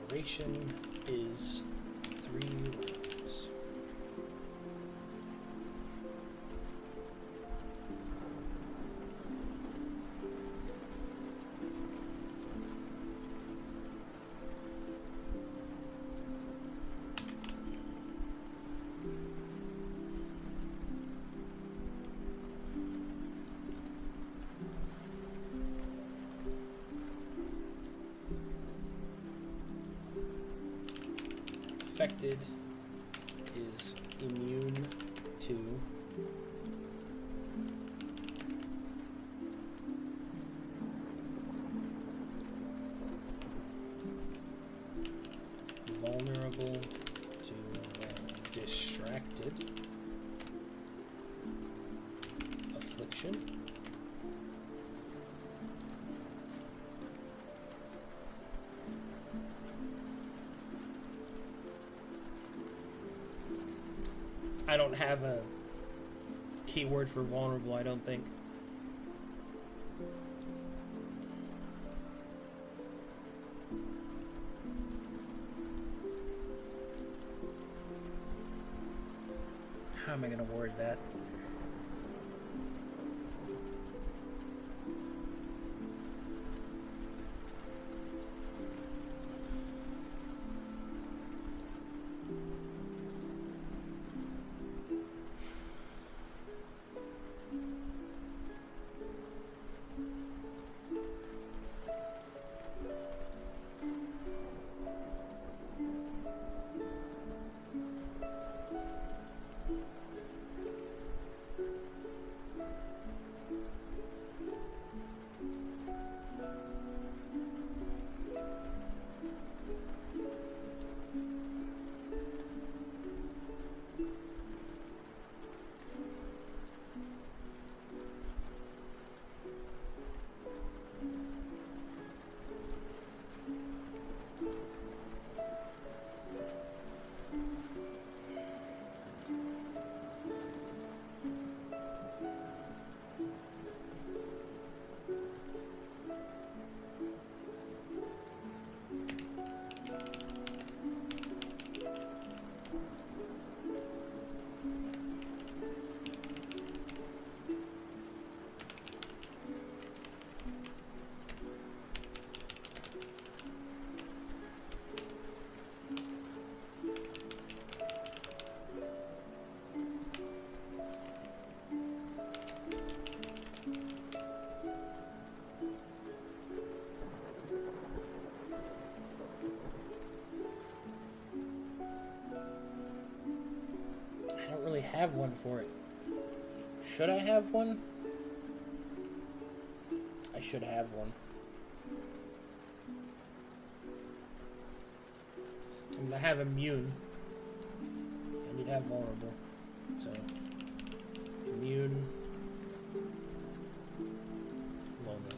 Duration is 3 rounds. Affected is immune to vulnerable to distracted affliction. I don't have a keyword for vulnerable, I don't think. How am I going to word that? Have one for it. Should I have one? I should have one. I have immune. I need to have vulnerable. So, immune. Vulnerable.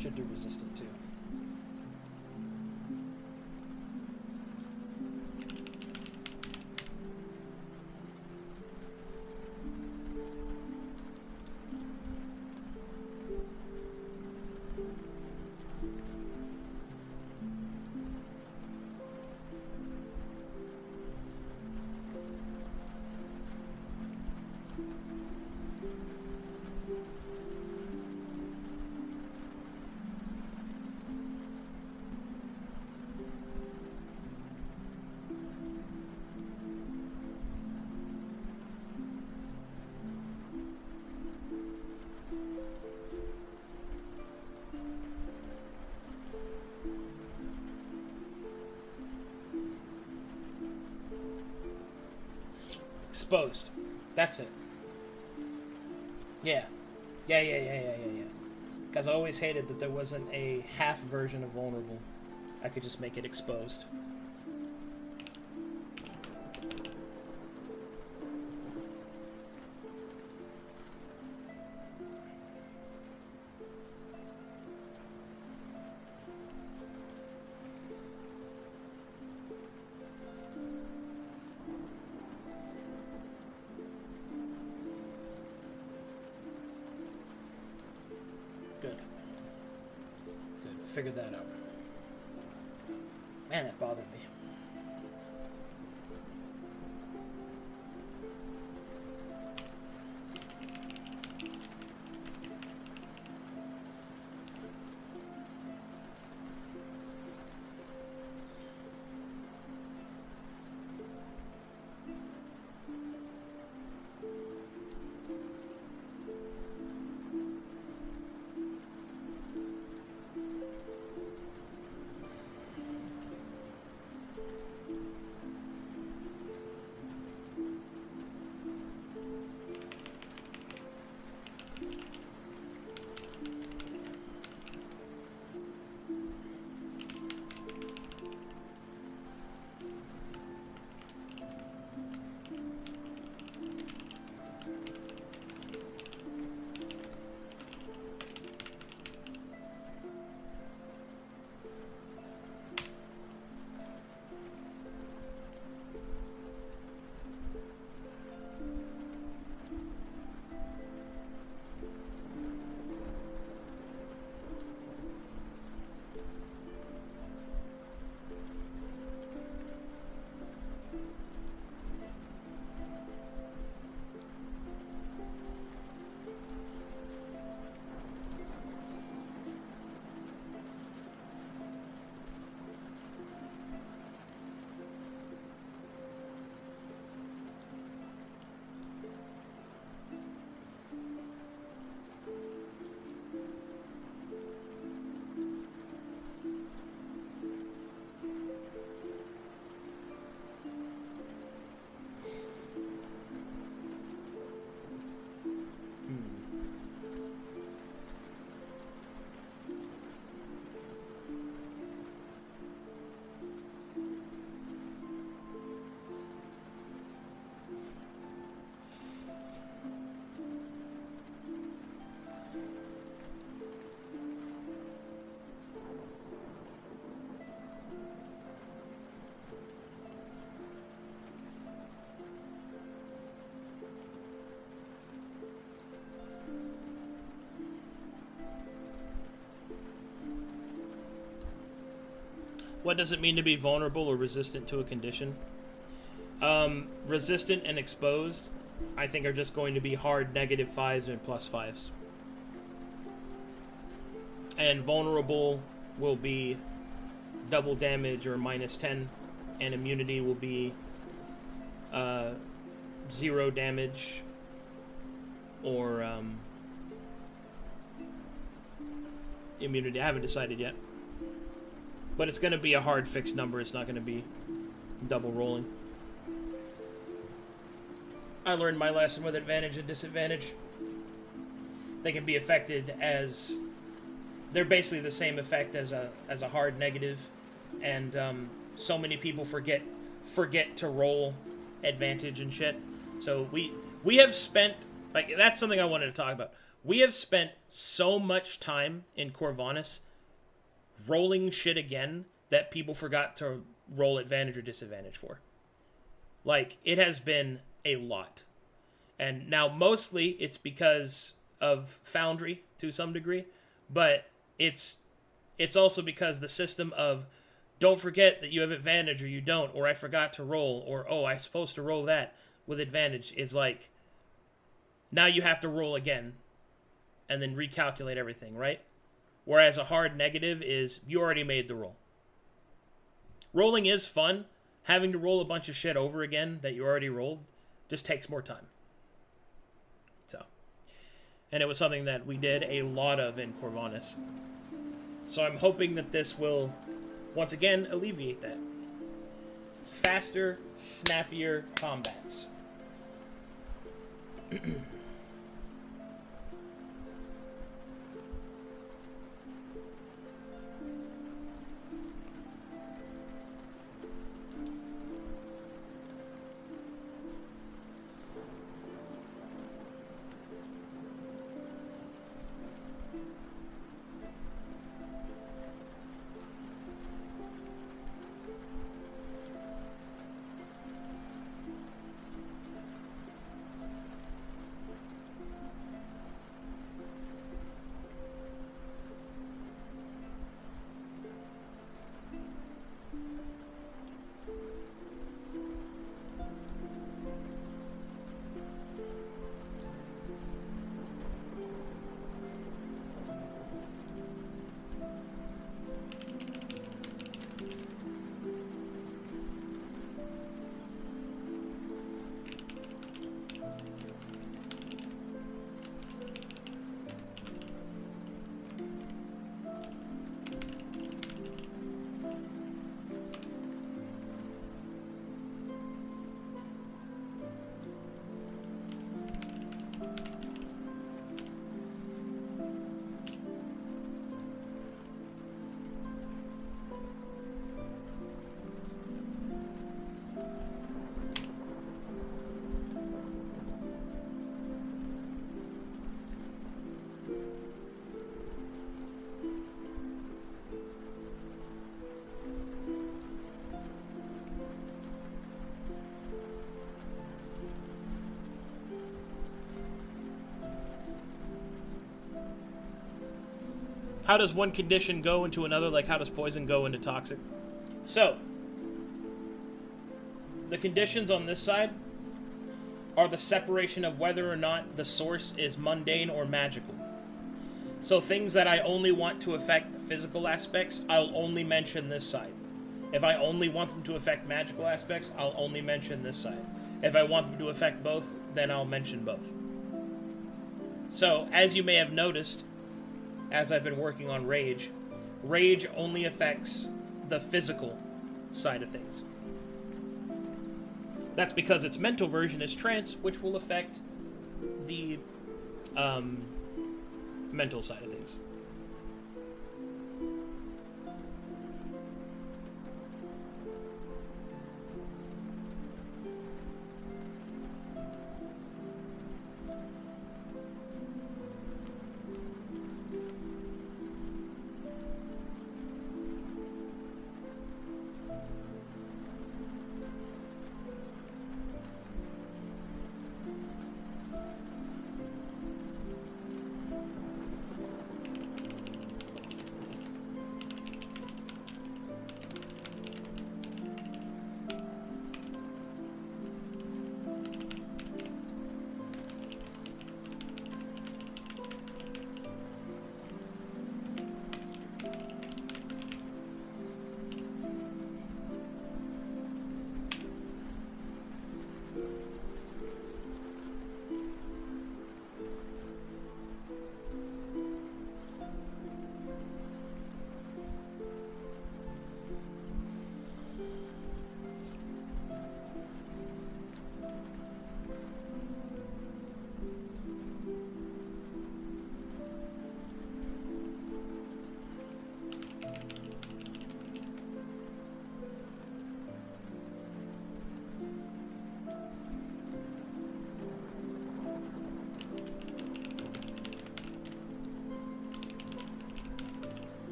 Should do resistant too. Exposed. That's it. Yeah. Yeah. Because I always hated that there wasn't a half version of vulnerable. I could just make it exposed. Good. Figured that out. Man, that bothered me. What does it mean to be vulnerable or resistant to a condition? Resistant and exposed, I think, are just going to be hard -5s and +5s. And vulnerable will be double damage or -10, and immunity will be 0 damage or immunity. I haven't decided yet. But it's going to be a hard fixed number. It's not going to be double rolling. I learned my lesson with advantage and disadvantage. They can be affected as... They're basically the same effect as a hard negative. And so many people forget to roll advantage and shit. So we have spent... Like, that's something I wanted to talk about. We have spent so much time in Corvinus rolling shit again that people forgot to roll advantage or disadvantage for. Like, it has been a lot. And now mostly it's because of Foundry to some degree, but it's also because the system of don't forget that you have advantage or you don't, or I forgot to roll, or oh, I'm supposed to roll that with advantage is like, now you have to roll again and then recalculate everything, right? Whereas a hard negative is you already made the roll. Rolling is fun. Having to roll a bunch of shit over again that you already rolled just takes more time. So, and it was something that we did a lot of in Corvinus. So I'm hoping that this will, once again, alleviate that. Faster, snappier combats. How does one condition go into another? Like, how does poison go into toxic? So, the conditions on this side are the separation of whether or not the source is mundane or magical. So things that I only want to affect physical aspects, I'll only mention this side. If I only want them to affect magical aspects, I'll only mention this side. If I want them to affect both, then I'll mention both. So, as you may have noticed, as I've been working on Rage, Rage only affects the physical side of things. That's because its mental version is Trance, which will affect the mental side of things.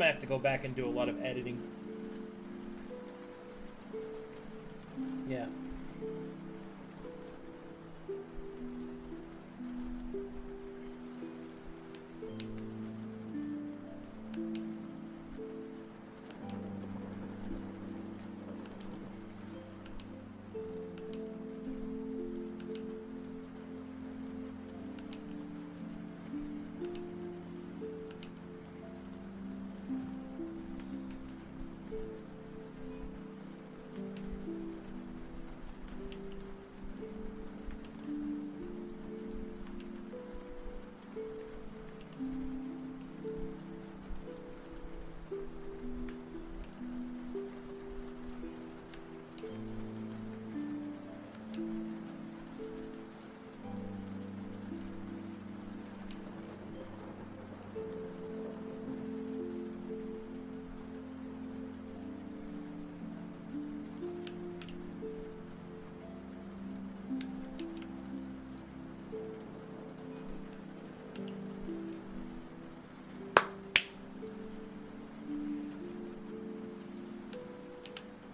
gonna have to go back and do a lot of editing. Yeah.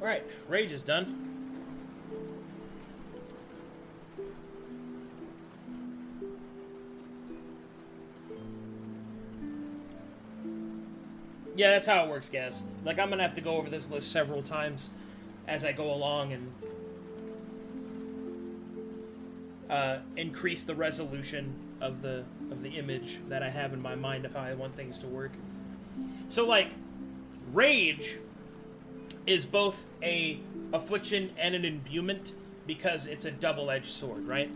Alright, Rage is done. Yeah, that's how it works, guys. Like, I'm gonna have to go over this list several times as I go along and increase the resolution of the image that I have in my mind of how I want things to work. So, like, Rage is both a affliction and an imbuement because it's a double-edged sword, right?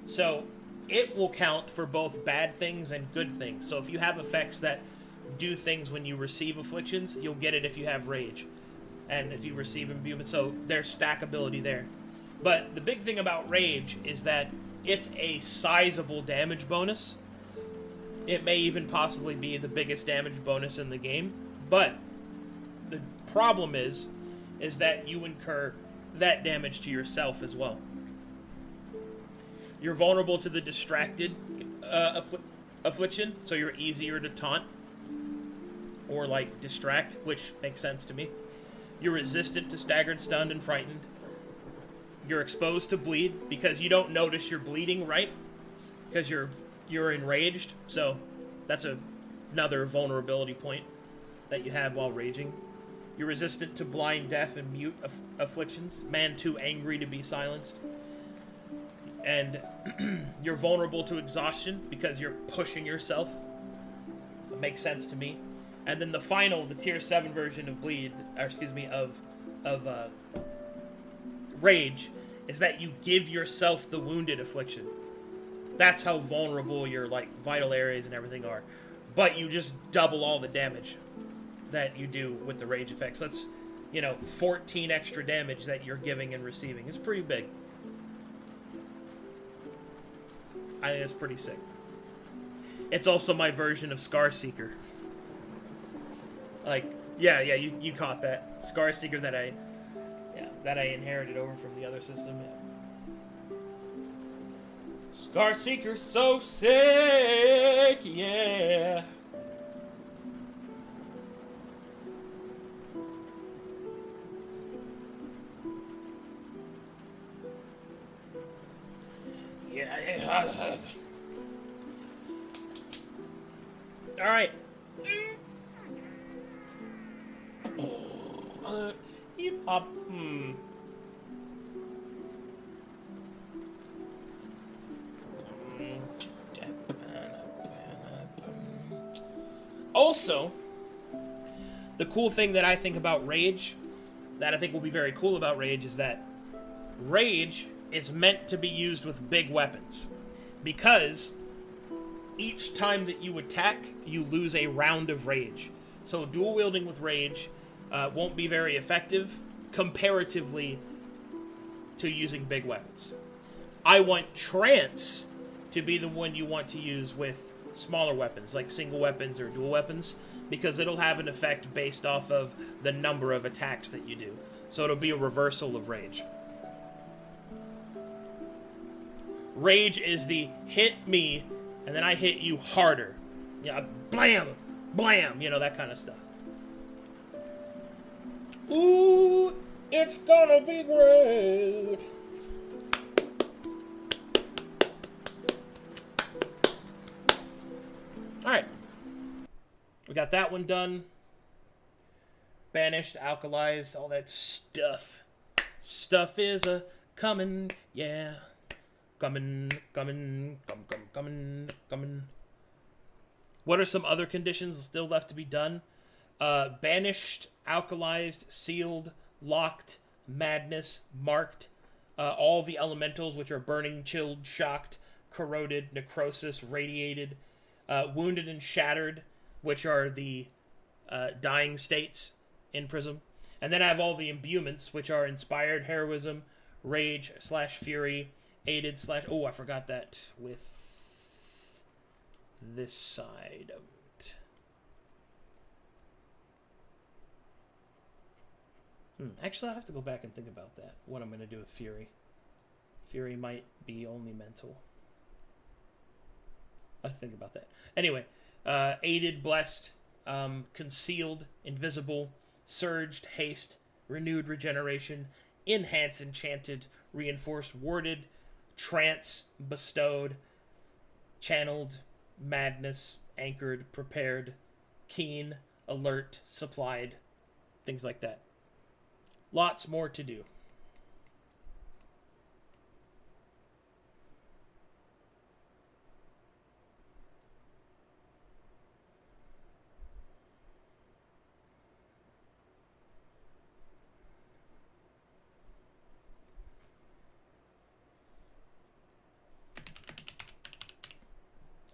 So it will count for both bad things and good things. So if you have effects that do things when you receive afflictions, you'll get it if you have Rage. And if you receive imbuement, so there's stackability there. But the big thing about Rage is that it's a sizable damage bonus. It may even possibly be the biggest damage bonus in the game, but the problem is that you incur that damage to yourself as well. You're vulnerable to the distracted affliction, so you're easier to taunt or like distract, which makes sense to me. You're resistant to staggered, stunned, and frightened. You're exposed to bleed because you don't notice you're bleeding, right? Because you're enraged, so that's another vulnerability point that you have while raging. You're resistant to blind, deaf, and mute afflictions. Man too angry to be silenced. And you're vulnerable to exhaustion because you're pushing yourself. It makes sense to me. And then the final, the tier 7 version of Rage, is that you give yourself the wounded affliction. That's how vulnerable your like vital areas and everything are. But you just double all the damage that you do with the Rage effects. That's, 14 extra damage that you're giving and receiving. It's pretty big. I think it's pretty sick. It's also my version of Scar Seeker. Like, yeah, you caught that. Scar Seeker that I inherited over from the other system. Yeah. Scar Seeker's so sick, yeah. All right. Also, the cool thing that I think about Rage, that I think will be very cool about Rage, is that Rage is meant to be used with big weapons. Because each time that you attack, you lose a round of Rage. So dual wielding with Rage won't be very effective comparatively to using big weapons. I want Trance to be the one you want to use with smaller weapons, like single weapons or dual weapons, because it'll have an effect based off of the number of attacks that you do. So it'll be a reversal of Rage. Rage is the hit me, and then I hit you harder. Yeah, blam, blam, that kind of stuff. It's gonna be great. Alright. We got that one done. Banished, alkalized, all that stuff. Stuff is a coming, yeah. Coming. What are some other conditions still left to be done? Banished, alkalized, sealed, locked, madness, marked. All the elementals, which are burning, chilled, shocked, corroded, necrosis, radiated, wounded and shattered, which are the dying states in Prism. And then I have all the imbuements, which are inspired, heroism, rage / fury, aided / oh, I forgot that with this side of it. Actually, I'll have to go back and think about that, what I'm going to do with fury. Fury might be only mental. I have to think about that. Anyway, aided, blessed, concealed, invisible, surged, haste, renewed regeneration, enhance, enchanted, reinforced, warded, trance, bestowed, channeled, madness, anchored, prepared, keen, alert, supplied, things like that. Lots more to do.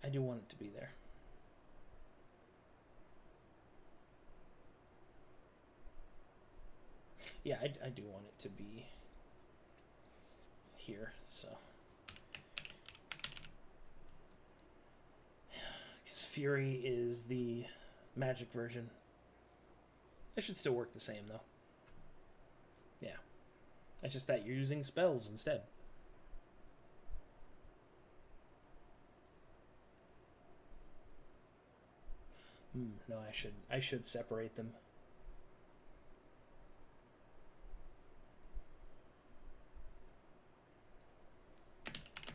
I do want it to be there. Yeah, I do want it to be here, so. Because Fury is the magic version. It should still work the same, though. Yeah. It's just that you're using spells instead. No, I should separate them.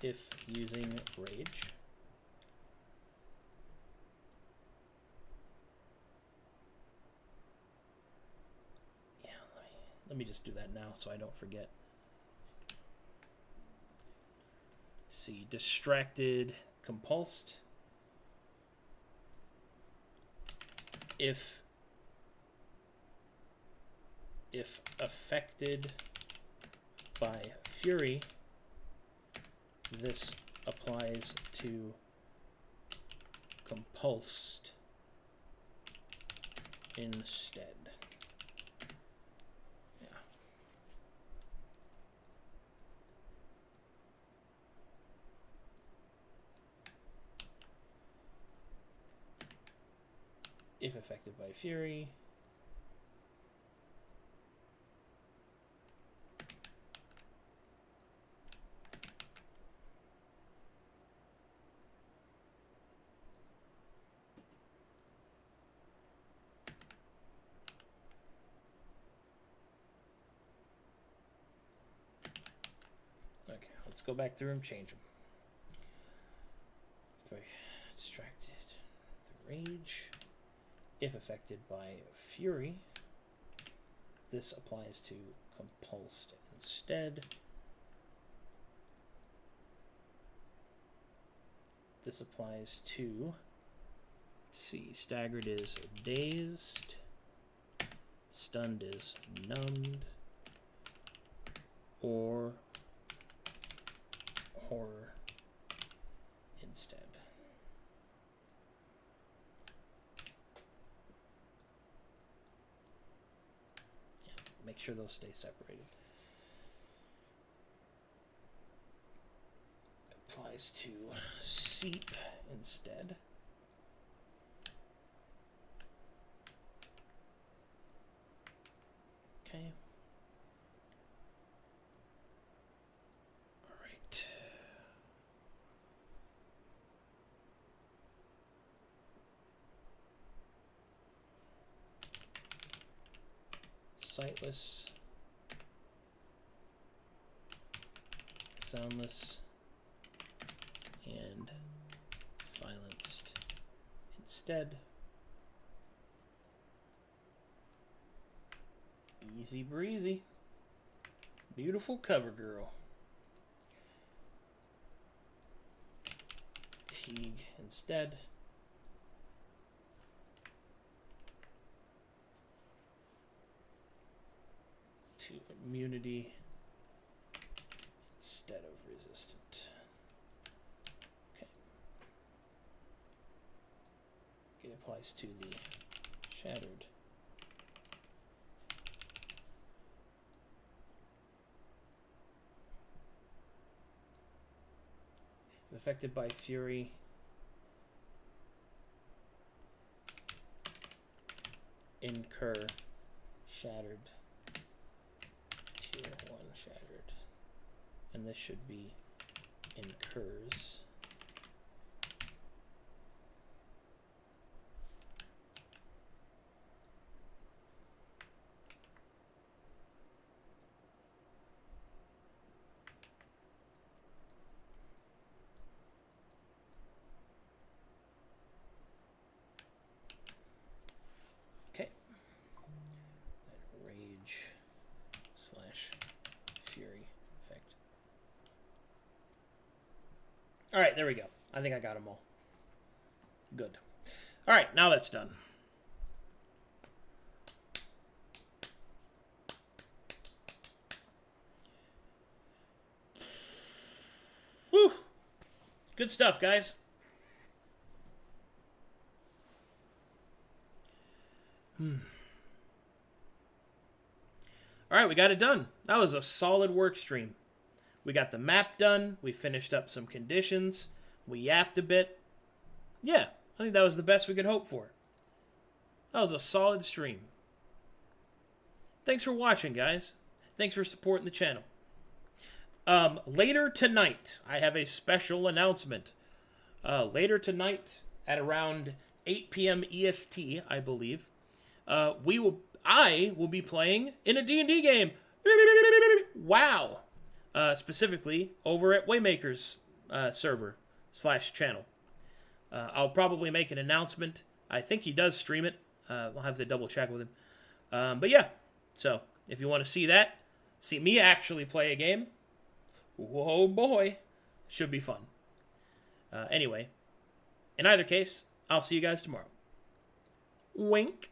If using rage. Yeah, let me just do that now so I don't forget. Let's see, distracted, compulsed. If affected by fury, this applies to compulsed instead. Yeah. If affected by fury, okay, let's go back through and change them. Distracted, the rage. If affected by fury, this applies to compulsed instead. This applies to, let's see, staggered is dazed, stunned is numbed, or horror instead. Make sure those stay separated. Applies to seep instead. Okay. All right. Sightless, soundless and silenced instead. Easy breezy. Beautiful cover girl. Teague instead. To immunity instead of resistant. Okay. It applies to the shattered. Affected by fury. Incur shattered. Tier 1 shattered. And this should be incurs. Okay. That rage slash fury effect. All right, there we go. I think I got them all. Good. All right, now that's done. Woo! Good stuff, guys. All right, we got it done. That was a solid work stream. We got the map done. We finished up some conditions. We yapped a bit. Yeah, I think that was the best we could hope for. That was a solid stream. Thanks for watching, guys. Thanks for supporting the channel. Later tonight, I have a special announcement. Later tonight, at around 8 p.m. EST, I believe, I will be playing in a D&D game. Wow. Specifically over at Waymaker's server / channel. I'll probably make an announcement. I think he does stream it. I'll have to double check with him. But yeah, so if you want to see that, see me actually play a game, whoa boy, should be fun. Anyway, in either case, I'll see you guys tomorrow. Wink.